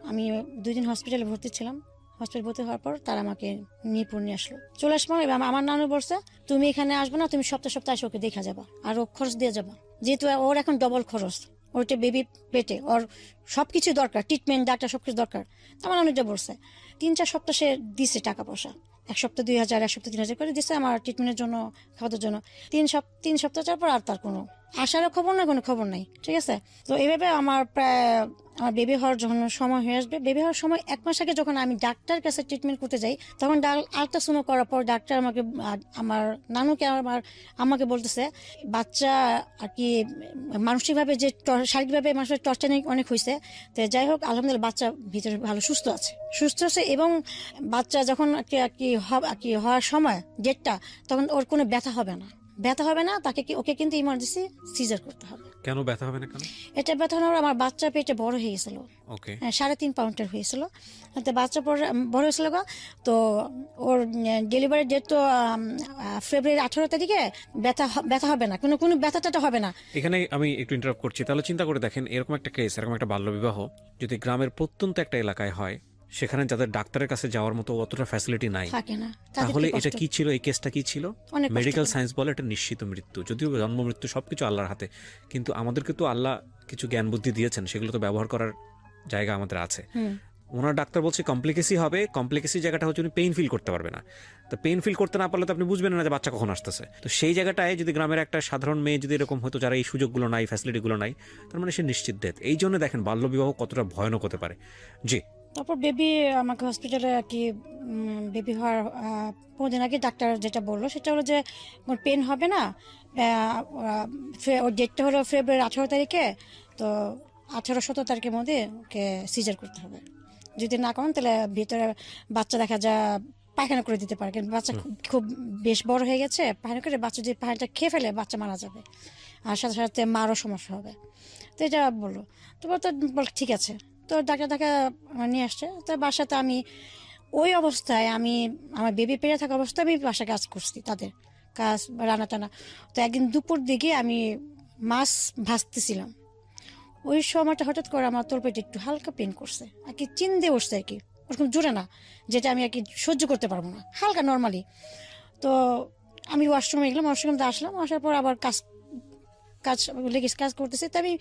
আমি 2 দিন হসপিটালে ভর্তি ছিলাম। হসপিটাল ভর্তি হওয়ার পর তারা আমাকে মিরপুর নিয়ে আসলো। চলে আসবো, আমার নানু বলছে তুমি এখানে আসবে না, তুমি সপ্তাহে এসে ওকে দেখা যাবা, আর ও খরচ দিয়ে যাবা, যেহেতু ওর এখন ডবল খরচ, ওইটা বেবি পেটে, ওর সবকিছু দরকার, ট্রিটমেন্ট, ডাক্তার, সবকিছু দরকার। আমার নানু যা বলছে 3-4 সপ্তাহ সে দিছে টাকা পয়সা, 1 সপ্তাহ 2,000, 1 সপ্তাহ 3,000 করে দিচ্ছে আমার ট্রিটমেন্টের জন্য, খাওয়ার জন্য। 3 সপ্তাহ যাওয়ার পর আর তার কোনো আসারও খবর নাই, কোনো খবর নাই। ঠিক আছে, তো এইভাবে আমার বেবি হওয়ার যখন সময় হয়ে আসবে, বেবি হওয়ার সময় 1 মাস আগে যখন আমি ডাক্তার কাছে ট্রিটমেন্ট করতে যাই, তখন আলট্রাসাউন্ড করার পর ডাক্তার আমার নানুকে আমার আম্মাকে বলতেছে বাচ্চা আর কি মানসিকভাবে যে শারীরিকভাবে মানুষের টর্চার অনেক হয়েছে। তো যাই হোক আলহামদুলিল্লাহ বাচ্চা ভিতরে ভালো সুস্থ আছে এবং বাচ্চা যখন হওয়ার সময় ডেটটা, তখন ওর কোনো ব্যথা হবে না। ওকে কিন্তু ইমার্জেন্সি সিজার করতে হবে। কেন ব্যথা হবে না কেন? এটা ব্যথা হওয়ার আমার বাচ্চা পেটে বড় হয়ে গেছিল, ওকে, 3.5 পাউন্ডের হয়েছিল। তো বাচ্চা বড় হয়েছিল, তো ওর ডেলিভারি ডেট তো ফেব্রুয়ারি 18 তারিখে। ব্যথা হবে না, কোনো ব্যথাটা হবে না। এখানে আমি একটু ইন্টারাপ্ট করছি। তাহলে চিন্তা করে দেখেন, এরকম একটা কেস, এরকম একটা বাল্যবিবাহ যদি গ্রামের প্রত্যন্ত একটা এলাকায় হয়, সেখানে যাদের ডাক্তারের কাছে যাওয়ার মতো অতটা ফ্যাসিলিটি নাই, তাহলে এটা কি ছিল? এই কেসটা কি ছিল? মেডিকেল সায়েন্স বলে এটা নিশ্চিত মৃত্যু, যদিও জন্ম মৃত্যু সবকিছু আল্লাহর হাতে, কিন্তু আমাদেরকে তো আল্লাহ কিছু জ্ঞান বুদ্ধি দিয়েছেন, সেগুলো তো ব্যবহার করার জায়গা আমাদের আছে। ওনার ডাক্তার বলছে কমপ্লিকেসি হবে। কমপ্লিকেসি জায়গাটা হচ্ছে উনি পেইন ফিল করতে পারবে না। তো পেইন ফিল করতে না পারলে তো আপনি বুঝবেন না যে বাচ্চা কখন আসতেছে। তো সেই জায়গাটায় যদি গ্রামের একটা সাধারণ মেয়ে যদি এরকম হতো, যারা এই সুযোগগুলো নাই, ফ্যাসিলিটিগুলো নাই, তার মানে সে নিশ্চিত ডেথ। এই জন্য দেখেন বাল্যবিবাহ কতটা ভয়ানক হতে পারে। জি, তারপর বেবি আমাকে হসপিটালে আর কি বেবি হওয়ার 15 দিন আগে ডাক্তার যেটা বললো সেটা হলো যে ওর পেন হবে না। ওর ডেটটা হলো ফেব্রুয়ারি 18 তারিখে, তো 18-17 তারিখের মধ্যে ওকে সিজার করতে হবে। যদি না করেন তাহলে ভিতরে বাচ্চা দেখা যায় পায়খানা করে দিতে পারে, কিন্তু বাচ্চা খুব বেশ বড় হয়ে গেছে, পায়খানা করে বাচ্চা যদি পায়খানাটা খেয়ে ফেলে বাচ্চা মারা যাবে, আর সাথে সাথে মারও সমস্যা হবে। তো এটা বললো। তো বল ঠিক আছে। তো ডাক্তার নিয়ে আসছে। তো বাসাতে আমি ওই অবস্থায় আমার বেবি পেয়ে থাকা অবস্থায় আমি বাসায় কাজ করছি, তাদের কাজ রান্না টানা। তো একদিন দুপুর দিকে আমি মাছ ভাজতেছিলাম, ওই সময়টা হঠাৎ করে আমার তলপেটে একটু হালকা পেন করছে আর কি, চিন দিয়ে উঠছে আর কি, ওরকম জোরে না, যেটা আমি আর কি সহ্য করতে পারবো না, হালকা নর্মালি। তো আমি ওয়াশরুমে গেলাম, ওয়াশরুমে আসলাম, আসার পর আবার কাজ লেগেছে, কাজ করতেছি। তো আমি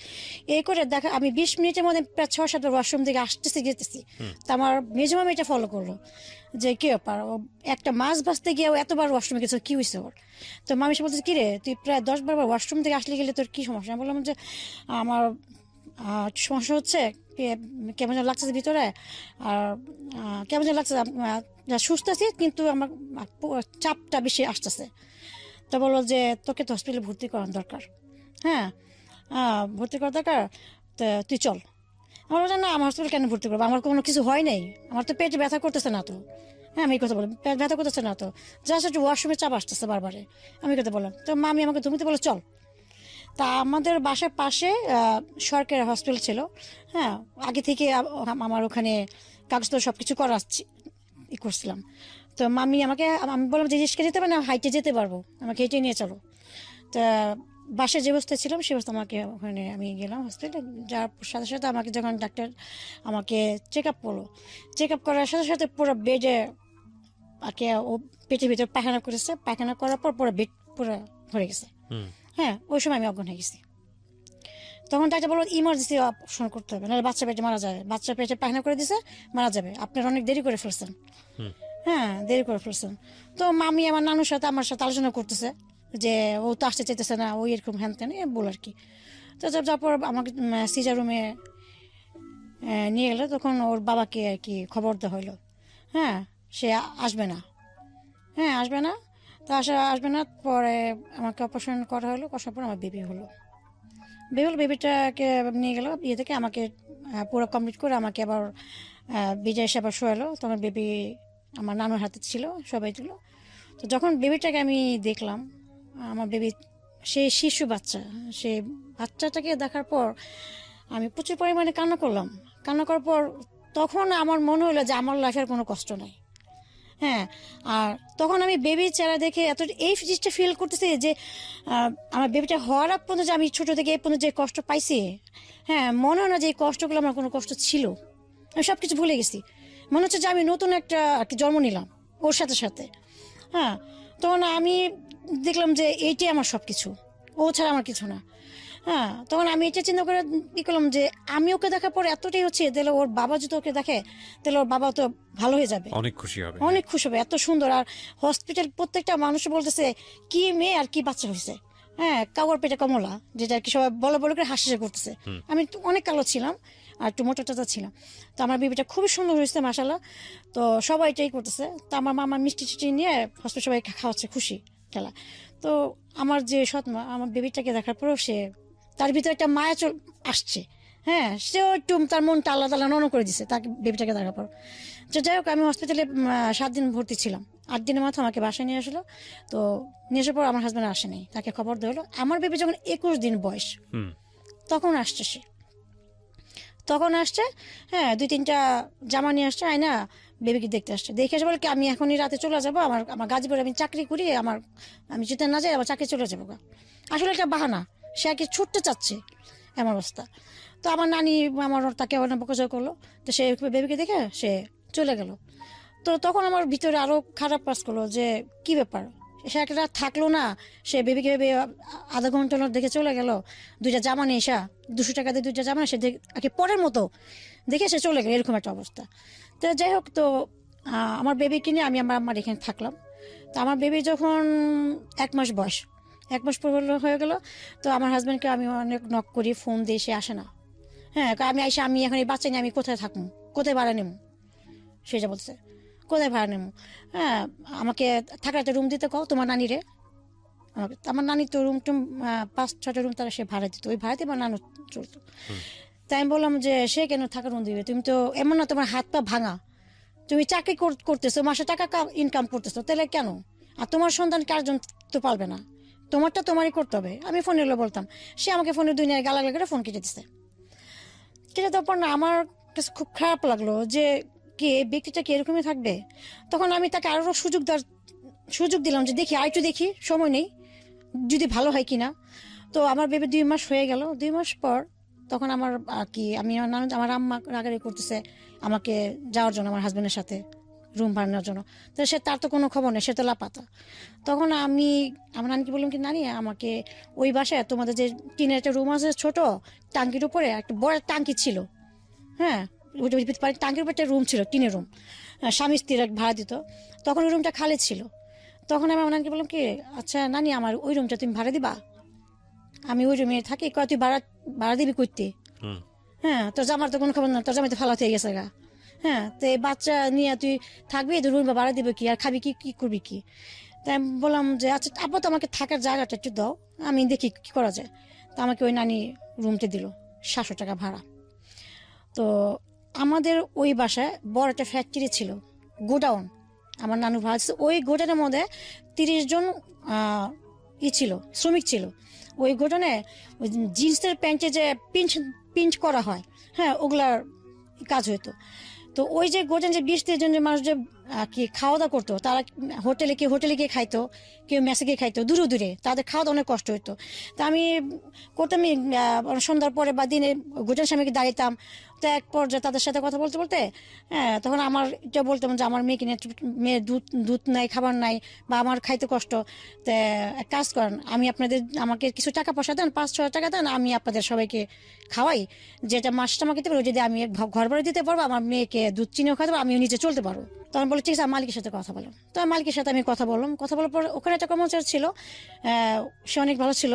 এই করে দেখা, আমি 20 মিনিটের মধ্যে প্রায় 6-7 বার ওয়াশরুম থেকে আসতেছি যেতেছি। তো আমার মেজো মামি এটা ফলো করলো যে কি ব্যাপার, ও একটা মাছ ভাজতে গিয়ে এতবার ওয়াশরুমে গেছে, কি হয়েছে ওর? তো মামি সে বলছে, কি রে তুই প্রায় 10 বার ওয়াশরুম থেকে আসলে গেলে তোর কি সমস্যা? আমি বললাম যে আমার সমস্যা হচ্ছে, কেমন যেন লাগছে ভিতরে, আর কেমন যেন লাগছে, সুস্থ আছি কিন্তু আমার চাপটা বেশি আসতেছে। তো বললো যে তোকে তো হসপিটালে ভর্তি করার দরকার। হ্যাঁ, ভর্তি করা দরকার, তো তুই চল। আমার বলছে না, আমার হসপিটাল কেন ভর্তি করবো, আমার কোনো কিছু হয় নাই, আমার তো পেটে ব্যথা করতেছে না তো। হ্যাঁ, আমি এই কথা বললাম, পেট ব্যথা করতেছে না তো, জাস্ট একটু ওয়াশরুমে চাপ আসতেছে বারবারে, আমি কথা বললাম। তো মামি আমাকে ধুমিতে বলে চল। তা আমাদের বাসার পাশে সরকারি হসপিটাল ছিল। হ্যাঁ, আগে থেকে আমার ওখানে কাগজপত্র সব কিছু করা করছিলাম। তো মামি আমাকে, আমি বললাম যে রিস্কে যেতে পারবো না, হাইটে যেতে পারবো, আমাকে হেঁটে নিয়ে চলো। তা বাসায় যে অবস্থায় ছিলাম সে অবস্থা আমাকে ওখানে আমি গেলাম হসপিটালে, যার সাথে সাথে আমাকে যখন ডাক্তার আমাকে চেক আপ করলো, চেক আপ করার সাথে সাথে পুরো বেডে আর কি ও পেটের ভিতরে পায়খানা করেছে, পায়খানা করার পর পুরো বেড পুরো ভরে গেছে। হ্যাঁ, ওই সময় আমি অজ্ঞান হয়ে গেছি। তখন ডাক্তার বললো ইমার্জেন্সি অপারেশন করতে হবে, নাহলে বাচ্চা পেটে মারা যাবে, বাচ্চা পেটে পায়খানা করে দিছে, মারা যাবে, আপনার অনেক দেরি করে ফেলছেন। হ্যাঁ, দেরি করে ফেলছেন। তো মামি আমার নানুর সাথে আমার সাথে আলোচনা করতেছে যে ও তো আসতে চাইতেছে না, ওই এরকম হ্যান ত্যান বল আর কি। তো তারপর আমাকে সিজার রুমে নিয়ে গেলো, তখন ওর বাবাকে আর কি খবর দেওয়া হইলো। হ্যাঁ, সে আসবে না, হ্যাঁ আসবে না, তো আসবে না। পরে আমাকে অপারেশন করা হলো, করার পর আমার বেবি হলো। বেবিটাকে নিয়ে গেল ইয়ে থেকে, আমাকে পুরো কমপ্লিট করে আমাকে আবার বিজয় এসে আবার শোয়ালো। তখন বেবি আমার নানুর হাতে ছিল, সবাই দিল। তো যখন বেবিটাকে আমি দেখলাম, আমার বেবি সে শিশু বাচ্চা, সে বাচ্চাটাকে দেখার পর আমি প্রচুর পরিমাণে কান্না করলাম। কান্না করার পর তখন আমার মনে হলো যে আমার লাইফের কোনো কষ্ট নাই। হ্যাঁ, আর তখন আমি বেবির চেহারা দেখে এত এই জিনিসটা ফিল করতেছি যে আমার বেবিটা হওয়ার আগ পর্যন্ত যে আমি ছোট থেকে এই পর্যন্ত যে কষ্ট পাইছি, হ্যাঁ মনে হয় না যে এই কষ্টগুলো আমার কোনো কষ্ট ছিল। আমি সব কিছু ভুলে গেছি, মনে হচ্ছে যে আমি নতুন একটা আর কি জন্ম নিলাম ওর সাথে সাথে। হ্যাঁ, তখন আমি দেখলাম যে এইটাই আমার সব কিছু, ও ছাড়া আমার কিছু না। হ্যাঁ, তখন আমি এটা চিন্তা করে ই করলাম যে আমি ওকে দেখার পর এতটাই হচ্ছে, তাহলে ওর বাবা যদি ওকে দেখে তাহলে ওর বাবা তো ভালো হয়ে যাবে, অনেক খুশি হবে, অনেক খুশি হবে, এত সুন্দর। আর হসপিটাল প্রত্যেকটা মানুষ বলতেছে কি মেয়ে আর কি বাচ্চা হয়েছে। হ্যাঁ, কাগর পেটে কমলা, যেটা আর কি সবাই বলো বলো করে হাসি করতেছে। আমি তো অনেক কালো ছিলাম আর একটু মোটা টাটা ছিলাম, তো আমার বেবিটা খুবই সুন্দর হয়েছে মাশাআল্লাহ। তো সবাই এটাই করতেছে। তো আমার মামা মিষ্টি টিষ্টি নিয়ে হসপিটাল সবাই খাওয়াচ্ছে, খুশি খেলা। তো আমার যে সৎমা আমার বেবিটাকে দেখার পরেও সে, তার ভিতরে একটা মায়া আসছে। হ্যাঁ, সেও একটু তার মনটা আলাদা আলাদা নন করে দিছে তাকে বেবিটাকে দেখার পর। তো যাই হোক, আমি হসপিটালে 7 দিন ভর্তি ছিলাম। 8 দিনের মাথায় আমাকে বাসায় নিয়ে আসলো। তো নিয়ে আসার পর আমার হাজব্যান্ড আসেনি, তাকে খবর দেওয়া হলো। আমার বেবি যখন 21 দিন বয়স তখন আসছে সে, তখন আসছে। হ্যাঁ, 2-3টা জামা নিয়ে আসছে, আয়না বেবিকে দেখতে আসছে। দেখে এসে বলে কি আমি এখনই রাতে চলে যাবো, আমার গাজীপুরে আমি চাকরি করি, আমি যেতে না যাই, আমার চাকরি চলে যাবো। আসলে একটা বাহানা, সে আর কি ছুটতে চাচ্ছে, এমন অবস্থা। তো আমার নানি আমার তাকে অনেক বকাঝকা করলো। তো সে বেবিকে দেখে সে চলে গেল। তো তখন আমার ভিতরে আরো খারাপ কাজ করলো যে কি ব্যাপার, সে একটা থাকলো না, সে বেবিকে ভেবে আধা ঘন্টা দেখে চলে গেল। 2টা জামা নিয়ে এসা 200 টাকা দিয়ে 2টা জামা সে আর কি পরের মতো দেখে সে চলে গেল, এরকম একটা অবস্থা। তো যাই হোক, তো আমার বেবিকে নিয়ে আমি আমার এখানে থাকলাম। তো আমার বেবি যখন 1 মাস বয়স, 1 মাস পর হয়ে গেল, তো আমার হাজব্যান্ডকে আমি অনেক নক করি, ফোন দিয়ে, সে আসে না। হ্যাঁ, আমি এখন এই বাচ্চা নিয়ে আমি কোথায় থাকবো, কোথায় ভাড়া নেবো, সেটা বলছে কোথায় ভাড়া নেবো। হ্যাঁ, আমাকে থাকার একটা রুম দিতে কও তোমার নানিরে। আমাকে আমার নানি তো রুম টুম 5-6টা রুম তারা সে ভাড়া দিত, ওই ভাড়াতে আমার নানু চলতো। তাই আমি বললাম যে সে কেন থাকার রুম দিবে, তুমি তো এমন না তোমার হাত পা ভাঙা, তুমি চাকরি করতেছো, মাসে টাকা ইনকাম করতেছো, তাহলে কেন? আর তোমার সন্তান কারজন তো পালবে না, তোমারটা তোমারই করতে হবে। আমি ফোনে এলো বলতাম, সে আমাকে ফোনে দুনিয়ায় গালাগালি করে ফোন কেটে দিচ্ছে। কেটে দেওয়ার পর না আমার কাছে খুব খারাপ লাগলো যে কি এই ব্যক্তিটা কি এরকমই থাকবে। তখন আমি তাকে আরো সুযোগ দিলাম যে দেখি, আরেকটু দেখি, সময় নেই, যদি ভালো হয় কিনা। তো আমার বেবি 2 মাস হয়ে গেল। 2 মাস পর তখন আমার কি আমি আমার আম্মা রাগারাগি করতেছে আমাকে যাওয়ার জন্য আমার হাজবেন্ডের সাথে রুম ভাড়া নেওয়ার জন্য। তো তার তো কোনো খবর নেই, সে তো লাপাতা। তখন আমি আমার নানিকে বললাম কি, নানি আমাকে ওই বাসায় তোমাদের যে টিনের একটা রুম আছে ছোট, টাঙ্কির উপরে একটা বড় টাঙ্কি ছিল, হ্যাঁ টাঙ্কির উপরে একটা রুম ছিল, টিনের রুম, স্বামী স্ত্রীর ভাড়া দিত। তখন ওই রুমটা খালি ছিল। তখন আমি আমার নানিকে বললাম কি, আচ্ছা নানি আমার ওই রুমটা তুমি ভাড়া দিবা, আমি ওই রুমে থাকি। কয় তুই ভাড়া দিবি করতে? হ্যাঁ, তোর জামার তো কোনো খবর না, তোর জামাই তো ফালা হয়ে গেছে গা। হ্যাঁ, তো এই বাচ্চা নিয়ে তুই থাকবি, তুই রুম ভাড়া দিবে কি আর খাবি কি, কি করবি কি? তাই আমি বললাম যে আচ্ছা আপাতত আমাকে থাকার জায়গাটা একটু দাও, আমি দেখি কি করা যায়। তো আমাকে ওই নানি রুমটা দিল 700 টাকা ভাড়া। তো আমাদের ওই বাসায় বড় একটা ফ্যাক্টরি ছিল, গোডাউন, আমার নানু ভাড়া ছিল। ওই গোডাউনের মধ্যে 30 জন ছিল, শ্রমিক ছিল। ওই গোডাউনে ওই জিন্সের প্যান্টে যে পিঞ্চ করা হয়, হ্যাঁ ওগুলার কাজ হইতো। তো ওই যে গোডাউন যে 20-30 জন যে মানুষ যে কি খাওয়া দাওয়া করতো, তারা হোটেলে গিয়ে খাইতো, কেউ মেসে গিয়ে খাইতো, দূরে দূরে, তাদের খাওয়া দাওয়া অনেক কষ্ট হইতো। তা আমি করতাম সন্ধ্যার পরে বা দিনে গোডাউন সামনে দাঁড়িতাম। তো এক পর্যায়ে তাদের সাথে কথা বলতে বলতে, হ্যাঁ তখন আমার এটা বলতাম যে আমার মেয়েকে নিয়ে, মেয়ের দুধ নাই, খাবার নাই, বা আমার খাইতে কষ্ট, তো এক কাজ করেন, আমাকে কিছু টাকা পয়সা দেন, 5-6 টাকা দেন, আমি আপনাদের সবাইকে খাওয়াই, যেটা মাসটা আমাকে দিতে পারবো, যদি আমি ঘর ভাড়া দিতে পারবো, আমার মেয়েকে দুধ চিনিও খাওয়াতে পারবো, আমিও নিজে চলতে পারবো। তখন বলে ঠিক আছে, মালিকের সাথে কথা বললাম। তো মালিকের সাথে আমি কথা বললাম, কথা বলার পর ওখানে একটা কর্মচারী ছিল, সে অনেক ভালো ছিল,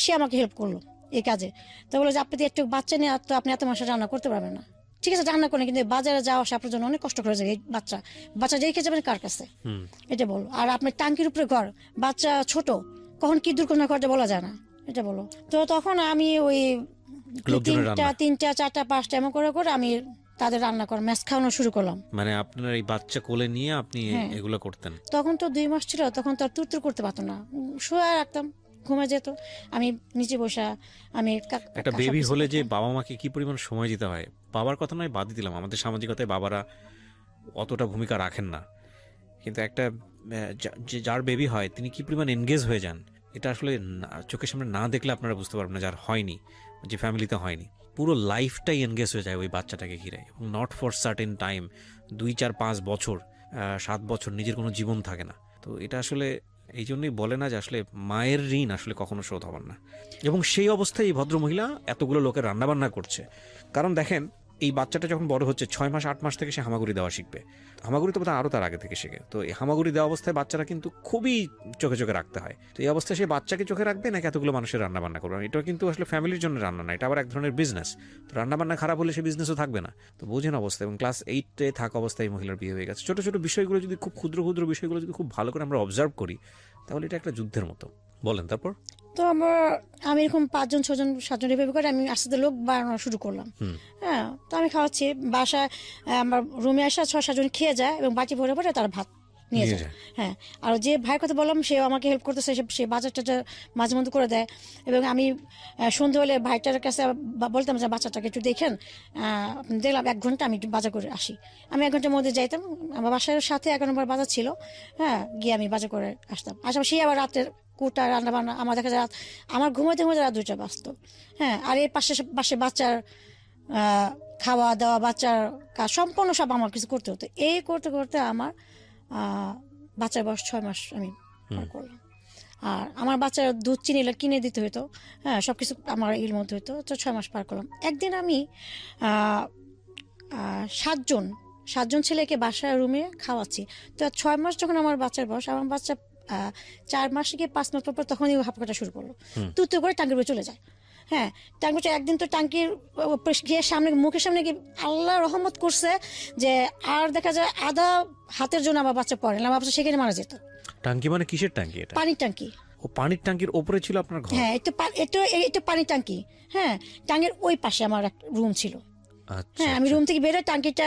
সে আমাকে হেল্প করলো এই কাজে। তো বলে যে আপনি একটু বাচ্চা নিয়ে তো আপনি এত মাসে রান্না করতে পারবেন না, ঠিক আছে রান্না করেন, কিন্তু বাজারে যাওয়া আসা আপনার জন্য অনেক কষ্ট করে যায়। এই বাচ্চা রেখে যাবেন কার কাছে, এটা বলো। আর আপনার টাঙ্কির উপরে ঘর, বাচ্চা ছোট, কখন কি দুর্ঘটনা ঘটে বলা যায় না, এটা বলো। তো তখন আমি ওই 3টা 4টা 5টা এমন করে করে আমি তাদের রান্না করা ম্যাচ খাওয়ানো শুরু করলাম। মানে আপনার এই বাচ্চা কোলে নিয়ে আপনি এগুলো করতেন? তখন তো 2 মাস ছিল, তখন তো আর তুরতুর করতে পারতো না, শুয়ে রাখতাম, ঘুমে যেত, আমি নিচে বসা। আমি একটা বেবি হলে যে বাবা মাকে কি পরিমাণ সময় দিতে হয়, বাবার কথা নয় বাদ দিলাম, আমাদের সামাজিকতায় বাবারা অতটা ভূমিকা রাখেন না, কিন্তু একটা যার বেবি হয় তিনি কি পরিমাণ এনগেজ হয়ে যান, এটা আসলে চোখের সামনে না দেখলে আপনারা বুঝতে পারবেন না, যার হয়নি, যে ফ্যামিলিতে হয়নি, পুরো লাইফটাই এনগেজ হয়ে যায় ওই বাচ্চাটাকে ঘিরে, এবং নট ফর সার্টেন টাইম, 2-4-5 বছর, 7 বছর নিজের কোনো জীবন থাকে না। তো এটা আসলে এই জন্যই বলে না যে আসলে মায়ের ঋণ আসলে কখনো শোধ হবার না। এবং সেই অবস্থায় এই ভদ্রমহিলা এতগুলো লোকের রান্নাবান্না করছে, কারণ দেখেন এই বাচ্চাটা যখন বড় হচ্ছে 6 মাস 8 মাস থেকে সে হামাগুড়ি দেওয়া শিখবে। হামাগুড়ি তো আরও তার আগে থেকে শেখে। তো এই হামাগুড়ি দেওয়া অবস্থায় বাচ্চারা কিন্তু খুবই চোখে চোখে রাখতে হয়। তো এই অবস্থায় সে বাচ্চাকে চোখে রাখবে নাকি এতগুলো মানুষের রান্নাবান্না করবে? এটা কিন্তু আসলে ফ্যামিলির জন্য রান্না না, এটা আবার এক ধরনের বিজনেস। তো রান্নাবান্না খারাপ হলে সে বিজনেসও থাকবে না। তো বোঝেন অবস্থা। এবং ক্লাস 8-এ থাকা অবস্থায় এই মহিলার বিয়ে হয়ে গেছে। ছোটো ছোটো বিষয়গুলো যদি খুব ক্ষুদ্র ক্ষুদ্র বিষয়গুলো যদি খুব ভালো করে আমরা অবজার্ভ করি, তাহলে এটা একটা যুদ্ধের মতো। বলেন তারপর। তো আমি এরকম 5জন 6জন 7জন এভাবে করে আমি আস্তে আস্তে লোক বাড়ানো শুরু করলাম। হ্যাঁ, তো আমি খাওয়াচ্ছি বাসায়, আমার রুমে আসা 6-7 জন খেয়ে যায় এবং বাটি ভরে ভরে তারা ভাত নিয়ে যায়। হ্যাঁ, আর যে ভাইয়ের কথা বললাম সেও আমাকে হেল্প করতেছে, সে বাজারটা মাঝে মধ্যে করে দেয়। এবং আমি সন্ধ্যে হলে ভাইটার কাছে বলতাম যে বাচ্চাটাকে একটু দেখেন, দেখলাম 1 ঘন্টা আমি একটু বাজার করে আসি। আমি 1 ঘন্টার মধ্যে যাইতাম, আমার বাসার সাথে 11 নম্বর বাজার ছিল, হ্যাঁ গিয়ে আমি বাজার করে আসতাম। সেই আবার রাতের কুটা রান্না বান্না, আমার দেখা যায় আমার ঘুমাতে ঘুমাতে রাত 2টা বাজতো। হ্যাঁ, আর এর পাশে বাচ্চার খাওয়া দাওয়া, বাচ্চার কাজ সম্পূর্ণ সব আমার কিছু করতে হতো। এই করতে করতে আমার বাচ্চার বয়স 6 মাস আমি পার করলাম। আর আমার বাচ্চার দুধ চিনি কিনে দিতে হতো, হ্যাঁ সবকিছু আমার এর মধ্যে হতো। তো 6 মাস পার করলাম। একদিন আমি 7জন ছেলেকে বাসায় রুমে খাওয়াচ্ছি। তো 6 মাস যখন আমার বাচ্চার বয়স, আমার বাচ্চা 4 মাস থেকে 5 মাস পর তখনই হাঁপ কাটা শুরু করলো, তুতো করে টাঙ্কির উপরে চলে যায়। হ্যাঁ, টাঙ্কি একদিন তো টাঙ্কির গিয়ে সামনে, মুখের সামনে গিয়ে আল্লাহ রহমত করছে যে আর দেখা যায় আধা হাতের জন্য আমার বাচ্চা পড়ে, আমার বাচ্চা সেখানে মারা যেত। টাঙ্কি মানে কিসের টাঙ্কি? এটা পানির টাঙ্কি। ও পানির টাঙ্কির ওপরে ছিল আপনার ঘর? হ্যাঁ, একটু পানির টাঙ্কি। হ্যাঁ, টাঙ্কির ওই পাশে আমার একটা রুম ছিল। হ্যাঁ, আমি রুম থেকে বেরোয় টাঙ্কিটা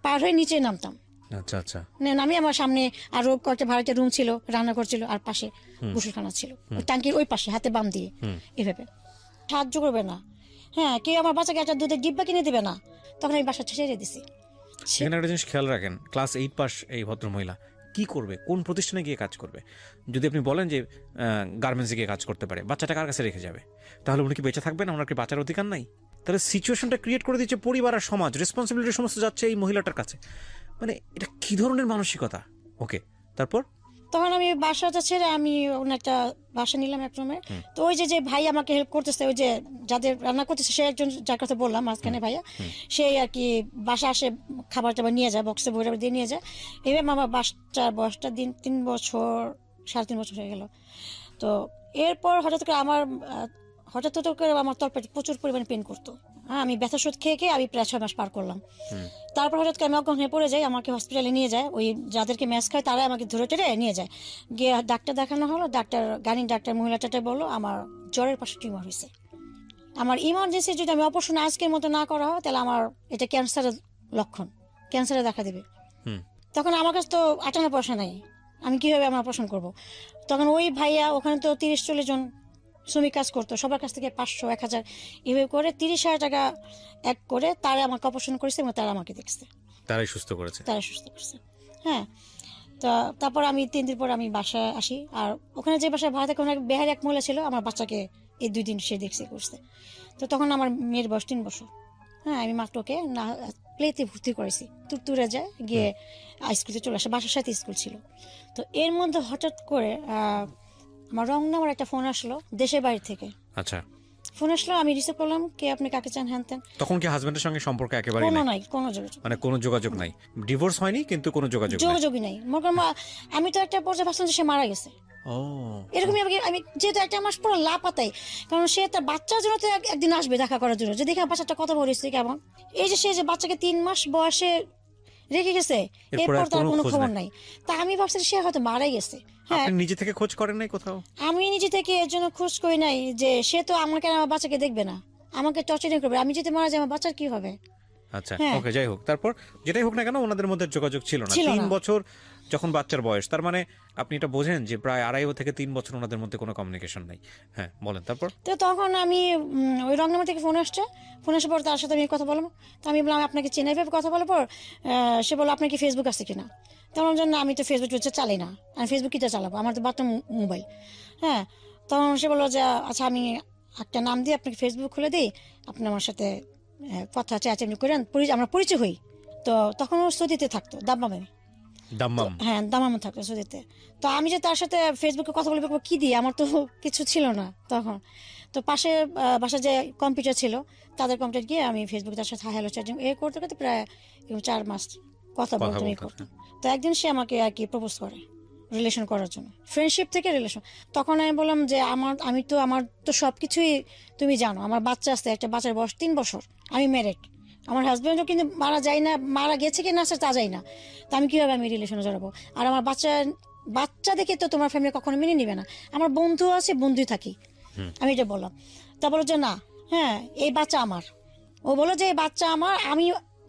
পার হয়ে নিচে নামতাম। আচ্ছা আচ্ছা। আমি আমার সামনে আরো কয়েকটা ভাড়াটে রুম ছিল, রান্নাঘর ছিল, আর পাশে গোসলখানা ছিল, টাঙ্কির ওই পাশে হাতে বাম দিয়ে। এভাবে সাহায্য করবে না, হ্যাঁ কেউ আমার বাচ্চাকে একটা দুধের ডিব্বা কিনে দিবে না, তখন আমি বাসা ছেড়ে দিছি। সেখানে একটা জিনিস খেয়াল রাখেন, ক্লাস 8 পাস এই ভদ্রমহিলা কি করবে, কোন প্রতিষ্ঠানে গিয়ে কাজ করবে? যদি আপনি বলেন যে গার্মেন্টসে গিয়ে কাজ করতে পারে, বাচ্চাটা কার কাছে রেখে যাবে? তাহলে উনি কি বেঁচে থাকবেন? ওনার কি বাঁচার অধিকার নাই? তাহলে সিচুয়েশনটা ক্রিয়েট করে দিচ্ছে পরিবার আর সমাজ, রেসপন্সিবিলিটি সমস্ত যাচ্ছে এই মহিলাটার কাছে। মানে এটা কি ধরনের মানসিকতা? ওকে, তারপর তখন আমি বাসাটা ছেড়ে আমি অন্য একটা বাসা নিলাম এক রুমে। তো ওই যে যে ভাই আমাকে হেল্প করতেছে, ওই যে যাদের রান্না করতেছে, সে একজন যার কথা বললাম মাঝখানে ভাইয়া, সে আর কি বাসা আসে খাবার টাবার নিয়ে যায়, বক্সে ভরে দিয়ে নিয়ে যায়। এবার আমার বাচ্চার বয়সটা 3 বছর 3.5 বছর হয়ে গেল। তো এরপর হঠাৎ করে হঠাৎ করে আমার তলপেটে প্রচুর পরিমাণে পেন করতো। হ্যাঁ, আমি ব্যথা ওষুধ খেয়ে আমি প্রায় 6 মাস পার করলাম। তারপর হঠাৎ করে আমি অজ্ঞান হয়ে পড়ে যাই, আমাকে হসপিটালে নিয়ে যায়, ওই যাদেরকে ম্যাচ খায় তারাই আমাকে ধরে টেরে নিয়ে যায়। গিয়ে ডাক্তার দেখানো হলো, গাড়ির ডাক্তার মহিলাটা বললো আমার জ্বরের পাশে টিউমার হয়েছে। আমার ইমার্জেন্সি যদি আমি অপারেশন আজকের মতো না করা হয়, তাহলে আমার এটা ক্যান্সারের লক্ষণ, ক্যান্সারে দেখা দেবে। তখন আমার কাছে তো আটানা পয়সা নাই, আমি কিভাবে আমার অপারেশন করব? তখন ওই ভাইয়া ওখানে তো 30-40 জন শ্রমিক কাজ করতো, সবার কাছ থেকে 500-1000 এভাবে করে 30,000 টাকা এক করে তারা আমাকে অপারেশন করেছে এবং তারা আমাকে দেখছে, তারাই সুস্থ করেছে। হ্যাঁ। তারপর আমি 3 দিন পর আমি বাসায় আসি। আর ওখানে যে বাসায় ভাড়া থাকে ওখানে বেহার এক মহিলা ছিল, আমার বাচ্চাকে এই 2 দিন সে দেখছে করছে। তো তখন আমার মেয়ের বয়স 3 বছর। হ্যাঁ, আমি মাত্র ওকে না প্লেতে ভর্তি করেছি, তুরতুরে যায় গিয়ে স্কুলে চলে আসে, বাসার সাথে স্কুল ছিল। তো এর মধ্যে হঠাৎ করে আমার আমার একটা ফোন আসলো দেশের বাড়ি থেকে। আচ্ছা, ফোন আসলো, আমি রিসিভ করলাম, কে আপনি, কাকে চান, হ্যান ত্যান। তখন কি হাজবেন্ডের সঙ্গে সম্পর্ক একেবারে কোনো নাই? নাই, কোনো যোগাযোগ, মানে কোনো যোগাযোগ নাই, ডিভোর্স হয়নি কিন্তু কোনো যোগাযোগই নাই। আমি তো একটা পর্যায়ে ভাবছিলাম যে সে মারা গেছে। ও, এরকমই আমি যেহেতু 1 মাস পুরো লাপাতাই, কারণ সে তার বাচ্চার জন্য তো একদিন আসবে দেখা করার জন্য, যে দেখে বাচ্চাটা কত বড় হয়েছে কেমন। এই যে সে যে বাচ্চাকে 3 মাস বয়সে রেখে গেছে, এরপর তার কোনো খবর নাই। তা আমি ভাবছি সে হয়তো মারাই গেছে। হ্যাঁ, আপনি নিজে থেকে খোঁজ করেন নাই কোথাও? আমি নিজে থেকে এর জন্য খোঁজ করি নাই যে সে তো আমাকে আমার বাচ্চাকে দেখবে না, আমাকে টর্চারিং করবে। আমি যদি মারা যাই আমার বাচ্চার কি হবে? আচ্ছা, হ্যাঁ। ওকে, যাই হোক, তারপর যেটাই হোক না কেন ওনাদের মধ্যে যোগাযোগ ছিল না 3 বছর যখন বাচ্চার বয়স। তার মানে আপনি এটা বোঝেন যে প্রায় 2.5 থেকে 3 বছর ওনাদের মধ্যে কোনো কমিউনিকেশন নাই। হ্যাঁ, বলেন তারপর। তো তখন আমি ওই রংনামা থেকে ফোন আসছে, ফোন আসার পর তার সাথে আমি কথা বললাম। তো আমি বললাম আপনাকে চেনাই ভাবে কথা বলার পর সে বললো আপনার কি ফেসবুক আছে কিনা। তেমন জন্য আমি তো ফেসবুক চালাই না, আমি ফেসবুক কিটা চালাবো, আমার তো বাচ্চা মোবাইল। হ্যাঁ, তখন সে বললো যে আচ্ছা আমি একটা নাম দিয়ে আপনাকে ফেসবুক খুলে দিই, আপনি আমার সাথে কথা চাচামি করেন, আমরা পরিচয় হই। তো তখন ও সৌদিতে থাকতো, দাম্মামে। হ্যাঁ, দাম্মামে থাকতো সৌদিতে। তো আমি যে তার সাথে ফেসবুকে কথা বলবো কি দিয়ে, আমার তো কিছু ছিল না তখন। তো পাশে বাসায় যে কম্পিউটার ছিল তাদের কম্পিউটার গিয়ে আমি ফেসবুকে তার সাথে হ্যালো চ্যাটিং করতে করতে প্রায় 4 মাস কথা বলতাম করতাম। তো একদিন সে আমাকে আর কি প্রপোজ করে রিলেশন করার জন্য, ফ্রেন্ডশিপ থেকে রিলেশন। তখন আমি বললাম যে আমার তো সবকিছুই তুমি জানো, আমার বাচ্চা আছে, একটা বাচ্চার বয়স 3 বছর, আমি ম্যারিড, আমার হাজব্যান্ডও কিন্তু মারা গেছে কি না তা যাই না, তা আমি কিভাবে আমি রিলেশনে জড়াবো? আর আমার বাচ্চা দেখে তো তোমার ফ্যামিলি কখনো মেনে নিবে না, আমার বন্ধু আছে, বন্ধুই থাকি, আমি এটা বললাম। তা বলো যে না, হ্যাঁ এই বাচ্চা আমার। ও বলো যে এই বাচ্চা আমার, আমি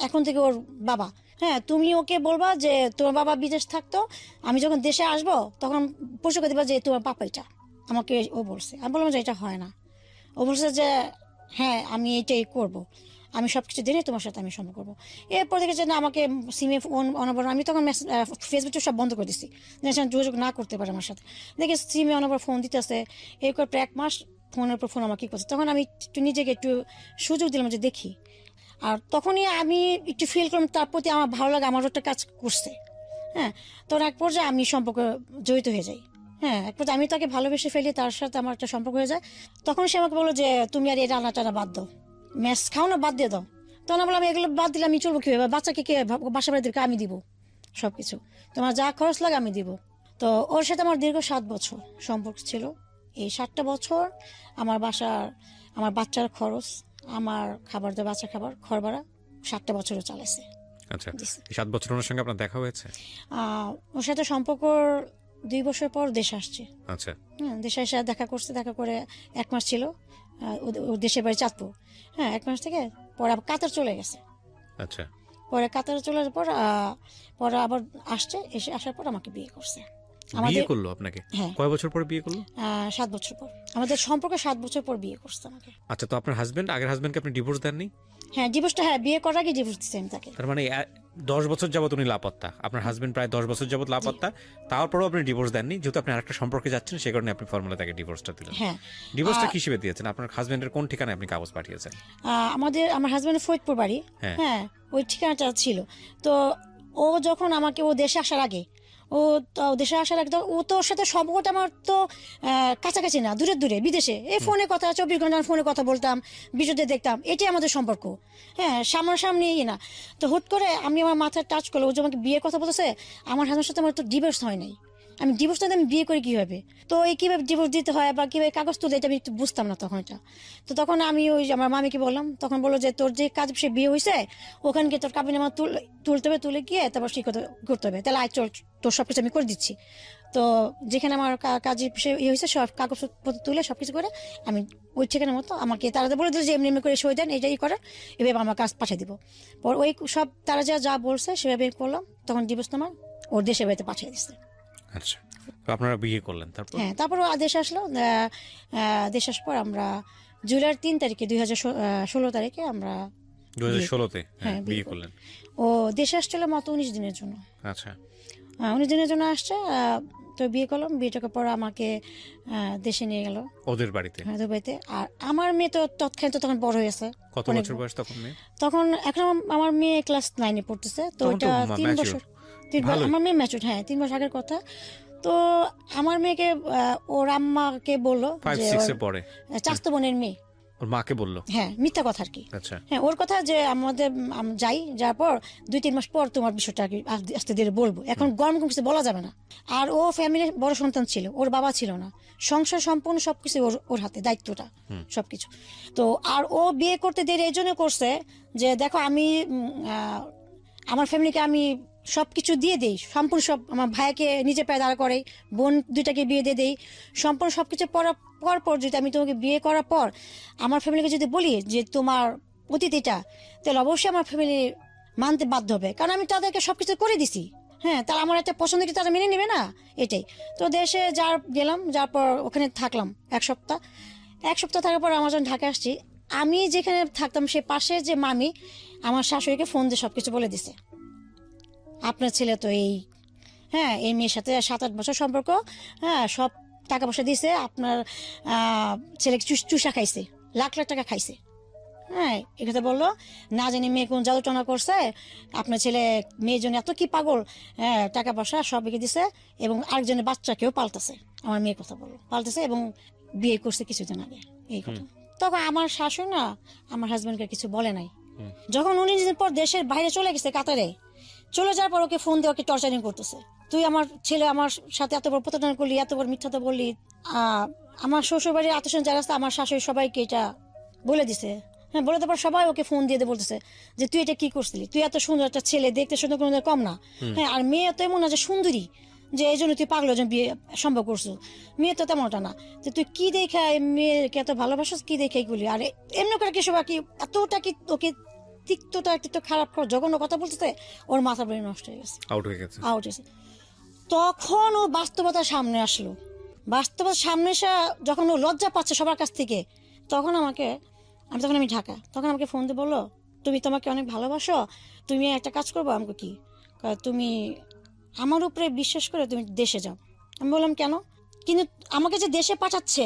এখন থেকে ওর বাবা। হ্যাঁ, তুমি ওকে বলবা যে তোমার বাবা বিদেশ থাকতো, আমি যখন দেশে আসবো তখন পরিচয় দিবা যে তোমার বাবা এটা। আমাকে ও বলছে, আমি বললাম যে এটা হয় না। ও বলছে যে হ্যাঁ আমি এইটাই করব, আমি সবকিছু দিনে তোমার সাথে আমি সম্পর্ক করবো। এরপর দেখেছে না আমাকে সিমে ফোন অনবর, আমি তখন ফেসবুক সব বন্ধ করে দিচ্ছি, যোগাযোগ না করতে পারে আমার সাথে। দেখে সিমে অনবর ফোন দিতেছে, এরপর প্রায় 1 মাস ফোনের উপর ফোন আমাকে করছে। তখন আমি নিজেকে একটু সুযোগ দিলাম যে দেখি। আর তখনই আমি একটু ফিল করলাম তার প্রতি আমার ভালো লাগে, আমার একটা কাজ করছে। হ্যাঁ, তখন এক পর্যায়ে আমি সম্পর্ক জড়িত হয়ে যাই। হ্যাঁ, এক পর্যায়ে আমি তাকে ভালোবেসে ফেলি, তার সাথে আমার একটা সম্পর্ক হয়ে যায়। তখন সে আমাকে বললো যে তুমি আর এই রান্না টানা বাদ দাও, ম্যাচ খাও না, বাদ দিয়ে দাও। তখন আমি বললাম এগুলো বাদ দিলে আমি চলবো কিভাবে, বাচ্চাকে কে বাসা বাড়ি দিকে আমি দিব সবকিছু, তোমার যা খরচ লাগে আমি দিব। তো ওর সাথে আমার দীর্ঘ 7 বছর সম্পর্ক ছিল। এই 7টা বছর আমার বাচ্চার খরচ, আমার খাবার দেওয়া, বাচ্চা খাবার, ঘর ভাড়া 7টা বছরও চালাইছে। আচ্ছা, 7 বছর ওনার সঙ্গে আপনার দেখা হয়েছে? ওর সাথে সম্পর্ক 2 বছর পর দেশে আসছে। আচ্ছা, হ্যাঁ, দেশে এসে দেখা করছে, দেখা করে 1 মাস ছিল, ওর দেশের বাড়ি চাঁদপুর। হ্যাঁ, 1 মাস থেকে পরে আবার কাতার চলে গেছে। আচ্ছা, পরে কাতারে চলে যাওয়ার পর পরে আবার আসার পর আমাকে বিয়ে করছে। বিয়ে করলো আপনাকে? হ্যাঁ। কয় বছর পর বিয়ে করলো? 7 বছর পর, আমাদের সম্পর্ক 7 বছর পর বিয়ে করছে আমাকে। আচ্ছা, তো আপনার আগের হাজবেন্ডকে আপনি ডিভোর্স দেননি? হ্যাঁ, ডিভোর্সটা, হ্যাঁ বিয়ে করার আগে ডিভোর্স দিচ্ছি আমি তাকে। তার মানে 10 বছর যাবত উনি লাপাত্তা, আপনার হাজবেন্ড প্রায় 10 বছর যাবত লাপাত্তা, তারপরেও আপনি ডিভোর্স দেননি, যেহেতু আপনি আরেকটা সম্পর্কে যাচ্ছেন সে কারণে আপনি ফর্মুলা তাকে ডিভোর্সটা দিলেন। হ্যাঁ। ডিভোর্সটা কি হিসেবে দিয়েছেন? আপনার হাজবেন্ডের কোন ঠিকানায় আপনি কাগজ পাঠিয়েছেন? আমার হাজবেন্ডের ফরিদপুর বাড়ি। হ্যাঁ। হ্যাঁ, ওই ঠিকানাটা ছিল। তো ও যখন আমাকে, ও দেশে আসার আগে, ও তো দেশে আসার আগে ও তো ওর সাথে সম্পর্কটা আমার তো কাছাকাছি না, দূরে দূরে বিদেশে। এই ফোনে কথা, 24 ঘন্টা ফোনে কথা বলতাম, ভিডিওতে দেখতাম, এটাই আমাদের সম্পর্ক। হ্যাঁ, সামনাসামনি না। তো হুট করে আমি আমার মাথায় টাচ করলো, ও যে আমাকে বিয়ের কথা বলতেছে, আমার হাজবেন্ডের সাথে আমার তো ডিভোর্স হয় নাই। আমি ডিভোর্স না, আমি বিয়ে করি কিভাবে? তো এই কিভাবে ডিভোর্স দিতে হয় বা কিভাবে কাগজ তুলে, এটা আমি একটু বুঝতাম না তখন এটা। তো তখন আমি ওই আমার মামিকে বললাম, তখন বললো যে তোর যে কাজ সে বিয়ে হয়েছে, ওখানে গিয়ে তোর কাবিন আমার তুলতে হবে, তুলে গিয়ে তারপর সে করতে হবে। তাহলে আয় চল, তোর সবকিছু আমি করে দিচ্ছি। তো যেখানে আমার কাজে ইয়ে হয়েছে সব কাগজপত্র তুলে সবকিছু করে আমি ওই ঠিকানার মতো আমাকে তারা বলে দিল যে এমনি এমনি করে সই দেন, এইটাই করার, এভাবে আমার কাজ পাঠিয়ে দিব। পর ওই সব তারা যা বলছে সেভাবে করলাম। তখন ডিভোর্স নামার ওর দেশে বাড়িতে পাঠিয়ে দিচ্ছে। আচ্ছা, তো আপনারা বিয়ে করলেন তারপর? হ্যাঁ, তারপর দেশ আসলো। দেশ আসার পর আমরা জুলাইয়ের 3 তারিখে 2016 তারিখে আমরা 2016-তে হ্যাঁ, বিয়ে করলেন। ও দেশে আসছিল মাত্র 19 দিনের জন্য। আচ্ছা, 19 দিনের জন্য আসছে। তো বিয়ে করলাম। বিয়েটাকে পর আমাকে দেশে নিয়ে গেল, ওদের বাড়িতে। হ্যাঁ, দুবাইতে। আর আমার মেয়ে তো তৎক্ষণাৎ তখন বড় হয়ে গেছে। কত বছর বয়স তখন মেয়ে? তখন এখন আমার মেয়ে ক্লাস 9-এ পড়তেছে। তো তখন তো এটা 3 বছর। ভালোই। আমার মেয়ে ম্যাচুরড, হ্যাঁ, 3 বছর আগের কথা। তো আমার মেয়েকে ওর আম্মাকে বললো 5-6-এ পড়ে, চাস্তো বোনের মেয়ে, ওর মাকে বললো। হ্যাঁ, মিথ্যা কথা আর কি। আচ্ছা, হ্যাঁ, ওর কথা যে আমাদের যাই, যাওয়ার পর 2-3 মাস পর তোমার বিষয়টা আর কি আস্তে ধীরে বলবো, এখন গরম কোনো কিছু বলা যাবে না। আর ও ফ্যামিলির বড় সন্তান ছিল, ওর বাবা ছিল না, সংসার সম্পূর্ণ সবকিছু ওর হাতে, দায়িত্বটা সবকিছু। তো আর ও বিয়ে করতে দেরি এই জন্য করছে যে দেখো আমি আমার ফ্যামিলিকে আমি সবকিছু দিয়ে দেই, সম্পূর্ণ সব, আমার ভাইকে নিজে পায়ে দাঁড়া করে, বোন 2টাকে বিয়ে দিয়ে দেই, সম্পূর্ণ সবকিছু পর যদি আমি তোমাকে বিয়ে করার পর আমার ফ্যামিলিকে যদি বলি যে তোমার অতীত এটা, তাহলে অবশ্যই আমার ফ্যামিলি মানতে বাধ্য হবে, কারণ আমি তাদেরকে সবকিছু করে দিছি। হ্যাঁ, তারা আমার একটা পছন্দ কি তারা মেনে নেবে না, এটাই। তো দেশে গেলাম, যার পর ওখানে থাকলাম 1 সপ্তাহ। 1 সপ্তাহ থাকার পর আমার যখন ঢাকা আসছি, আমি যেখানে থাকতাম সে পাশে যে মামি আমার শাশুড়িকে ফোন দিয়ে সবকিছু বলে দিছে, আপনার ছেলে তো এই, হ্যাঁ, এই মেয়ের সাথে 7-8 বছর সম্পর্ক, হ্যাঁ, সব টাকা পয়সা দিয়েছে, আপনার ছেলেকে চুষা খাইছে, লাখ লাখ টাকা খাইছে। হ্যাঁ, এ কথা বললো। না জানি মেয়ে কোন জাদু টনা করছে, আপনার ছেলে মেয়ের জন্য এত কি পাগল, হ্যাঁ, টাকা পয়সা সব এগিয়ে দিছে, এবং আরেকজনের বাচ্চাকেও পাল্টাছে, আমার মেয়ের কথা বললো, পাল্টাছে, এবং বিয়ে করছে কিছুদিন আগে, এই কথা। তখন আমার শাশুড়ি না আমার হাজবেন্ডকে কিছু বলে নাই। যখন 19 দিন পর দেশের বাইরে চলে গেছে কাতারে, চলে যাওয়ার পর ওকে ফোন দিয়ে ওকে টর্চারিং করতেছে, তুই আমার ছেলে আমার সাথে এত বড় প্রতারণা করলি, এত বড় মিথ্যাটা বললি। আমার শ্বশুর বাড়ির আত্মীয় যারা আছে, আমার শাশুড়ি সবাইকে এটা বলে দিছে। হ্যাঁ, বলে তারপর সবাই ওকে ফোন দিয়ে বলতেছে যে তুই এটা কি করছিলি, তুই এত সুন্দর একটা ছেলে, দেখতে সুন্দর কোনো কম না, হ্যাঁ, আর মেয়ে তো এমন না যে সুন্দরী যে এই জন্য তুই পাগল একজন বিয়ে সম্ভব করছো, মেয়ে তো তেমনটা না, যে তুই কি দেখে মেয়েকে এত ভালোবাসিস, কি দেখে এগুলি, আর এমনি করে কি সব কি এতটা কি ওকে তিক্তটা একটু খারাপ জঘন্য কথা বলতেছে, ওর মাথা ব্রেন নষ্ট হয়ে গেছে, আউট হয়ে গেছে। তখন ও বাস্তবতার সামনে আসলো, বাস্তবতার সামনে এসে যখন ও লজ্জা পাচ্ছে সবার কাছ থেকে, তখন আমি ঢাকা, তখন আমাকে ফোন দিয়ে বললো, তুমি তোমাকে অনেক ভালোবাসো, তুমি একটা কাজ করবো। আমাকে কি, তুমি আমার উপরে বিশ্বাস করে তুমি দেশে যাও। আমি বললাম কেন? কিন্তু আমাকে যে দেশে পাঠাচ্ছে,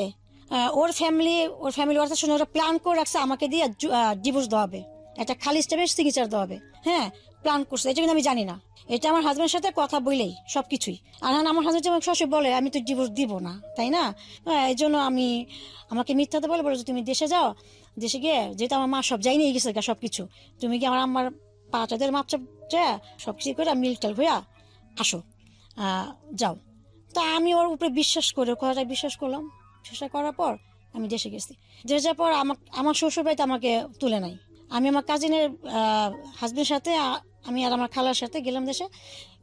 ওর ফ্যামিলি ওর শুনে ওরা প্ল্যান করে রাখছে আমাকে দিয়ে ডিভোর্স দেওয়া হবে, একটা খালি স্টেপের সিগনেচার দেওয়া হবে। হ্যাঁ, প্ল্যান করছে, এটা কিন্তু আমি জানি না, এটা আমার হাজবেন্ডের সাথে কথা বলেই সবকিছুই। আর আমার হাজবেন্ড যেমন সবসময় বলে আমি তো ডিভোর্স দিব না, তাই না, এই জন্য আমাকে মিথ্যাতে বলে যে তুমি দেশে যাও, দেশে গিয়ে যেহেতু আমার মা সব যাই নিয়ে গেছে সবকিছু, তুমি কি আমার পাটাদের মাপচা সবকিছু করে মিলটাল হইয়া আসো, যাও। তা আমি ওর উপরে বিশ্বাস করে কথাটা বিশ্বাস করলাম। চেষ্টা করার পর আমি দেশে গেছি। দেশে যাওয়ার পর আমার শ্বশুর বাড়িতে আমাকে তুলে নাই। আমি আমার কাজিনের হাজবেন্ডের সাথে, আমি আর আমার খালার সাথে গেলাম দেশে,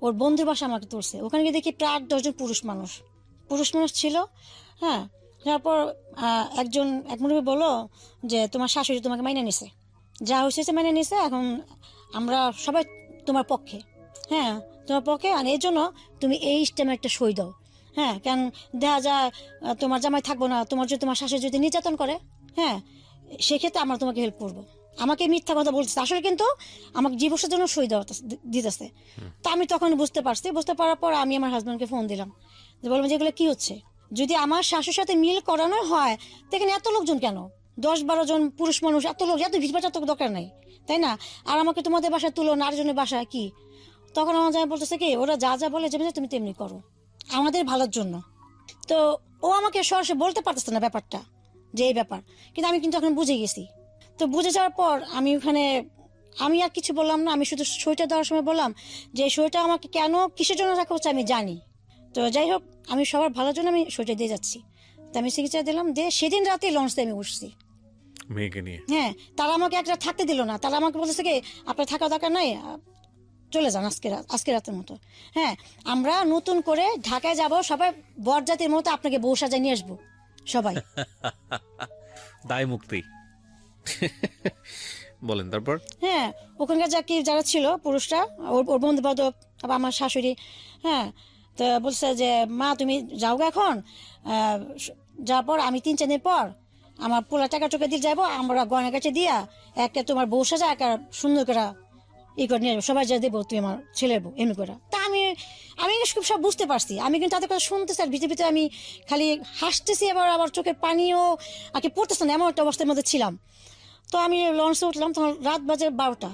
ওর বন্ধুর বাসা আমাকে তুলছে। ওখানে গিয়ে দেখি প্রায় 8-10 জন পুরুষ মানুষ ছিল। হ্যাঁ, তারপর এক মুরব্বি বললো যে তোমার শাশুড়ি তোমাকে মাইনে নিছে, যা হয়েছে মাইনে নিছে, এখন আমরা সবাই তোমার পক্ষে, হ্যাঁ, তোমার পক্ষে, আর এই জন্য তুমি এই স্টেমে একটা সই দাও। হ্যাঁ, কেন দেখা যায় তোমার জামাই থাকবো না, তোমার শাশুড়ি যদি নির্যাতন করে, হ্যাঁ, সেক্ষেত্রে আমরা তোমাকে হেল্প করবো। আমাকে মিথ্যা কথা বলতেছে, আসলে কিন্তু আমাকে ডিভোর্সের জন্য সই দিতেছে। তা আমি তখন বুঝতে পারার পর আমি আমার হাজব্যান্ডকে ফোন দিলাম, যে বললাম যেগুলো কি হচ্ছে, যদি আমার শাশুর সাথে মিল করানো হয় তো এখানে এত লোকজন কেন, 10-12 জন পুরুষ মানুষ, এত লোক, এত ভিড়ভাড় তো দরকার নাই, তাই না? আর আমাকে তোমাদের বাসায় তুলো না, আরেকজনের বাসায় কি? তখন আমার জামাই বলতেছে কি, ওরা যা যা বলে যাবে তুমি তেমনি করো, আমাদের ভালোর জন্য। তো ও আমাকে সরাসরি বলতে পারতেছে না ব্যাপারটা, যে এই ব্যাপার, কিন্তু আমি কিন্তু এখন বুঝে গেছি। তো বুঝে যাওয়ার পর আমি ওখানে, আমি আর কিছু বললাম না, আমি শুধু সইটা দেওয়ার সময় বললাম যে সইটা আমাকে কেন কিসের জন্য রাখা হচ্ছে আমি জানি। তো যাই হোক, আমি সবার ভালোর জন্য আমি সইটা দিয়ে যাচ্ছি। তো আমি সিগনেচার দিলাম, দিয়ে সেদিন রাতে লঞ্চ দিয়ে আমি উঠছি মেয়েকে নিয়ে। হ্যাঁ, তারা আমাকে একটা থাকতে দিল না, তারা আমাকে বলতেছে কি আপনার থাকা দরকার নাই, চলে যান আজকে রাতের মতো। হ্যাঁ, আমরা নতুন করে ঢাকায় যাব, সবাই বরজাতির মতো আপনাকে বউ সাজায় নিয়ে আসবো সবাই। দায় মুক্তি। বলেন তারপর। হ্যাঁ, ওখানকার যারা ছিল পুরুষরা, ওর বন্ধু বান্ধব, আবার আমার শাশুড়ি, হ্যাঁ, তো বলছে যে মা তুমি যাও গা এখন, যাওয়ার পর আমি 3-4 দিন পর আমার পোলা টাকা টোকা দিয়ে যাবো, আমরা গয়না কাছে দিয়া একটা তোমার বউ সাজা একটা সুন্দর করে করে নিয়ে আসবো, সবাই যা দেবো তুই আমার ছেলের বউ, এমনি করে। তা আমি খুব সব বুঝতে পারছি, আমি কিন্তু তাদের কথা শুনতেছি আর ভিতরে ভিতরে আমি খালি হাসতেছি, আবার চোখের পানিও আগে পড়তেছে না, এমন একটা অবস্থার মধ্যে ছিলাম। তো আমি লঞ্চে উঠলাম, তখন রাত বাজে 12টা।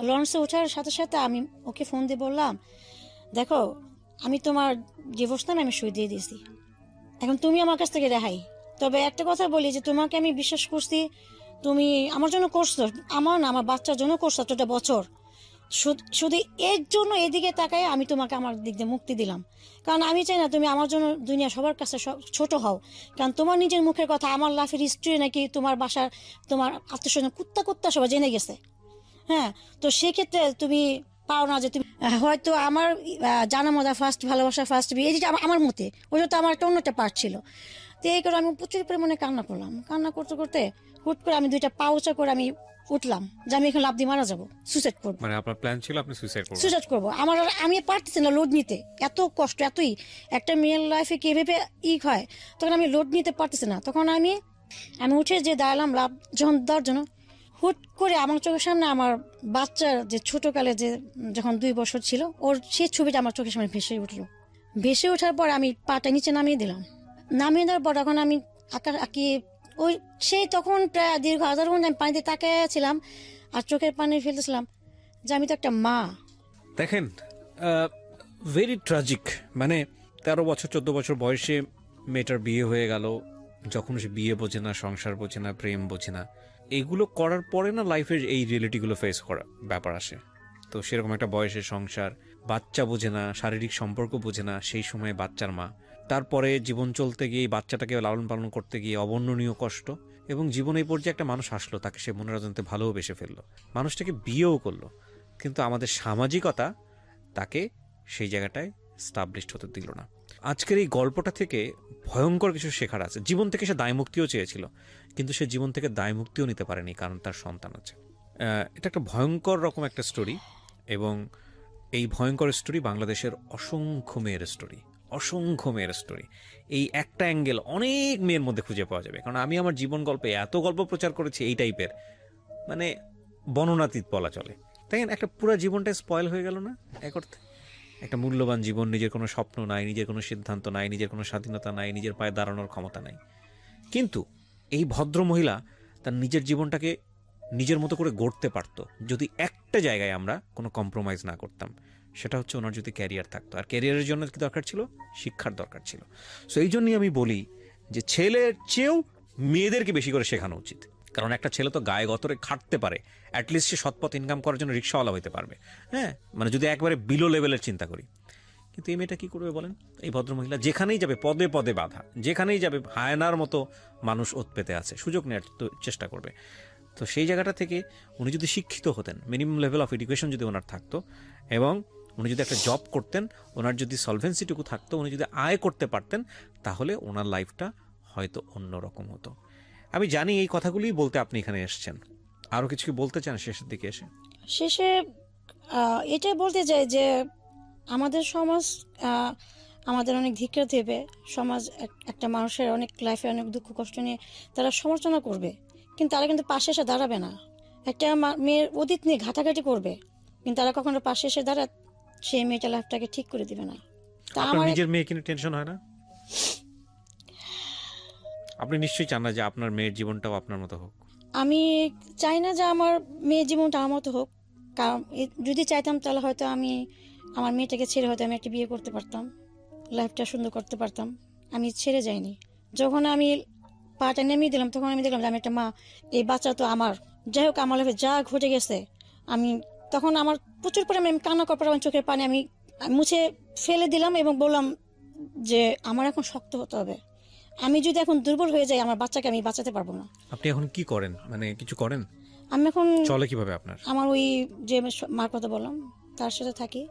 লঞ্চে ওঠার সাথে সাথে আমি ওকে ফোন দিয়ে বললাম, দেখো আমি তোমার ডিভোর্স নামে আমি সই দিয়ে দিয়েছি, এখন তুমি আমার কাছ থেকে রেহাই। তবে একটা কথা বলি, যে তোমাকে আমি বিশ্বাস করছি, তুমি আমার জন্য করছো, আমার না আমার বাচ্চার জন্য করছো এতটা বছর, শুধু এর জন্য এদিকে তাকায় আমি তোমাকে আমার দিক দিয়ে মুক্তি দিলাম। কারণ আমি চাই না তুমি আমার জন্য দুনিয়া সবার কাছে ছোট হও, কারণ তোমার নিজের মুখের কথা আমার লাইফের হিস্ট্রি নাকি তোমার বাসার তোমার আত্মীয়স্বজন কুত্তা সবাই জেনে গেছে। হ্যাঁ, তো সেক্ষেত্রে তুমি পাও না যে তুমি হয়তো আমার জানা মজা ফার্স্ট ভালোবাসা ফার্স্ট বিয়ে, এই যেটা আমার মতে, ওইটা তো আমার একটা অন্যটা পার্ট ছিল। তো এই করে আমি প্রচুর পরিমাণে কান্না করলাম, কান্না করতে করতে হুট করে আমি 2টা পাউচা করে আমি উঠলাম যে আমি এখন লাফ দিয়ে মারা যাবো, সুইসাইড করবো। মানে আপনার প্ল্যান ছিল আপনি সুইসাইড করবো, আমি পারতেছি না লোড নিতে, এত কষ্ট, এতই একটা মেয়ের লাইফে কিভাবে হয়, তখন আমি লোড নিতে পারতেছি না। তখন আমি উঠে যে দাঁড়ালাম লাভ যখন দেওয়ার জন্য, হুট করে আমার চোখের সামনে আমার বাচ্চার যে ছোটকালে যে যখন 2 বছর ছিল, ওর সেই ছবিটা আমার চোখের সামনে ভেসে উঠলো। ভেসে ওঠার পর আমি পাটা নিচে নামিয়ে দিলাম, নামিয়ে দেওয়ার পর তখন আমি ওই সেই তখন প্রায় দীর্ঘ 1000 ঘন্টা আমি পানিতে তাকিয়েছিলাম আর চোখের পানি ফেলতেছিলাম যে আমি তো একটা মা। দেখেন, ভেরি ট্রাজিক। মানে 13 বছর 14 বছর বয়সে মেয়েটার বিয়ে হয়ে গেল, যখন সে বিয়ে বোঝে না, সংসার বোঝে না, প্রেম বোঝে না, এগুলো করার পরে না লাইফের এই রিয়েলিটিগুলো ফেস করা ব্যাপার আসে। তো সেরকম একটা বয়সে সংসার, বাচ্চা বোঝে না, শারীরিক সম্পর্ক বোঝে না, সেই সময় বাচ্চার মা, তারপরে জীবন চলতে গিয়ে বাচ্চাটাকে লালন পালন করতে গিয়ে অবর্ণনীয় কষ্ট, এবং জীবনে এই পর্যায়ে একটা মানুষ আসলো, তাকে সে মনের অজান্তে ভালোবেসে ফেললো, মানুষটাকে বিয়েও করলো, কিন্তু আমাদের সামাজিকতা তাকে সেই জায়গাটায় স্টাবলিশড হতে দিল না। আজকের এই গল্পটা থেকে ভয়ঙ্কর কিছু শেখার আছে। জীবন থেকে সে দায়মুক্তিও চেয়েছিল, কিন্তু সে জীবন থেকে দায়মুক্তিও নিতে পারেনি, কারণ তার সন্তান আছে। এটা একটা ভয়ঙ্কর রকম একটা স্টোরি, এবং এই ভয়ঙ্কর স্টোরি বাংলাদেশের অসংখ্য মেয়ের স্টোরি। এই একটা অ্যাঙ্গেল অনেক মেয়ের মধ্যে খুঁজে পাওয়া যাবে, কারণ আমি আমার জীবন গল্পে এত গল্প প্রচার করেছি এই টাইপের, মানে বর্ণনাতীত বলা চলে। তাই একটা পুরো জীবনটা স্পয়েল হয়ে গেল না এক অর্থে? একটা মূল্যবান জীবন, নিজের কোনো স্বপ্ন নাই, নিজের কোনো সিদ্ধান্ত নাই, নিজের কোনো স্বাধীনতা নাই, নিজের পায়ে দাঁড়ানোর ক্ষমতা নাই। কিন্তু এই ভদ্র মহিলা তার নিজের জীবনটাকে নিজের মতো করে গড়তে পারত, যদি একটা জায়গায় আমরা কোনো কম্প্রোমাইজ না করতাম। সেটা হচ্ছে ওনার যদি ক্যারিয়ার থাকতো, আর ক্যারিয়ারের জন্য কি দরকার ছিল? শিক্ষার দরকার ছিল। সো এই জন্যই আমি বলি যে ছেলের চেয়েও মেয়েদেরকে বেশি করে শেখানো উচিত, কারণ একটা ছেলে তো গায়ে গতরে খাটতে পারে, অ্যাটলিস্ট সে সৎপথ ইনকাম করার জন্য রিক্সাওয়ালা হতে পারবে। হ্যাঁ, মানে যদি একবারে বিলো লেভেলের চিন্তা করি। কিন্তু এই মেয়েটা কী করবে বলেন? এই ভদ্রমহিলা যেখানেই যাবে পদে পদে বাধা, যেখানেই যাবে হায়নার মতো মানুষ ওত পেতে আছে, সুযোগ নেওয়ার চেষ্টা করবে। তো সেই জায়গাটা থেকে উনি যদি শিক্ষিত হতেন, মিনিমাম লেভেল অফ এডুকেশন যদি ওনার থাকতো, এবং উনি যদি একটা জব করতেন, ওনার যদি সলভেন্সিটুকু থাকতো, উনি যদি আয় করতে পারতেন, তাহলে ওনার লাইফটা হয়তো অন্যরকম হতো। আমি জানি এই কথাগুলিই বলতে আপনি এখানে এসেছেন, আরও কিছু কি বলতে চান শেষের দিকে এসে? শেষে এটাই বলতে চাই যে আমাদের সমাজ আমাদের অনেক ধিক্কার দেবে, সমাজ একটা মানুষের অনেক লাইফে অনেক দুঃখ কষ্ট নিয়ে তারা সমালোচনা করবে, কিন্তু তারা কিন্তু পাশে এসে দাঁড়াবে না। একটা মেয়ের অতীত নিয়ে ঘাটাঘাটি করবে, কিন্তু তারা কখনো পাশে এসে দাঁড়া সেই মেয়েটা লাইফটাকে ঠিক করে দিবে না। তা আপনার আমার নিজের মেয়ে কিনে টেনশন হয় না? আপনি নিশ্চয়ই চান না যে আপনার মেয়ের জীবনটাও আপনার মতো হোক। আমি চাই না যে আমার মেয়ের জীবনটা আমার মতো হোক, কারণ যদি চাইতাম তাহলে হয়তো আমি আমার মেয়েটাকে ছেড়ে হয়তো আমি একটা বিয়ে করতে পারতাম, লাইফটা সুন্দর করতে পারতাম। আমি ছেড়ে যাইনি। যখন আমি পাটা নেমিয়ে দিলাম তখন আমি দেখলাম যে আমি একটা মা, এই বাচ্চা তো আমার। যাই হোক, আমার লাইফে যা ঘটে গেছে, আমি তখন আমার প্রচুর পরিমাণে আমি কান্না করার পর আমার চোখের পানি আমি মুছে ফেলে দিলাম এবং বললাম যে আমার এখন শক্ত হতে হবে। আমি যদি এখন দুর্বল হয়ে যাই, আমার বাচ্চাকে আমি বাঁচাতে পারবো না। আপনি এখন কি করেন, মানে কিছু করেন? আমি এখন চলে কিভাবে আপনার? আমার ওই যে মার কথা বললাম তার সাথে থাকি,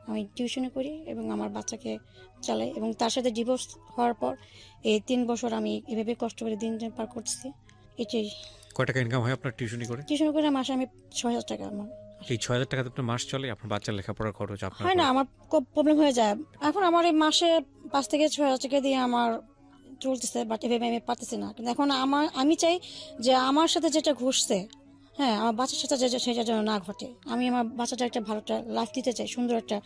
আমি টিউশনে করি এবং আমার বাচ্চাকে চালাই, এবং তার সাথে ডিভোর্স হওয়ার পর এই 3 বছর আমি এভাবে কষ্ট করে দিন পার করছি। এটাই। কয় টাকা ইনকাম হয় আপনার টিউশনি করে? টিউশন করে মাসে আমি 6,000 টাকা আমার এই 6,000 টাকাতে আপনার মাস চলে? আপনার বাচ্চার লেখাপড়ার খরচ আপনার হয় না, খরচ? আমার খুব প্রবলেম হয়ে যায়। এখন আমার এই মাসে 5 থেকে 6,000 টাকা দিয়ে আমার চলতেছে, বাট এভাবে আমি পারতেছি না। কিন্তু এখন আমি চাই যে আমার সাথে যেটা ঘটছে, হ্যাঁ, আমার বাচ্চার সাথে সেটা যেন না ঘটে। আমি আমার বাচ্চাটা একটা ভালো একটা লাইফ দিতে চাই, সুন্দর একটা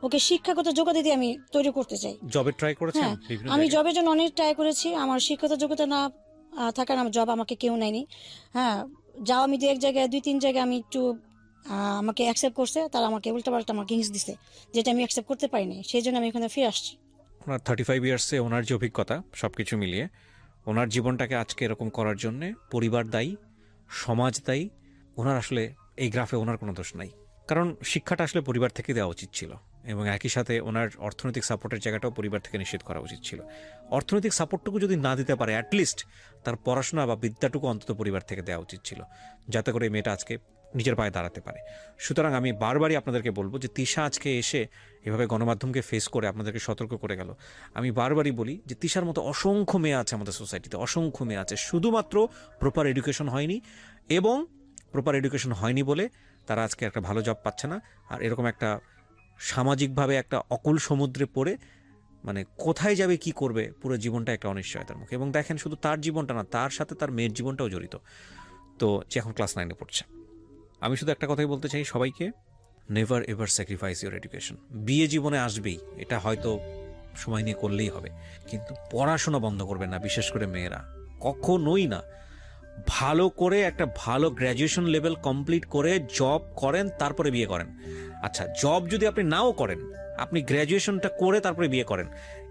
ওকে শিক্ষাগত যোগ্যতা দিয়ে আমি তৈরি করতে চাই। জবে ট্রাই করেছেন হ্যাঁ, বিভিন্ন আমি জায়গায়? জবের জন্য অনেক ট্রাই করেছি, আমার শিক্ষাগত যোগ্যতা না থাকার আমার জব আমাকে কেউ নেয়নি। হ্যাঁ, যাও আমি 2-1 জায়গায় 2-3 জায়গায় আমি একটু আমাকে অ্যাকসেপ্ট করছে, তারা আমাকে উল্টাপাল্টা আমাকে হিংস দিছে, যেটা আমি অ্যাকসেপ্ট করতে পারিনি। সেই জন্য আমি এখানে ফিরে আসছি। ওনার 35 ইয়ার্সে ওনার যে অভিজ্ঞতা সবকিছু মিলিয়ে ওনার জীবনটাকে আজকে এরকম করার জন্য পরিবার দায়ী, সমাজ দায়ী। ওনার আসলে এই গ্রাফে ওনার কোনো দোষ নাই, কারণ শিক্ষাটা আসলে পরিবার থেকে দেওয়া উচিত ছিল, এবং একই সাথে ওনার অর্থনৈতিক সাপোর্টের জায়গাটাও পরিবার থেকে নিষেধ করা উচিত ছিল। অর্থনৈতিক সাপোর্টটুকু যদি না দিতে পারে, অ্যাটলিস্ট তার পড়াশোনা বা বিদ্যাটুকু অন্তত পরিবার থেকে দেওয়া উচিত ছিল, যাতে করে এই মেয়েটা আজকে নিজের পায়ে দাঁড়াতে পারে। সুতরাং আমি বারবারই আপনাদেরকে বলবো যে তিশা আজকে এসে এভাবে গণমাধ্যমকে ফেস করে আপনাদেরকে সতর্ক করে গেল। আমি বারবারই বলি যে তিশার মতো অসংখ্য মেয়ে আছে আমাদের সোসাইটিতে, অসংখ্য মেয়ে আছে, শুধুমাত্র প্রপার এডুকেশন হয়নি, এবং প্রপার এডুকেশন হয়নি বলে তারা আজকে একটা ভালো জব পাচ্ছে না, আর এরকম একটা সামাজিকভাবে একটা অকুল সমুদ্রে পড়ে মানে কোথায় যাবে কি করবে পুরো জীবনটা একটা অনিশ্চয়তার মুখে। এবং দেখেন, শুধু তার জীবনটা না, তার সাথে তার মেয়ের জীবনটাও জড়িত। তো যে এখন ক্লাস 9-এ পড়ছে। আমি শুধু একটা কথাই বলতে চাই সবাইকে, never ever sacrifice your education. বিয়ে জীবনে আসবেই, এটা হয়তো সময় নিয়ে করলেই হবে, কিন্তু পড়াশোনা বন্ধ করবেন না, বিশেষ করে মেয়েরা, কখনোই না। ভালো করে একটা ভালো গ্র্যাজুয়েশন লেভেল কমপ্লিট করে জব করেন, তারপরে বিয়ে করেন। আচ্ছা, জব যদি আপনি নাও করেন, আপনি গ্র্যাজুয়েশনটা করে তারপরে বিয়ে করেন,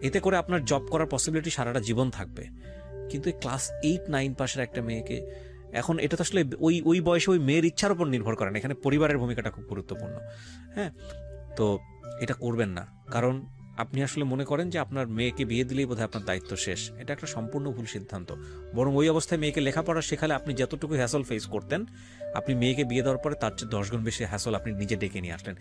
এতে করে আপনার জব করার পসিবিলিটি সারাটা জীবন থাকবে। কিন্তু ক্লাস 8-9 পাশের একটা মেয়েকে, এখন এটা তো আসলে ওই ওই বয়সে ওই মেয়ের ইচ্ছার উপর নির্ভর করে না, এখানে পরিবারের ভূমিকাটা খুব গুরুত্বপূর্ণ। হ্যাঁ, তো এটা করবেন না, কারণ আপনি আসলে মনে করেন যে আপনার মেয়েকে বিয়ে দিলেই বোধহয় আপনার দায়িত্ব শেষ। এটা একটা সম্পূর্ণ ভুল সিদ্ধান্ত। বরং ওই অবস্থায় মেয়েকে লেখাপড়া শেখালে আপনি যতটুকু হ্যাসল ফেস করতেন, আপনি মেয়েকে বিয়ে দেওয়ার পরে তার চেয়ে 10 গুণ বেশি হ্যাসল আপনি নিজে ডেকে নিয়ে আসলেন।